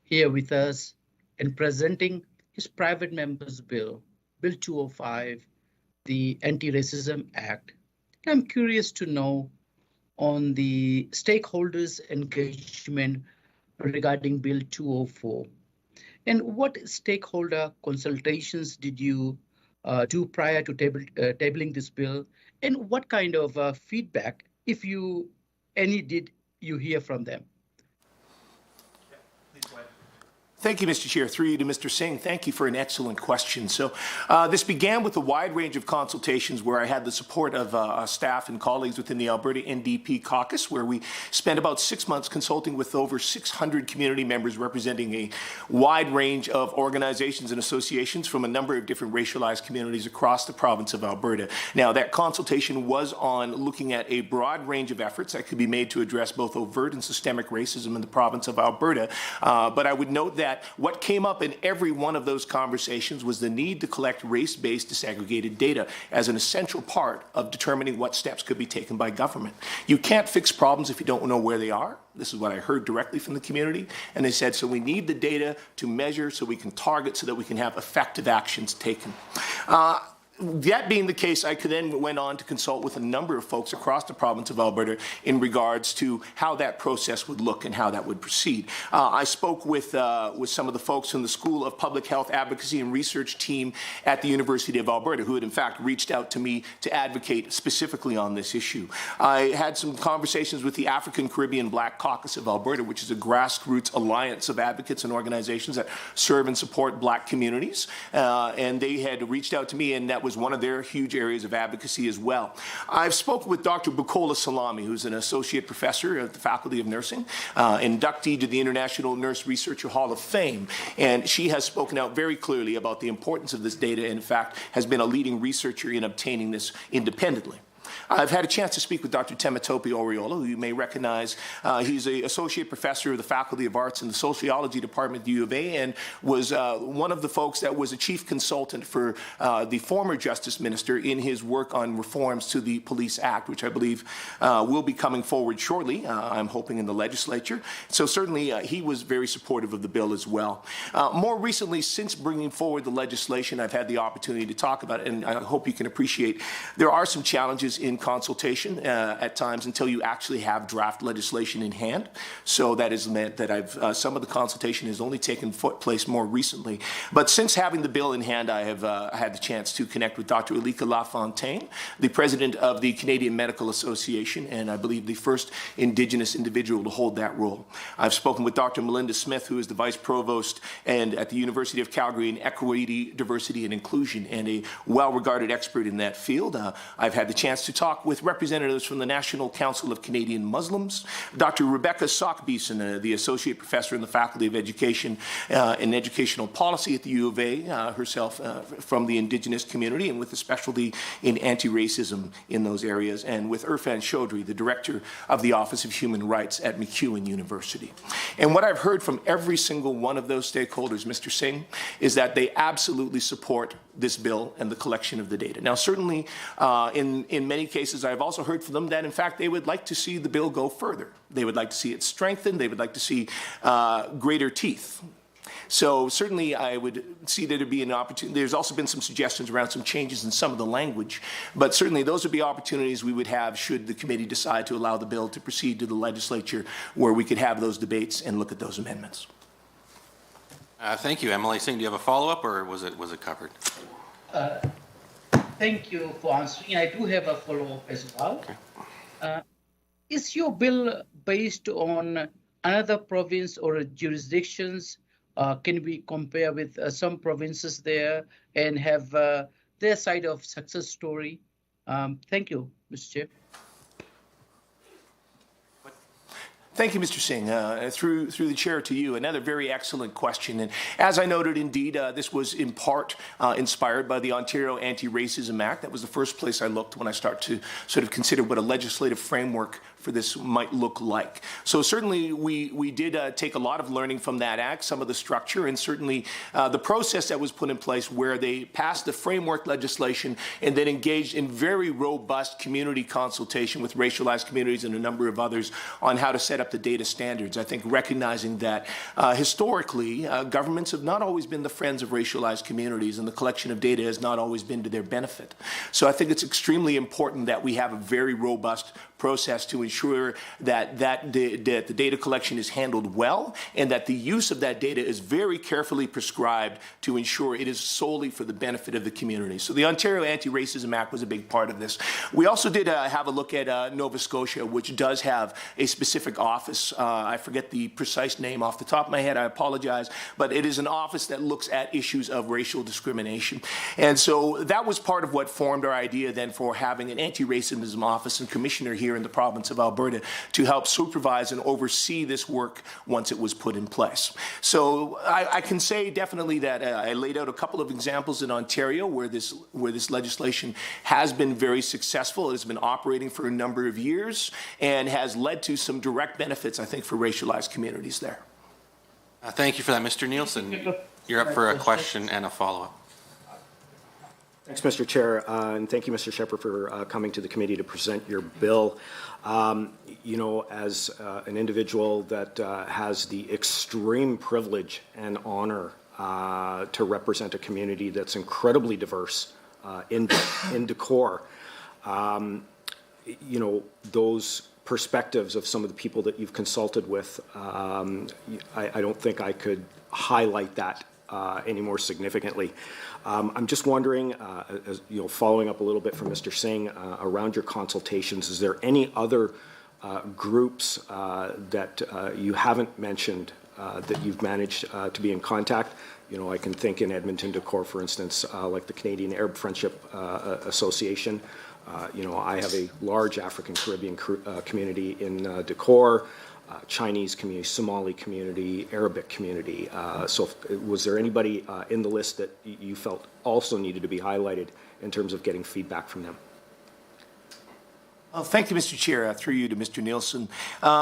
here with us and presenting his private member's bill, Bill 205, the Anti-Racism Act. I'm curious to know on the stakeholders' engagement regarding Bill 204. And what stakeholder consultations did you do prior to tabling this bill? And what kind of feedback, if any, did you hear from them? Thank you, Mr. Chair. Through you to Mr. Singh, thank you for an excellent question. So this began with a wide range of consultations where I had the support of staff and colleagues within the Alberta NDP caucus, where we spent about 6 months consulting with over 600 community members representing a wide range of organizations and associations from a number of different racialized communities across the province of Alberta. Now, that consultation was on looking at a broad range of efforts that could be made to address both overt and systemic racism in the province of Alberta. But I would note that what came up in every one of those conversations was the need to collect race-based disaggregated data as an essential part of determining what steps could be taken by government. You can't fix problems if you don't know where they are. This is what I heard directly from the community. And they said, so we need the data to measure so we can target so that we can have effective actions taken. That being the case, I then went on to consult with a number of folks across the province of Alberta in regards to how that process would look and how that would proceed. I spoke with some of the folks from the School of Public Health Advocacy and Research team at the University of Alberta, who had in fact reached out to me to advocate specifically on this issue. I had some conversations with the African Caribbean Black Caucus of Alberta, which is a grassroots alliance of advocates and organizations that serve and support Black communities, and they had reached out to me, and that was one of their huge areas of advocacy as well. I've spoken with Dr. Bukola Salami, who's an associate professor at the Faculty of Nursing, inductee to the International Nurse Researcher Hall of Fame, and she has spoken out very clearly about the importance of this data and in fact has been a leading researcher in obtaining this independently. I've had a chance to speak with Dr. Temitope Oriola, who you may recognize. He's an associate professor of the Faculty of Arts in the Sociology Department at the U of A and was one of the folks that was a chief consultant for the former Justice Minister in his work on reforms to the Police Act, which I believe will be coming forward shortly, I'm hoping in the legislature. So certainly he was very supportive of the bill as well. More recently, since bringing forward the legislation, I've had the opportunity to talk about it, and I hope you can appreciate there are some challenges in consultation at times until you actually have draft legislation in hand. So that has meant that some of the consultation has only taken place more recently. But since having the bill in hand, I have had the chance to connect with Dr. Alika Lafontaine, the president of the Canadian Medical Association, and I believe the first Indigenous individual to hold that role. I've spoken with Dr. Melinda Smith, who is the vice provost and at the University of Calgary in Equity, Diversity and Inclusion, and a well-regarded expert in that field. I've had the chance to talk with representatives from the National Council of Canadian Muslims, Dr. Rebecca Sockbeeson, the Associate Professor in the Faculty of Education and Educational Policy at the U of A, herself from the Indigenous community and with a specialty in anti-racism in those areas, and with Irfan Chaudhry, the Director of the Office of Human Rights at MacEwan University. And what I've heard from every single one of those stakeholders, Mr. Singh, is that they absolutely support this bill and the collection of the data. Now, certainly, in many cases, I've also heard from them that, in fact, they would like to see the bill go further. They would like to see it strengthened. They would like to see greater teeth. So certainly I would see there to be an opportunity. There's also been some suggestions around some changes in some of the language, but certainly those would be opportunities we would have should the committee decide to allow the bill to proceed to the legislature where we could have those debates and look at those amendments. Thank you. MLA Singh, do you have a follow-up or was it covered? Thank you for answering. I do have a follow-up as well. Is your bill based on another province or jurisdictions? Can we compare with some provinces there and have their side of success story? Thank you, Mr. Chair. Thank you, Mr. Singh. Through the chair to you, another very excellent question. And as I noted, indeed, this was in part inspired by the Ontario Anti-Racism Act. That was the first place I looked when I start to sort of consider what a legislative framework for this might look like. So certainly we did take a lot of learning from that act, some of the structure, and certainly the process that was put in place where they passed the framework legislation and then engaged in very robust community consultation with racialized communities and a number of others on how to set up the data standards. I think recognizing that historically governments have not always been the friends of racialized communities, and the collection of data has not always been to their benefit. So I think it's extremely important that we have a very robust process to ensure that the data collection is handled well and that the use of that data is very carefully prescribed to ensure it is solely for the benefit of the community. So the Ontario Anti-Racism Act was a big part of this. We also did have a look at Nova Scotia, which does have a specific office. I forget the precise name off the top of my head, I apologize, but it is an office that looks at issues of racial discrimination. And so that was part of what formed our idea then for having an anti-racism office and commissioner here in the province of Alberta to help supervise and oversee this work once it was put in place. So I can say definitely that I laid out a couple of examples in Ontario where this legislation has been very successful. It has been operating for a number of years and has led to some direct benefits, I think, for racialized communities there. Thank you for that, Mr. Nielsen. You're up for a question and a follow-up. Thanks, Mr. Chair, and thank you, Mr. Shepherd, for coming to the committee to present your bill. You know, as an individual that has the extreme privilege and honor to represent a community that's incredibly diverse in Decorr, you know, those perspectives of some of the people that you've consulted with, I don't think I could highlight that any more significantly. I'm just wondering, you know, following up a little bit from Mr. Singh around your consultations, is there any other groups that you haven't mentioned that you've managed to be in contact? You know, I can think in Edmonton, Decorr, for instance, like the Canadian Arab Friendship Association. You know, I have a large African Caribbean community in Decorr. Chinese community, Somali community, Arabic community. So was there anybody in the list that you felt also needed to be highlighted in terms of getting feedback from them? Well, thank you, Mr. Chair. Through you to Mr. Nielsen.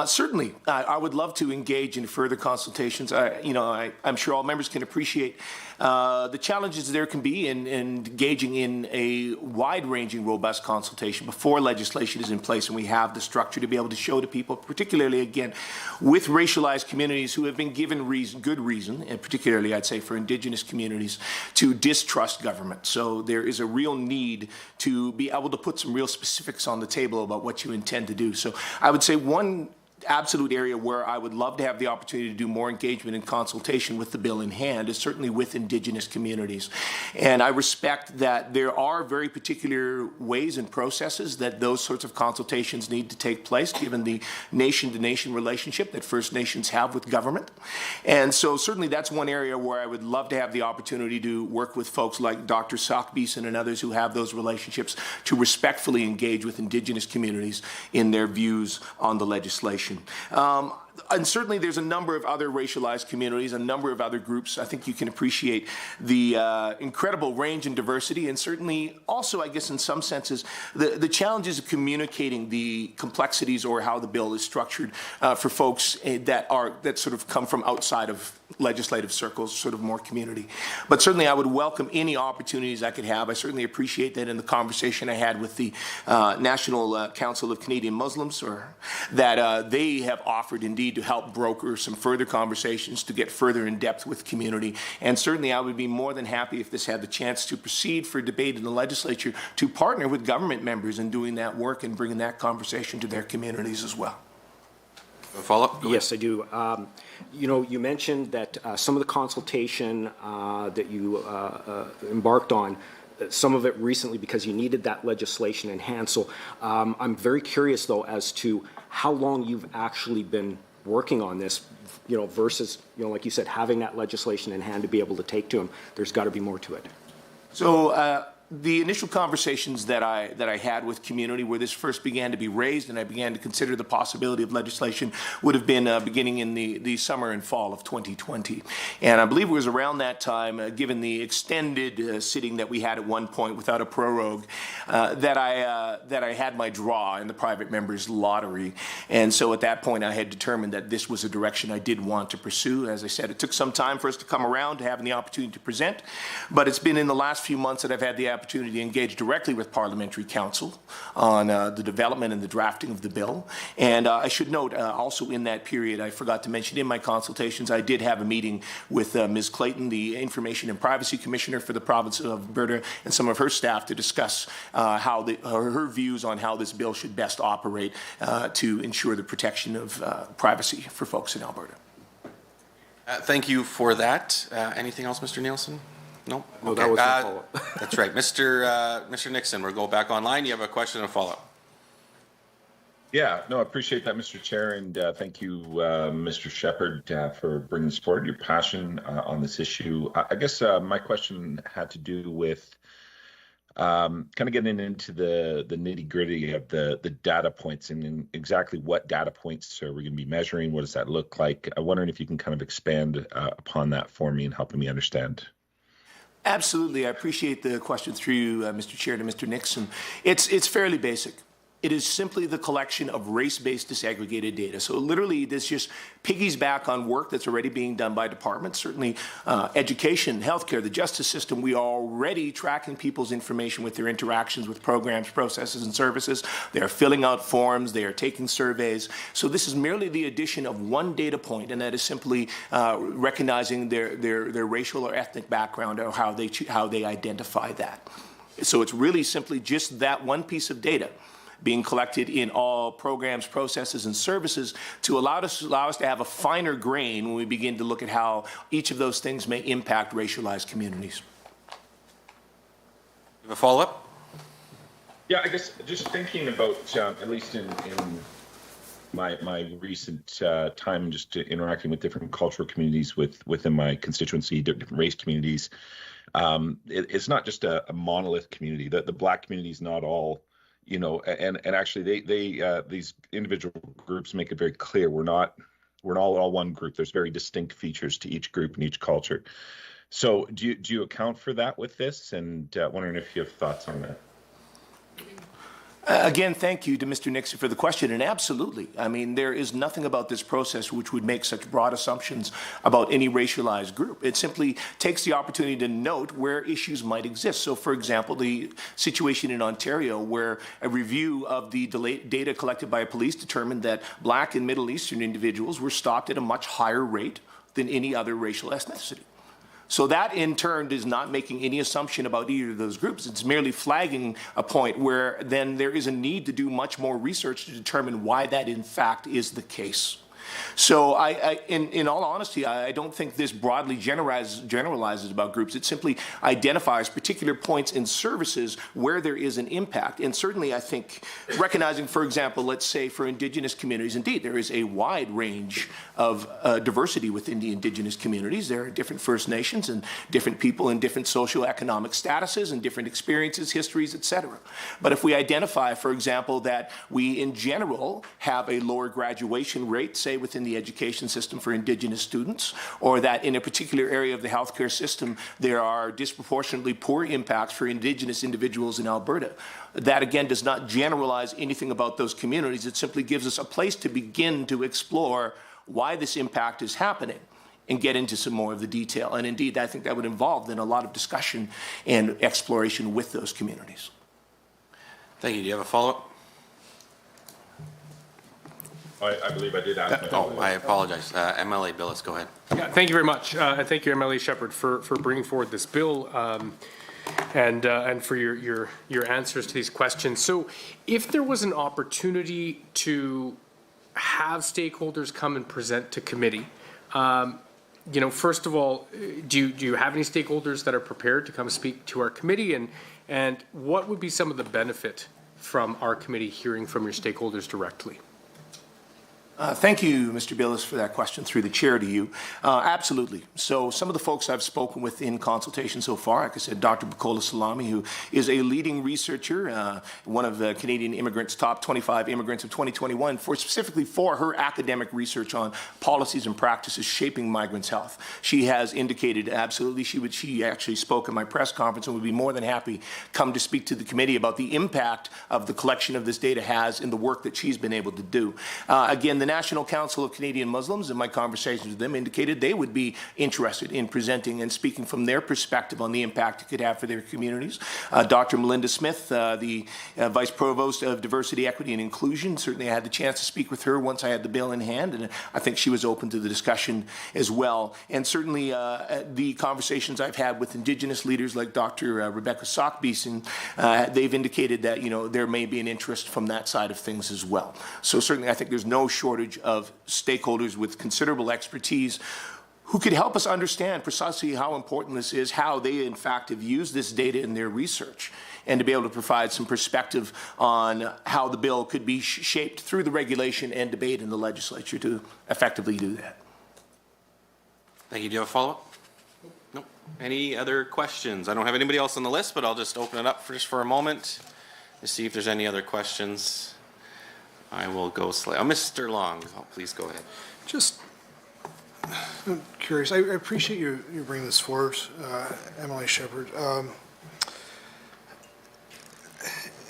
Certainly, I would love to engage in further consultations. I'm sure all members can appreciate the challenges there can be in engaging in a wide-ranging, robust consultation before legislation is in place and we have the structure to be able to show to people, particularly, again, with racialized communities who have been given good reason, and particularly, I'd say, for Indigenous communities, to distrust government. So there is a real need to be able to put some real specifics on the table about what you intend to do. So I would say one absolute area where I would love to have the opportunity to do more engagement and consultation with the bill in hand is certainly with Indigenous communities. And I respect that there are very particular ways and processes that those sorts of consultations need to take place, given the nation-to-nation relationship that First Nations have with government. And so certainly that's one area where I would love to have the opportunity to work with folks like Dr. Sockbeeson and others who have those relationships to respectfully engage with Indigenous communities in their views on the legislation. And certainly there's a number of other racialized communities, a number of other groups. I think you can appreciate the incredible range and diversity, and certainly also, I guess in some senses, the challenges of communicating the complexities or how the bill is structured for folks that sort of come from outside of legislative circles, sort of more community. But certainly I would welcome any opportunities I could have. I certainly appreciate that in the conversation I had with the National Council of Canadian Muslims, or that they have offered indeed to help broker some further conversations to get further in depth with community. And certainly I would be more than happy if this had the chance to proceed for debate in the legislature to partner with government members in doing that work and bringing that conversation to their communities as well. A follow-up? Yes, I do. You know, you mentioned that some of the consultation that you embarked on some of it recently because you needed that legislation in hand. So I'm very curious, though, as to how long you've actually been working on this, versus, like you said, having that legislation in hand to be able to take to them. There's got to be more to it. So the initial conversations that I had with community where this first began to be raised and I began to consider the possibility of legislation would have been beginning in the summer and fall of 2020. And I believe it was around that time, given the extended sitting that we had at one point without a prorogue, that I had my draw in the private members lottery. And so at that point I had determined that this was a direction I did want to pursue. As I said, it took some time for us to come around to having the opportunity to present, but it's been in the last few months that I've had the opportunity to engage directly with Parliamentary Council on the development and the drafting of the bill. And I should note also in that period, I forgot to mention in my consultations, I did have a meeting with Ms. Clayton, the Information and Privacy Commissioner for the province of Alberta, and some of her staff to discuss her views on how this bill should best operate to ensure the protection of privacy for folks in Alberta. Thank you for that. Anything else, Mr. Nielsen? No? No, Okay. that was the follow-up. That's right. Mr. Nixon, we'll go back online. You have a question and a follow-up. Yeah, no, I appreciate that, Mr. Chair, and thank you, Mr. Shepherd, for bringing support, your passion on this issue. I guess my question had to do with kind of getting into the nitty-gritty of the data points and exactly what data points are we going to be measuring. What does that look like? I'm wondering if you can kind of expand upon that for me and helping me understand. Absolutely. I appreciate the question through you, Mr. Chair, to Mr. Nixon. It's fairly basic. It is simply the collection of race-based disaggregated data. So literally this just piggies back on work that's already being done by departments. Certainly education, healthcare, the justice system, we are already tracking people's information with their interactions with programs, processes, and services. They are filling out forms. They are taking surveys. So this is merely the addition of one data point, and that is simply recognizing their racial or ethnic background or how they identify that. So it's really simply just that one piece of data being collected in all programs, processes, and services to allow us to have a finer grain when we begin to look at how each of those things may impact racialized communities. You have a follow-up? Yeah, I guess just thinking about, at least in my recent time just interacting with different cultural communities within my constituency, different race communities, it's not just a monolith community. The Black community is not all, and actually they these individual groups make it very clear we're not all one group. There's very distinct features to each group and each culture. So do you account for that with this? And wondering if you have thoughts on that. Again, thank you to Mr. Nixon for the question, and absolutely. I mean, there is nothing about this process which would make such broad assumptions about any racialized group. It simply takes the opportunity to note where issues might exist. So, for example, the situation in Ontario where a review of the data collected by police determined that Black and Middle Eastern individuals were stopped at a much higher rate than any other racial ethnicity. So that, in turn, is not making any assumption about either of those groups. It's merely flagging a point where then there is a need to do much more research to determine why that, in fact, is the case. So in all honesty, I don't think this broadly generalizes about groups. It simply identifies particular points in services where there is an impact. And certainly, I think, recognizing, for example, let's say for Indigenous communities, indeed, there is a wide range of diversity within the Indigenous communities. There are different First Nations and different people in different socioeconomic statuses and different experiences, histories, etc. But if we identify, for example, that we in general have a lower graduation rate, say within the education system for Indigenous students, or that in a particular area of the healthcare system there are disproportionately poor impacts for Indigenous individuals in Alberta. That again does not generalize anything about those communities. It simply gives us a place to begin to explore why this impact is happening and get into some more of the detail. And indeed, I think that would involve then a lot of discussion and exploration with those communities. Thank you. Do you have a follow-up? I believe I did ask. I apologize. MLA Billis, go ahead. Yeah, thank you very much. And thank you, MLA Shepherd, for bringing forward this bill and for your answers to these questions. So if there was an opportunity to have stakeholders come and present to committee, First of all, do you have any stakeholders that are prepared to come speak to our committee, and what would be some of the benefit from our committee hearing from your stakeholders directly? Thank you, Mr. Billis, for that question through the chair to you. Absolutely. So some of the folks I've spoken with in consultation so far, like I said, Dr. Bukola Salami, who is a leading researcher, one of the Canadian immigrants' top 25 immigrants of 2021, specifically for her academic research on policies and practices shaping migrants' health. She has indicated absolutely she actually spoke at my press conference and would be more than happy come to speak to the committee about the impact of the collection of this data has in the work that she's been able to do. Again, the National Council of Canadian Muslims, in my conversations with them, indicated they would be interested in presenting and speaking from their perspective on the impact it could have for their communities. Dr. Melinda Smith, the Vice Provost of Diversity, Equity and Inclusion, certainly I had the chance to speak with her once I had the bill in hand, and I think she was open to the discussion as well. And certainly the conversations I've had with Indigenous leaders like Dr. Rebecca Sockbeeson, they've indicated that there may be an interest from that side of things as well. So certainly I think there's no shortage of stakeholders with considerable expertise who could help us understand precisely how important this is, how they in fact have used this data in their research, and to be able to provide some perspective on how the bill could be shaped through the regulation and debate in the legislature to effectively do that. Thank you. Do you have a follow-up? No. Any other questions? I don't have anybody else on the list, but I'll just open it up for a moment to see if there's any other questions. I will go slowly. Mr. Long, please go ahead. Just I'm curious. I appreciate you bringing this forward, Emily Shepherd.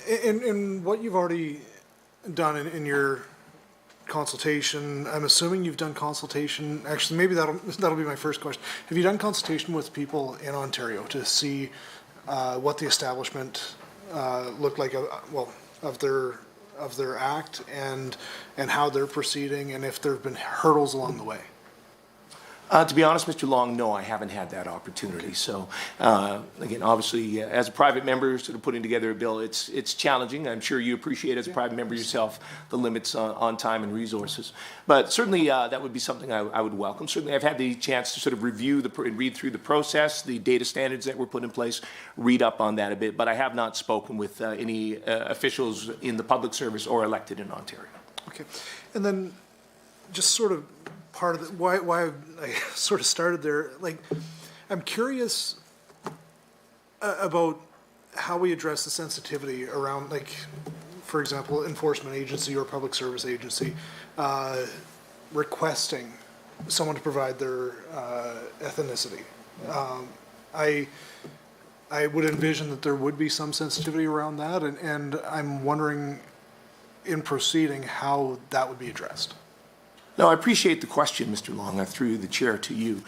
In what you've already done in your consultation, I'm assuming you've done consultation. Actually, maybe that'll be my first question. Have you done consultation with people in Ontario to see what the establishment looked like? Of their act and how they're proceeding, and if there have been hurdles along the way? To be honest, Mr. Long, no, I haven't had that opportunity. So, again, obviously, as a private member sort of putting together a bill, it's challenging. I'm sure you appreciate as a private member yourself the limits on time and resources. But certainly that would be something I would welcome. Certainly I've had the chance to sort of review and read through the process, the data standards that were put in place, read up on that a bit, but I have not spoken with any officials in the public service or elected in Ontario. Okay. And then just sort of part of why I sort of started there, like, I'm curious about how we address the sensitivity around, like, for example, enforcement agency or public service agency requesting someone to provide their ethnicity. I would envision that there would be some sensitivity around that, and I'm wondering in proceeding how that would be addressed. No, I appreciate the question, Mr. Long. I threw the chair to you.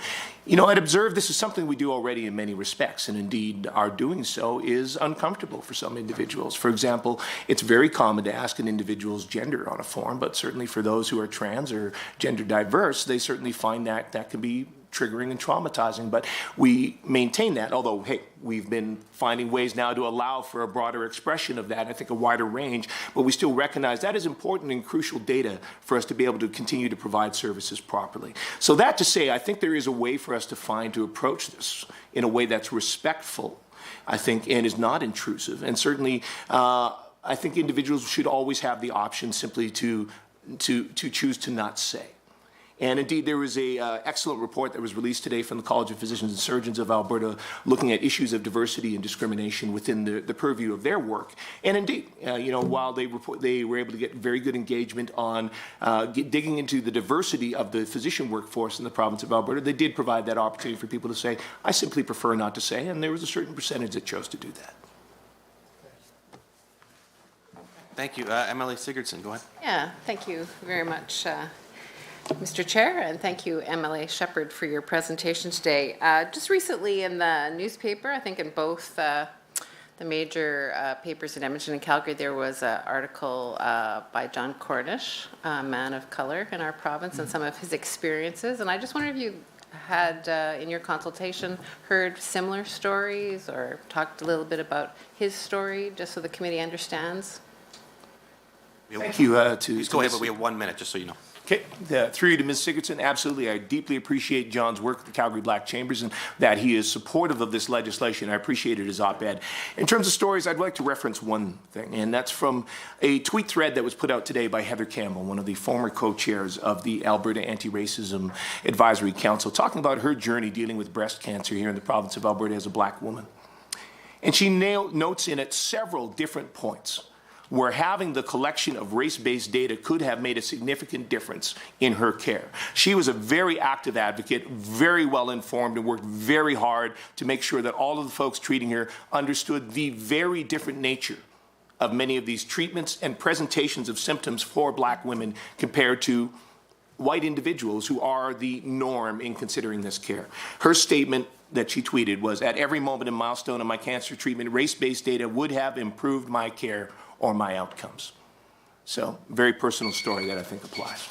I'd observe this is something we do already in many respects, and indeed our doing so is uncomfortable for some individuals. For example, it's very common to ask an individual's gender on a form, but certainly for those who are trans or gender diverse, they certainly find that can be triggering and traumatizing, but we maintain that, although, hey, we've been finding ways now to allow for a broader expression of that, I think a wider range, but we still recognize that is important and crucial data for us to be able to continue to provide services properly. So that to say, I think there is a way for us to find to approach this in a way that's respectful, I think, and is not intrusive, and certainly I think individuals should always have the option simply to choose to not say. And indeed, there was an excellent report that was released today from the College of Physicians and Surgeons of Alberta looking at issues of diversity and discrimination within the purview of their work. And indeed, while they were able to get very good engagement on digging into the diversity of the physician workforce in the province of Alberta, they did provide that opportunity for people to say, I simply prefer not to say, and there was a certain percentage that chose to do that. Thank you. Emily Sigurdsson, go ahead. Yeah, thank you very much, Mr. Chair, and thank you, MLA Shepherd, for your presentation today. Just recently in the newspaper, I think in both the major papers in Edmonton and Calgary, there was an article by John Cornish, a man of color in our province, and some of his experiences. And I just wonder if you had, in your consultation, heard similar stories or talked a little bit about his story, just so the committee understands. Thank you. Please go ahead, but we have 1 minute, just so you know. Okay, through you to Ms. Sigurdsson, absolutely. I deeply appreciate John's work at the Calgary Black Chambers and that he is supportive of this legislation. I appreciated his op-ed. In terms of stories, I'd like to reference one thing, and that's from a tweet thread that was put out today by Heather Campbell, one of the former co-chairs of the Alberta Anti-Racism Advisory Council, talking about her journey dealing with breast cancer here in the province of Alberta as a black woman. And she notes in it several different points where having the collection of race-based data could have made a significant difference in her care. She was a very active advocate, very well informed, and worked very hard to make sure that all of the folks treating her understood the very different nature of many of these treatments and presentations of symptoms for black women compared to white individuals who are the norm in considering this care. Her statement that she tweeted was, "At every moment and milestone of my cancer treatment, race-based data would have improved my care or my outcomes." So, very personal story that I think applies.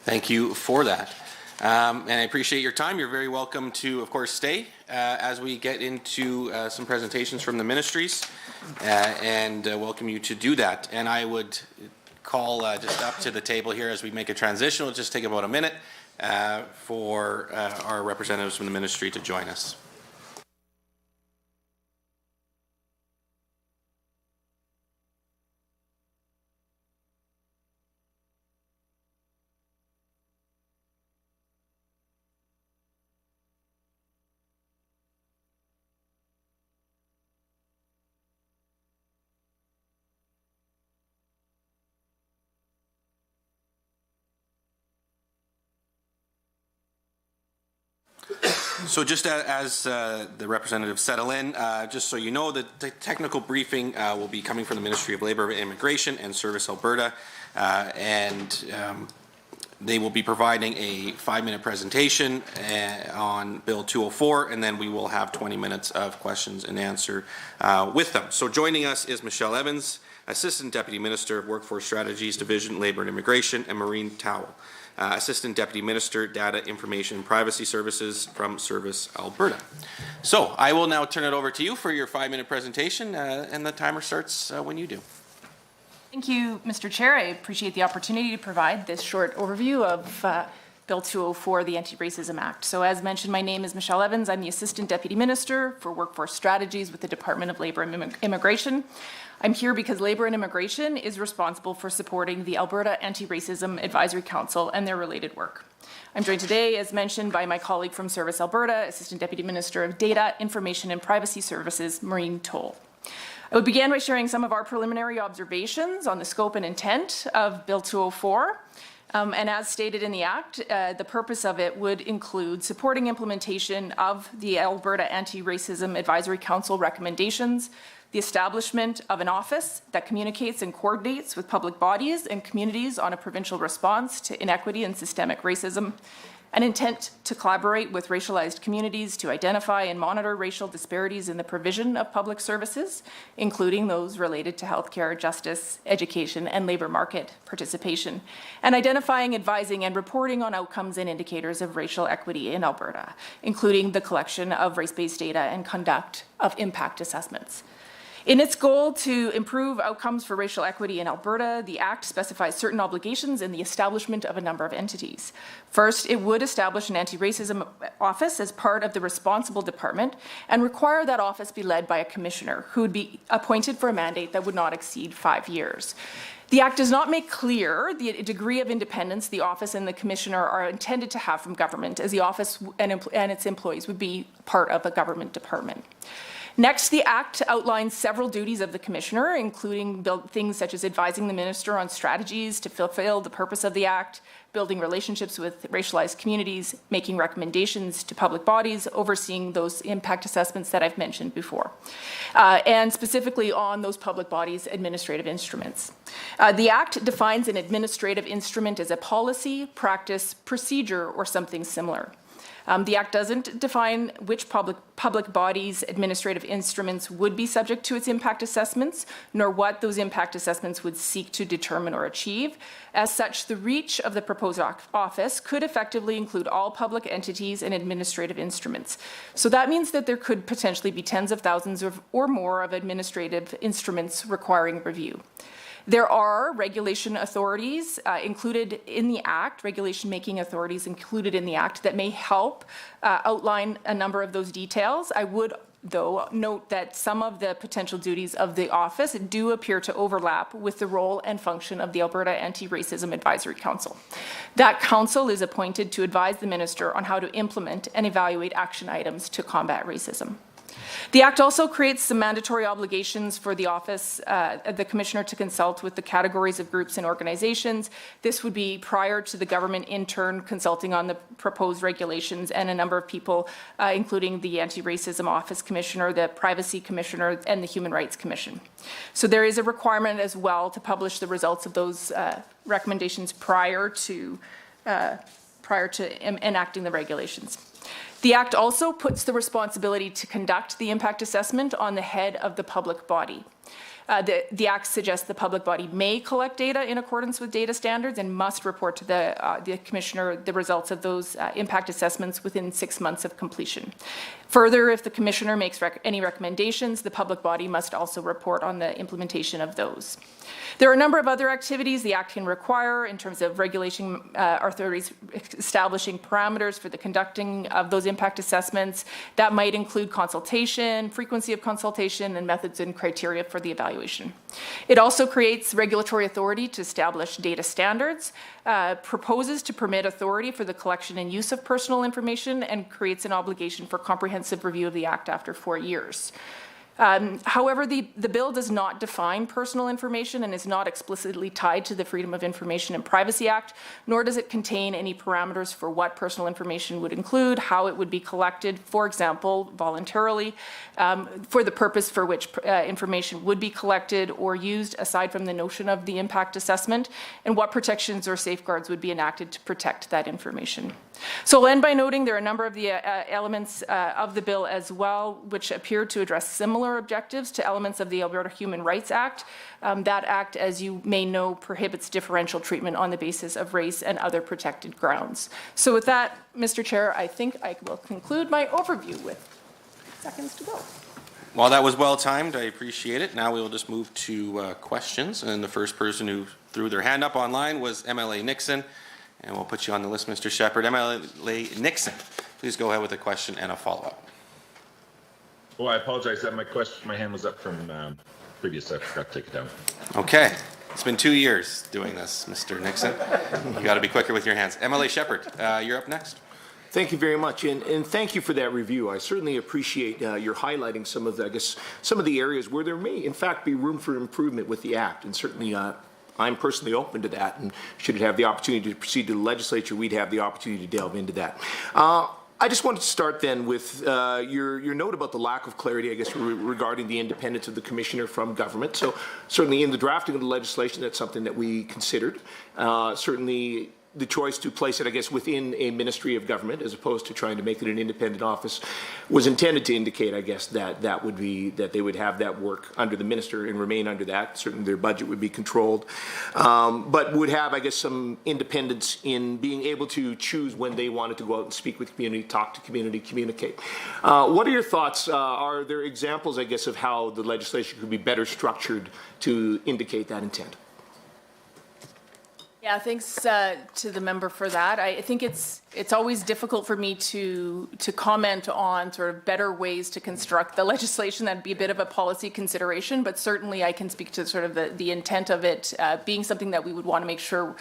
Thank you for that. And I appreciate your time. You're very welcome to, of course, stay as we get into some presentations from the ministries and welcome you to do that. And I would call just up to the table here as we make a transition. We'll just take about a minute for our representatives from the ministry to join us. So just as the representatives settle in, just so you know, the technical briefing will be coming from the Ministry of Labour, Immigration and Service Alberta, and they will be providing a 5-minute presentation on Bill 204, and then we will have 20 minutes of questions and answer with them. So joining us is Michelle Evans, Assistant Deputy Minister of Workforce Strategies Division, Labour and Immigration, and Maureen Towell, Assistant Deputy Minister, Data, Information and Privacy Services from Service Alberta. So I will now turn it over to you for your 5-minute presentation, and the timer starts when you do. Thank you, Mr. Chair. I appreciate the opportunity to provide this short overview of Bill 204, the Anti-Racism Act. So as mentioned, my name is Michelle Evans. I'm the Assistant Deputy Minister for Workforce Strategies with the Department of Labour and Immigration. I'm here because Labour and Immigration is responsible for supporting the Alberta Anti-Racism Advisory Council and their related work. I'm joined today, as mentioned, by my colleague from Service Alberta, Assistant Deputy Minister of Data, Information and Privacy Services, Maureen Towell. I would begin by sharing some of our preliminary observations on the scope and intent of Bill 204. And as stated in the Act, the purpose of it would include supporting implementation of the Alberta Anti-Racism Advisory Council recommendations, the establishment of an office that communicates and coordinates with public bodies and communities on a provincial response to inequity and systemic racism, an intent to collaborate with racialized communities to identify and monitor racial disparities in the provision of public services, including those related to healthcare, justice, education, and labour market participation, and identifying, advising, and reporting on outcomes and indicators of racial equity in Alberta, including the collection of race-based data and conduct of impact assessments. In its goal to improve outcomes for racial equity in Alberta, the Act specifies certain obligations and the establishment of a number of entities. First, it would establish an anti-racism office as part of the responsible department and require that office be led by a commissioner who would be appointed for a mandate that would not exceed 5 years. The Act does not make clear the degree of independence the office and the commissioner are intended to have from government, as the office and its employees would be part of a government department. Next, the Act outlines several duties of the Commissioner, including things such as advising the Minister on strategies to fulfill the purpose of the Act, building relationships with racialized communities, making recommendations to public bodies, overseeing those impact assessments that I've mentioned before, and specifically on those public bodies' administrative instruments. The Act defines an administrative instrument as a policy, practice, procedure, or something similar. The Act doesn't define which public bodies' administrative instruments would be subject to its impact assessments, nor what those impact assessments would seek to determine or achieve. As such, the reach of the proposed office could effectively include all public entities and administrative instruments. So that means that there could potentially be tens of thousands or more of administrative instruments requiring review. There are regulation authorities included in the Act, regulation-making authorities included in the Act that may help outline a number of those details. I would, though, note that some of the potential duties of the office do appear to overlap with the role and function of the Alberta Anti-Racism Advisory Council. That council is appointed to advise the minister on how to implement and evaluate action items to combat racism. The Act also creates some mandatory obligations for the office, the Commissioner, to consult with the categories of groups and organizations. This would be prior to the government in turn consulting on the proposed regulations, and a number of people, including the Anti-Racism Office Commissioner, the Privacy Commissioner, and the Human Rights Commission. So there is a requirement as well to publish the results of those recommendations prior to enacting the regulations. The Act also puts the responsibility to conduct the impact assessment on the head of the public body. The Act suggests the public body may collect data in accordance with data standards and must report to the Commissioner the results of those impact assessments within 6 months of completion. Further, if the Commissioner makes any recommendations, the public body must also report on the implementation of those. There are a number of other activities the Act can require in terms of regulation authorities establishing parameters for the conducting of those impact assessments. That might include consultation, frequency of consultation, and methods and criteria for the evaluation. It also creates regulatory authority to establish data standards, proposes to permit authority for the collection and use of personal information, and creates an obligation for comprehensive review of the Act after 4 years. However, the bill does not define personal information and is not explicitly tied to the Freedom of Information and Privacy Act, nor does it contain any parameters for what personal information would include, how it would be collected, for example, voluntarily, for the purpose for which information would be collected or used aside from the notion of the impact assessment, and what protections or safeguards would be enacted to protect that information. So I'll end by noting there are a number of the elements of the bill as well which appear to address similar objectives to elements of the Alberta Human Rights Act. That act, as you may know, prohibits differential treatment on the basis of race and other protected grounds. So with that, Mr. Chair, I think I will conclude my overview with seconds to go. Well, that was well timed. I appreciate it. Now we will just move to questions. And the first person who threw their hand up online was MLA Nixon. And we'll put you on the list, Mr. Shepherd. MLA Nixon, please go ahead with a question and a follow-up. Oh, I apologize. That my hand was up from previous. I forgot to take it down. Okay. It's been 2 years doing this, Mr. Nixon. You got to be quicker with your hands. MLA Shepherd, you're up next. Thank you very much, and thank you for that review. I certainly appreciate your highlighting some of the areas where there may, in fact, be room for improvement with the Act, and certainly I'm personally open to that, and should it have the opportunity to proceed to the legislature, we'd have the opportunity to delve into that. I just wanted to start then with your note about the lack of clarity, I guess, regarding the independence of the Commissioner from government. So certainly in the drafting of the legislation, that's something that we considered. Certainly the choice to place it, I guess, within a ministry of government as opposed to trying to make it an independent office was intended to indicate, I guess, that they would have that work under the minister and remain under that. Certainly their budget would be controlled, but would have, I guess, some independence in being able to choose when they wanted to go out and speak with the community, talk to community, communicate. What are your thoughts? Are there examples, I guess, of how the legislation could be better structured to indicate that intent? Yeah, thanks to the member for that. I think it's always difficult for me to comment on sort of better ways to construct the legislation. That'd be a bit of a policy consideration, but certainly I can speak to sort of the intent of it being something that we would want to make sure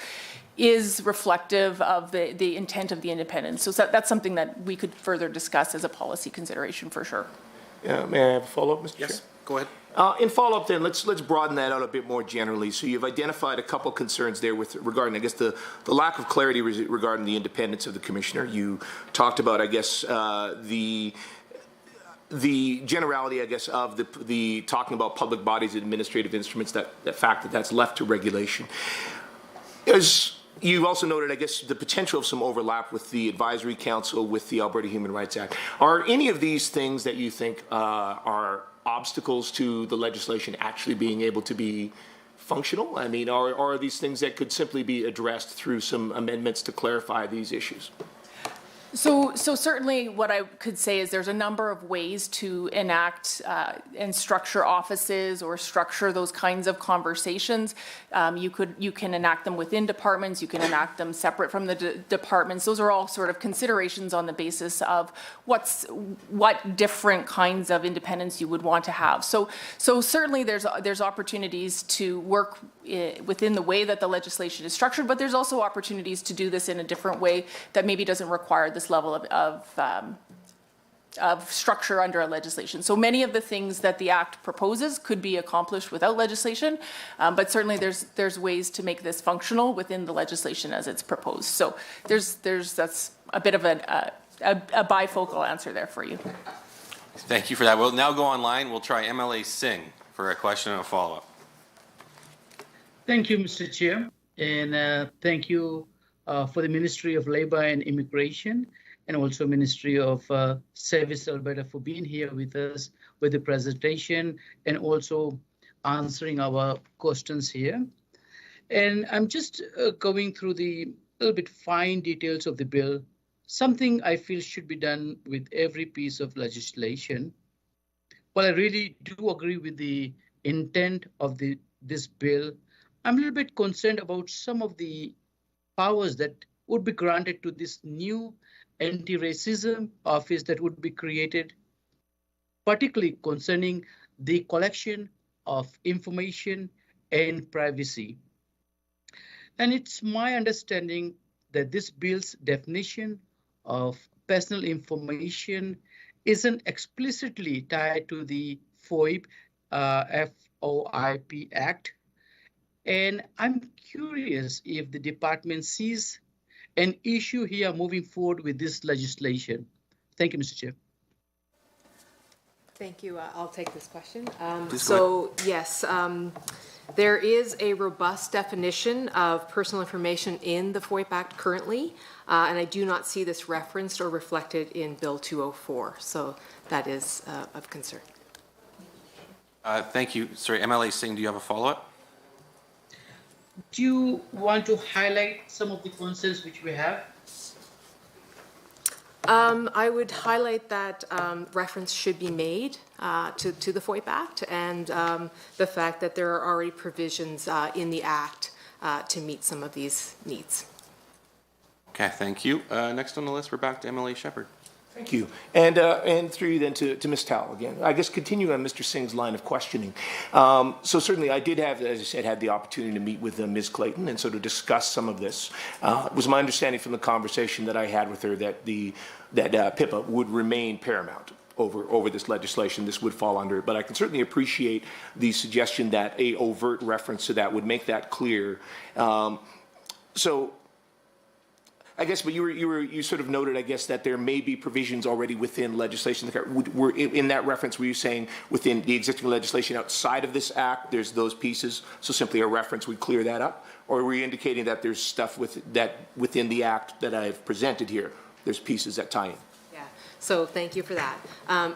is reflective of the intent of the independence. So that's something that we could further discuss as a policy consideration for sure. Yeah, may I have a follow-up, Mr. Chair? Yes, go ahead. In follow-up then, let's broaden that out a bit more generally. So you've identified a couple concerns there regarding, I guess, the lack of clarity regarding the independence of the Commissioner. You talked about, I guess, the generality, I guess, of the talking about public bodies, administrative instruments, that fact that that's left to regulation. As you also noted, I guess, the potential of some overlap with the Advisory Council, with the Alberta Human Rights Act. Are any of these things that you think are obstacles to the legislation actually being able to be functional? I mean, are these things that could simply be addressed through some amendments to clarify these issues? So certainly what I could say is there's a number of ways to enact and structure offices or structure those kinds of conversations. You can enact them within departments, you can enact them separate from the departments. Those are all sort of considerations on the basis of what different kinds of independence you would want to have. So certainly there's opportunities to work within the way that the legislation is structured, but there's also opportunities to do this in a different way that maybe doesn't require this level of structure under a legislation. So many of the things that the Act proposes could be accomplished without legislation, but certainly there's ways to make this functional within the legislation as it's proposed. So that's a bit of a bifocal answer there for you. Thank you for that. We'll now go online. We'll try MLA Singh for a question and a follow-up. Thank you, Mr. Chair, and thank you for the Ministry of Labour and Immigration and also Ministry of Service Alberta for being here with us with the presentation and also answering our questions here. And I'm just going through the little bit fine details of the bill, something I feel should be done with every piece of legislation. While I really do agree with the intent of this bill, I'm a little bit concerned about some of the powers that would be granted to this new anti-racism office that would be created, particularly concerning the collection of information and privacy. And it's my understanding that this bill's definition of personal information isn't explicitly tied to the FOIP, FOIP Act. And I'm curious if the department sees an issue here moving forward with this legislation. Thank you, Mr. Chair. Thank you. I'll take this question. Yes, there is a robust definition of personal information in the FOIP Act currently, and I do not see this referenced or reflected in Bill 204. So that is of concern. Thank you. Sorry, MLA Singh, do you have a follow-up? Do you want to highlight some of the concerns which we have? I would highlight that reference should be made to the FOIP Act and the fact that there are already provisions in the Act to meet some of these needs. Okay, thank you. Next on the list, we're back to MLA Shepherd. Thank you. And through you then to Ms. Tal again. I guess continuing on Mr. Singh's line of questioning. So certainly I did have, as I said, had the opportunity to meet with Ms. Clayton and so to discuss some of this. It was my understanding from the conversation that I had with her that that PIPA would remain paramount over this legislation. This would fall under it. But I can certainly appreciate the suggestion that a overt reference to that would make that clear. So I guess, but you sort of noted, I guess, that there may be provisions already within legislation. Were in that reference, were you saying within the existing legislation outside of this act, there's those pieces, so simply a reference would clear that up? Or were you indicating that there's stuff within the act that I've presented here, there's pieces that tie in? So thank you for that.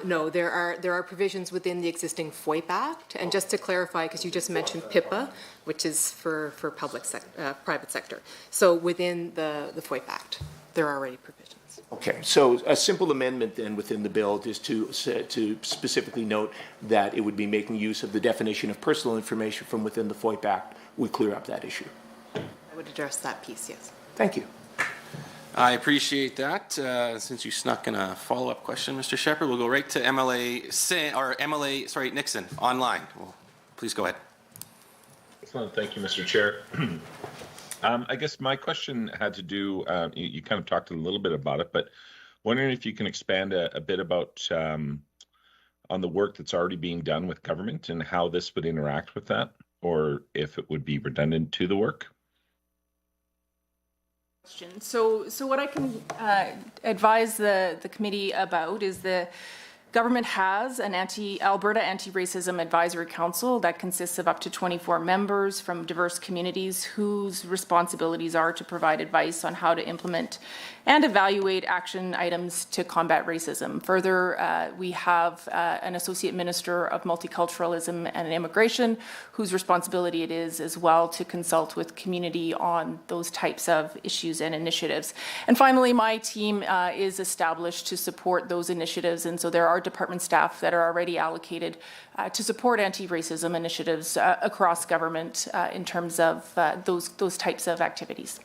No, there are provisions within the existing FOIP Act, and just to clarify, because you just mentioned PIPA, which is for private sector. So within the FOIP Act, there are already provisions. Okay, so a simple amendment then within the bill is to specifically note that it would be making use of the definition of personal information from within the FOIP Act would clear up that issue. I would address that piece, yes. Thank you. I appreciate that. Since you snuck in a follow-up question, Mr. Shepherd, we'll go right to MLA Nixon online. Well, please go ahead. Excellent. Thank you, Mr. Chair. I guess my question had to do, you kind of talked a little bit about it, but wondering if you can expand a bit about on the work that's already being done with government and how this would interact with that, or if it would be redundant to the work. So what I can advise the committee about is the Government has an Alberta Anti-Racism Advisory Council that consists of up to 24 members from diverse communities whose responsibilities are to provide advice on how to implement and evaluate action items to combat racism. Further, we have an Associate Minister of Multiculturalism and Immigration whose responsibility it is as well to consult with community on those types of issues and initiatives. And finally, my team is established to support those initiatives, and so there are department staff that are already allocated to support anti-racism initiatives across government in terms of those types of activities.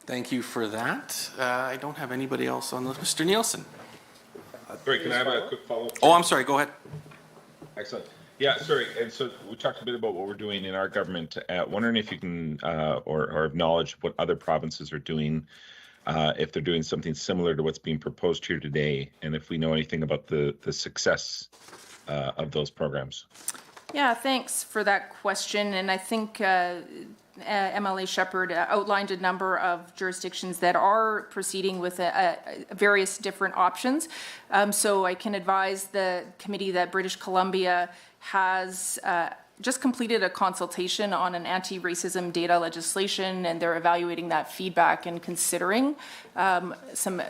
Thank you for that. I don't have anybody else on the list. Mr. Nielsen. Sorry, can I have a quick follow-up? Oh, I'm sorry. Go ahead. Excellent. Yeah, sorry. And so we talked a bit about what we're doing in our government. Wondering if you can or acknowledge what other provinces are doing, if they're doing something similar to what's being proposed here today, and if we know anything about the success of those programs. Yeah, thanks for that question. And I think MLA Shepherd outlined a number of jurisdictions that are proceeding with various different options. So I can advise the committee that British Columbia has just completed a consultation on an anti-racism data legislation, and they're evaluating that feedback and considering some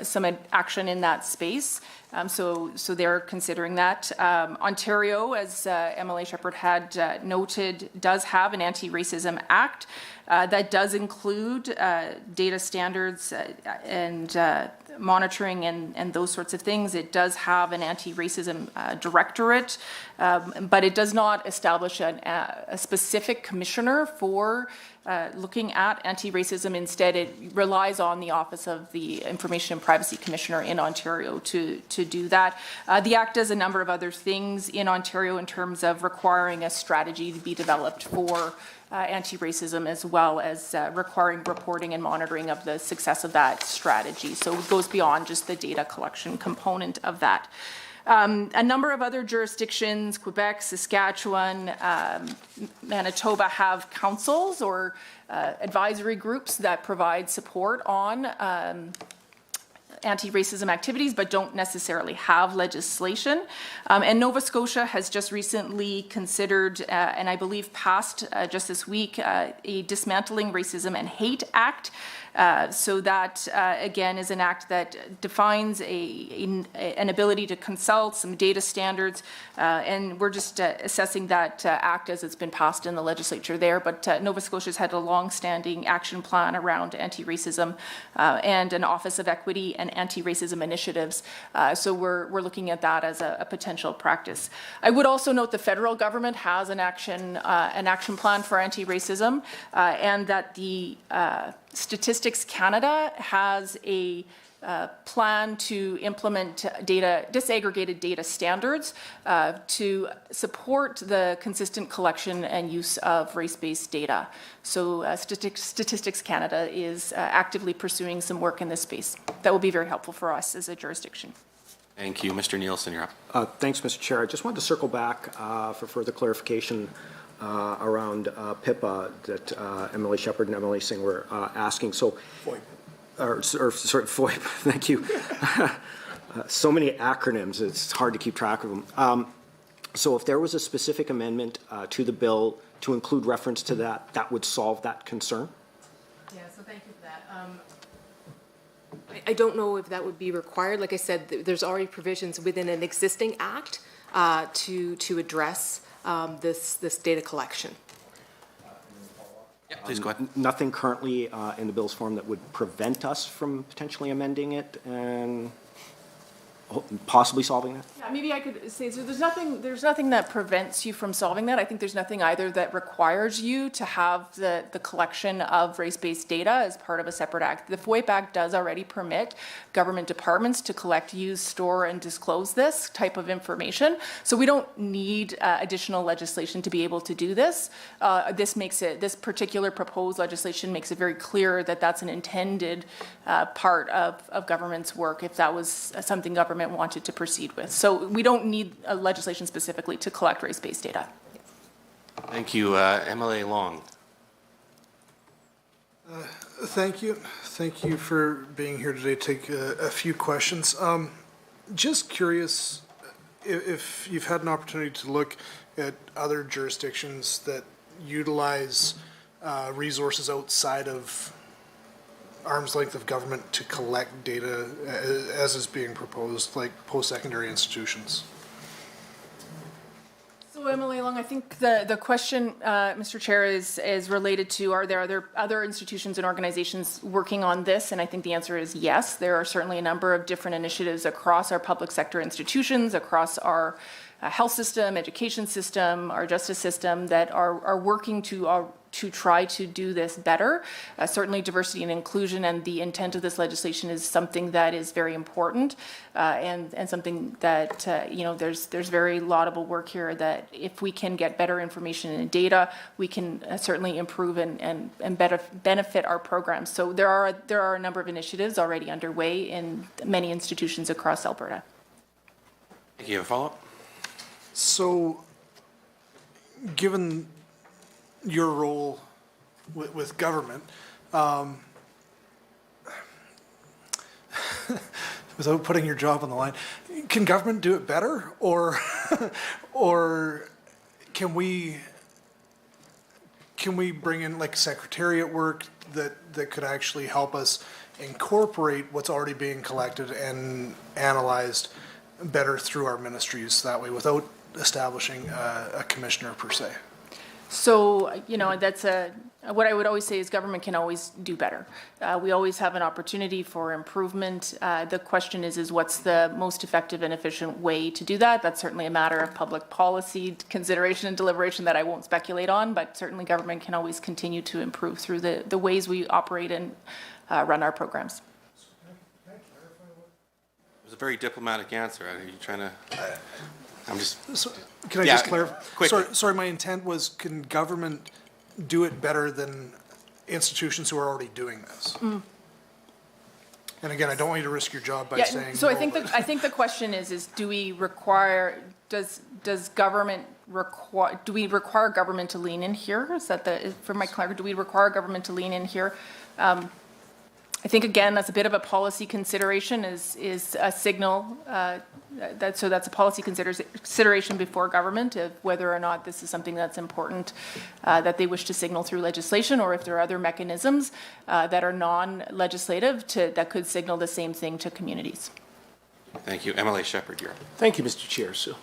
action in that space. So they're considering that. Ontario, as MLA Shepherd had noted, does have an Anti-Racism Act that does include data standards and monitoring and those sorts of things. It does have an anti-racism directorate, but it does not establish a specific commissioner for looking at anti-racism. Instead, it relies on the Office of the Information and Privacy Commissioner in Ontario to do that. The Act does a number of other things in Ontario in terms of requiring a strategy to be developed for anti-racism, as well as requiring reporting and monitoring of the success of that strategy. So it goes beyond just the data collection component of that. A number of other jurisdictions, Quebec, Saskatchewan, Manitoba, have councils or advisory groups that provide support on anti-racism activities, but don't necessarily have legislation. And Nova Scotia has just recently considered, and I believe passed just this week, a Dismantling Racism and Hate Act. So that, again, is an act that defines an ability to consult, some data standards, and we're just assessing that act as it's been passed in the legislature there. But Nova Scotia's had a long-standing action plan around anti-racism and an Office of Equity and Anti-Racism Initiatives. So we're looking at that as a potential practice. I would also note the federal government has an action plan for anti-racism, and that the Statistics Canada has a plan to implement disaggregated data standards to support the consistent collection and use of race-based data. So Statistics Canada is actively pursuing some work in this space that will be very helpful for us as a jurisdiction. Thank you. Mr. Nielsen, you're up. Thanks, Mr. Chair. I just wanted to circle back for further clarification around PIPA that MLA Shepherd and MLA Singh were asking. So, FOIP, thank you. So many acronyms, it's hard to keep track of them. So if there was a specific amendment to the bill to include reference to that, that would solve that concern? Yeah, so thank you for that. I don't know if that would be required. Like I said, there's already provisions within an existing act to address this data collection. Yeah, please go ahead. Nothing currently in the bill's form that would prevent us from potentially amending it and possibly solving that? Yeah, maybe I could say, so there's nothing that prevents you from solving that. I think there's nothing either that requires you to have the collection of race-based data as part of a separate act. The FOIP Act does already permit government departments to collect, use, store, and disclose this type of information. So we don't need additional legislation to be able to do this. This particular proposed legislation makes it very clear that that's an intended part of government's work if that was something government wanted to proceed with. So we don't need legislation specifically to collect race-based data. Thank you. MLA Long. Thank you. Thank you for being here today to take a few questions. Just curious if you've had an opportunity to look at other jurisdictions that utilize resources outside of arm's length of government to collect data as is being proposed, like post-secondary institutions. So Emily Long, I think the question, Mr. Chair, is related to are there other institutions and organizations working on this? And I think the answer is yes. There are certainly a number of different initiatives across our public sector institutions, across our health system, education system, our justice system that are working to try to do this better. Certainly diversity and inclusion and the intent of this legislation is something that is very important and something that, there's very laudable work here that if we can get better information and data, we can certainly improve and benefit our programs. So there are a number of initiatives already underway in many institutions across Alberta. Thank you. Have a follow-up? So, given your role with government, without putting your job on the line, can government do it better, or can we bring in like secretariat work that could actually help us incorporate what's already being collected and analyzed better through our ministries that way without establishing a commissioner per se? So, that's what I would always say is government can always do better. We always have an opportunity for improvement. The question is what's the most effective and efficient way to do that? That's certainly a matter of public policy consideration and deliberation that I won't speculate on, but certainly government can always continue to improve through the ways we operate and run our programs. It was a very diplomatic answer. Are you trying to... I'm just... Can I just clarify? Sorry, my intent was, can government do it better than institutions who are already doing this? Mm. And again, I don't want you to risk your job by saying... So I think the question is do we require, does government require, do we require government to lean in here? Is that for my clarity, do we require government to lean in here? I think, again, that's a bit of a policy consideration, is a signal, that's a policy consideration before government of whether or not this is something that's important that they wish to signal through legislation, or if there are other mechanisms that are non-legislative that could signal the same thing to communities. Thank you. MLA Shepherd, you're up. Thank you, Mr. Chair. So,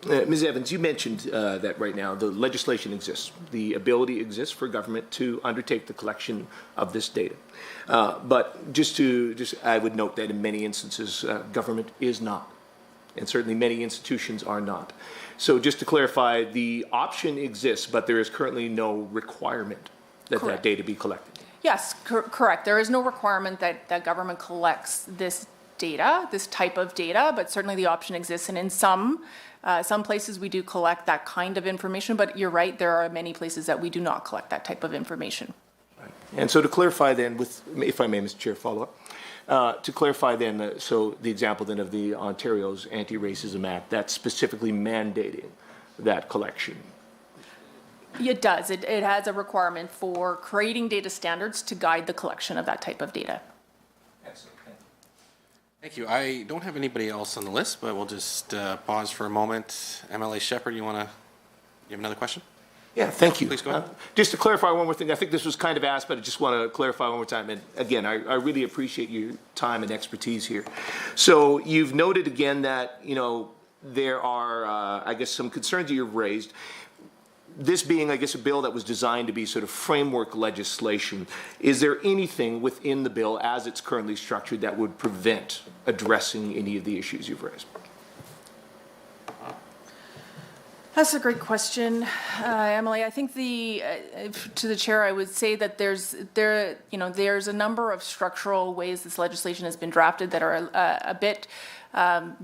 Ms. Evans, you mentioned that right now the legislation exists. The ability exists for government to undertake the collection of this data. But I would note that in many instances, government is not. And certainly many institutions are not. So just to clarify, the option exists, but there is currently no requirement that that data be collected. Yes, correct. There is no requirement that government collects this data, this type of data, but certainly the option exists. And in some places we do collect that kind of information, but you're right, there are many places that we do not collect that type of information. Right. And so to clarify then, if I may, Mr. Chair, follow up. To clarify then, so the example then of the Ontario's Anti-Racism Act, that's specifically mandating that collection. It does. It has a requirement for creating data standards to guide the collection of that type of data. Thank you. I don't have anybody else on the list, but we'll just pause for a moment. MLA Shepherd, you have another question? Yeah, thank you. Please go ahead. Just to clarify one more thing, I think this was kind of asked, but I just want to clarify one more time. And again, I really appreciate your time and expertise here. So you've noted again that, there are, I guess, some concerns that you've raised. This being, I guess, a bill that was designed to be sort of framework legislation, is there anything within the bill as it's currently structured that would prevent addressing any of the issues you've raised? That's a great question, Emily. I think to the chair, I would say that there's a number of structural ways this legislation has been drafted that are a bit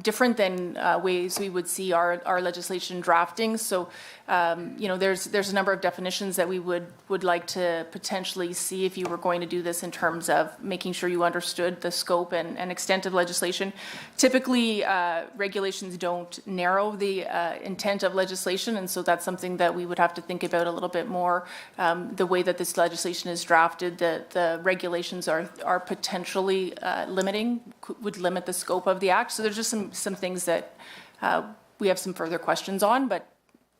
different than ways we would see our legislation drafting. So, there's a number of definitions that we would like to potentially see if you were going to do this in terms of making sure you understood the scope and extent of legislation. Typically, regulations don't narrow the intent of legislation, and so that's something that we would have to think about a little bit more. The way that this legislation is drafted, the regulations are potentially would limit the scope of the act. So there's just some things that we have some further questions on, but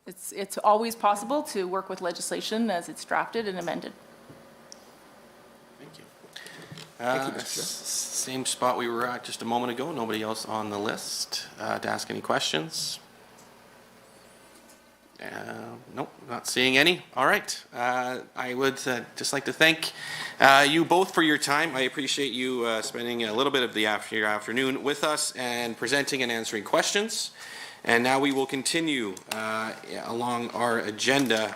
it's always possible to work with legislation as it's drafted and amended. Thank you. Same spot we were at just a moment ago. Nobody else on the list to ask any questions. Nope, not seeing any. All right. I would just like to thank you both for your time. I appreciate you spending a little bit of your afternoon with us and presenting and answering questions. And now we will continue along our agenda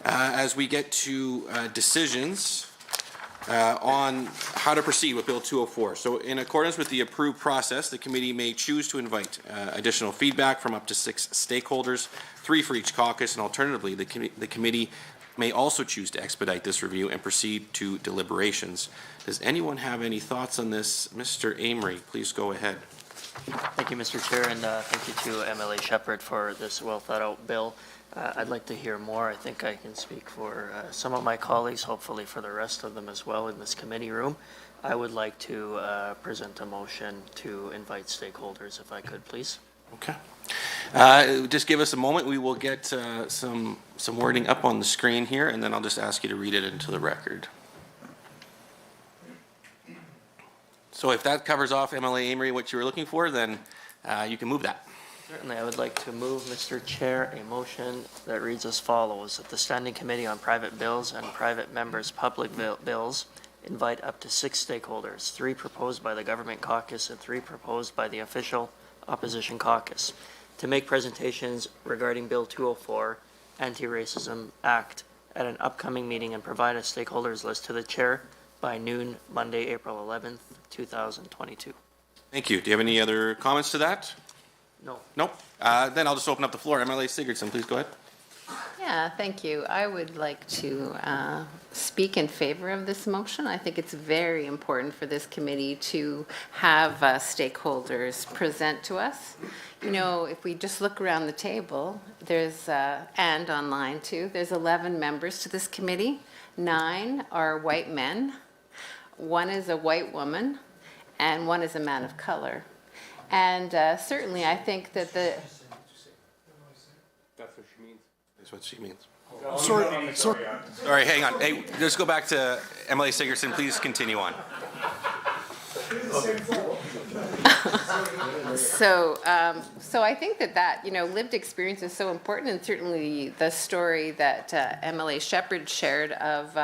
as we get to decisions on how to proceed with Bill 204. So in accordance with the approved process, the committee may choose to invite additional feedback from up to 6 stakeholders, 3 for each caucus, and alternatively, the committee may also choose to expedite this review and proceed to deliberations. Does anyone have any thoughts on this? Mr. Amory, please go ahead. Thank you, Mr. Chair, and thank you to MLA Shepherd for this well-thought-out bill. I'd like to hear more. I think I can speak for some of my colleagues, hopefully for the rest of them as well in this committee room. I would like to present a motion to invite stakeholders, if I could, please. Okay. Just give us a moment. We will get some wording up on the screen here, and then I'll just ask you to read it into the record. So if that covers off, MLA Amory, what you were looking for, then you can move that. Certainly, I would like to move, Mr. Chair, a motion that reads as follows: that the Standing Committee on Private Bills and Private Members' Public Bills invite up to 6 stakeholders, 3 proposed by the Government Caucus and 3 proposed by the Official Opposition Caucus, to make presentations regarding Bill 204, Anti-Racism Act, at an upcoming meeting and provide a stakeholders list to the Chair by noon, Monday, April 11th, 2022. Thank you. Do you have any other comments to that? No. Nope. Then I'll just open up the floor. MLA Sigurdsson, please go ahead. Yeah, thank you. I would like to speak in favor of this motion. I think it's very important for this committee to have stakeholders present to us. You know, if we just look around the table, there's, and online too, there's 11 members to this committee. 9 are white men, 1 is a white woman, and 1 is a man of color. And certainly I think that the... That's what she means. That's what she means. Sorry, hang on. Hey, let's go back to MLA Sigurdsson. Please continue on. So I think that you know, lived experience is so important, and certainly the story that MLA Shepherd shared of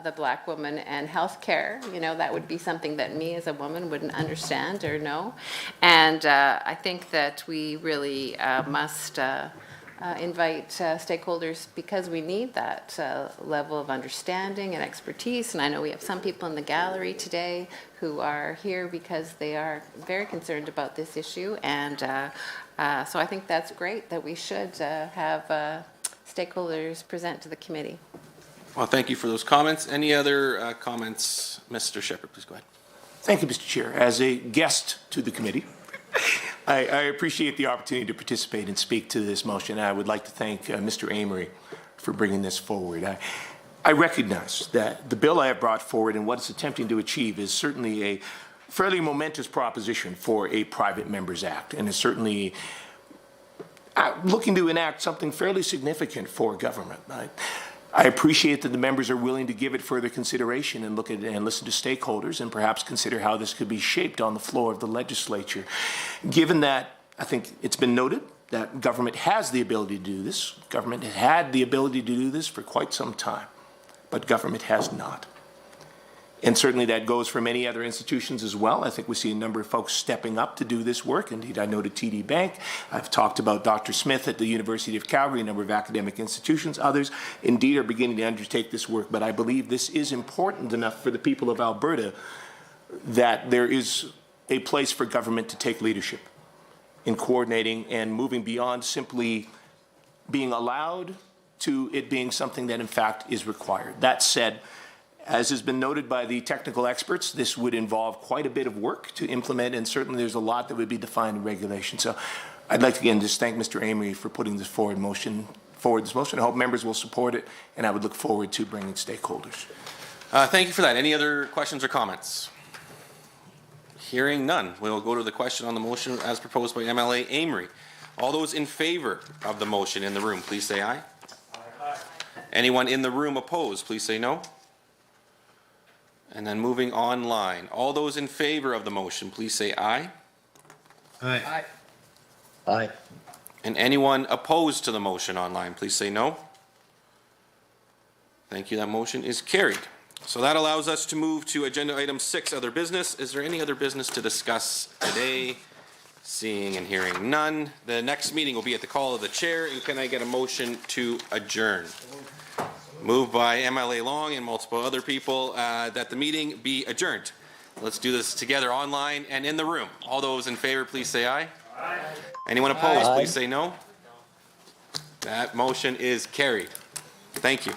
the Black woman and healthcare, you know, that would be something that me as a woman wouldn't understand or know. And I think that we really must invite stakeholders because we need that level of understanding and expertise. And I know we have some people in the gallery today who are here because they are very concerned about this issue. And so I think that's great that we should have stakeholders present to the committee. Well, thank you for those comments. Any other comments? Mr. Shepherd, please go ahead. Thank you, Mr. Chair. As a guest to the committee, I appreciate the opportunity to participate and speak to this motion. I would like to thank Mr. Amory for bringing this forward. I recognize that the bill I have brought forward and what it's attempting to achieve is certainly a fairly momentous proposition for a Private Members Act, and is certainly looking to enact something fairly significant for government. I appreciate that the members are willing to give it further consideration and look at it and listen to stakeholders and perhaps consider how this could be shaped on the floor of the legislature. Given that, I think it's been noted that government has the ability to do this. Government has had the ability to do this for quite some time, but government has not. And certainly that goes for many other institutions as well. I think we see a number of folks stepping up to do this work. Indeed, I noted TD Bank. I've talked about Dr. Smith at the University of Calgary, a number of academic institutions. Others, indeed, are beginning to undertake this work. But I believe this is important enough for the people of Alberta that there is a place for government to take leadership in coordinating and moving beyond simply being allowed to it being something that, in fact, is required. That said, as has been noted by the technical experts, this would involve quite a bit of work to implement, and certainly there's a lot that would be defined in regulation. So I'd like to again just thank Mr. Amory for putting this forward motion. I hope members will support it, and I would look forward to bringing stakeholders. Thank you for that. Any other questions or comments? Hearing none, we'll go to the question on the motion as proposed by MLA Amory. All those in favor of the motion in the room, please say aye. Aye. Anyone in the room opposed, please say no. And then moving online, all those in favor of the motion, please say aye. Aye. Aye. And anyone opposed to the motion online, please say no. Thank you, that motion is carried. So that allows us to move to agenda item 6, other business. Is there any other business to discuss today? Seeing and hearing none. The next meeting will be at the call of the chair, and can I get a motion to adjourn? Moved by MLA Long and multiple other people that the meeting be adjourned. Let's do this together online and in the room. All those in favor, please say aye. Aye. Anyone opposed, please say no. That motion is carried. Thank you.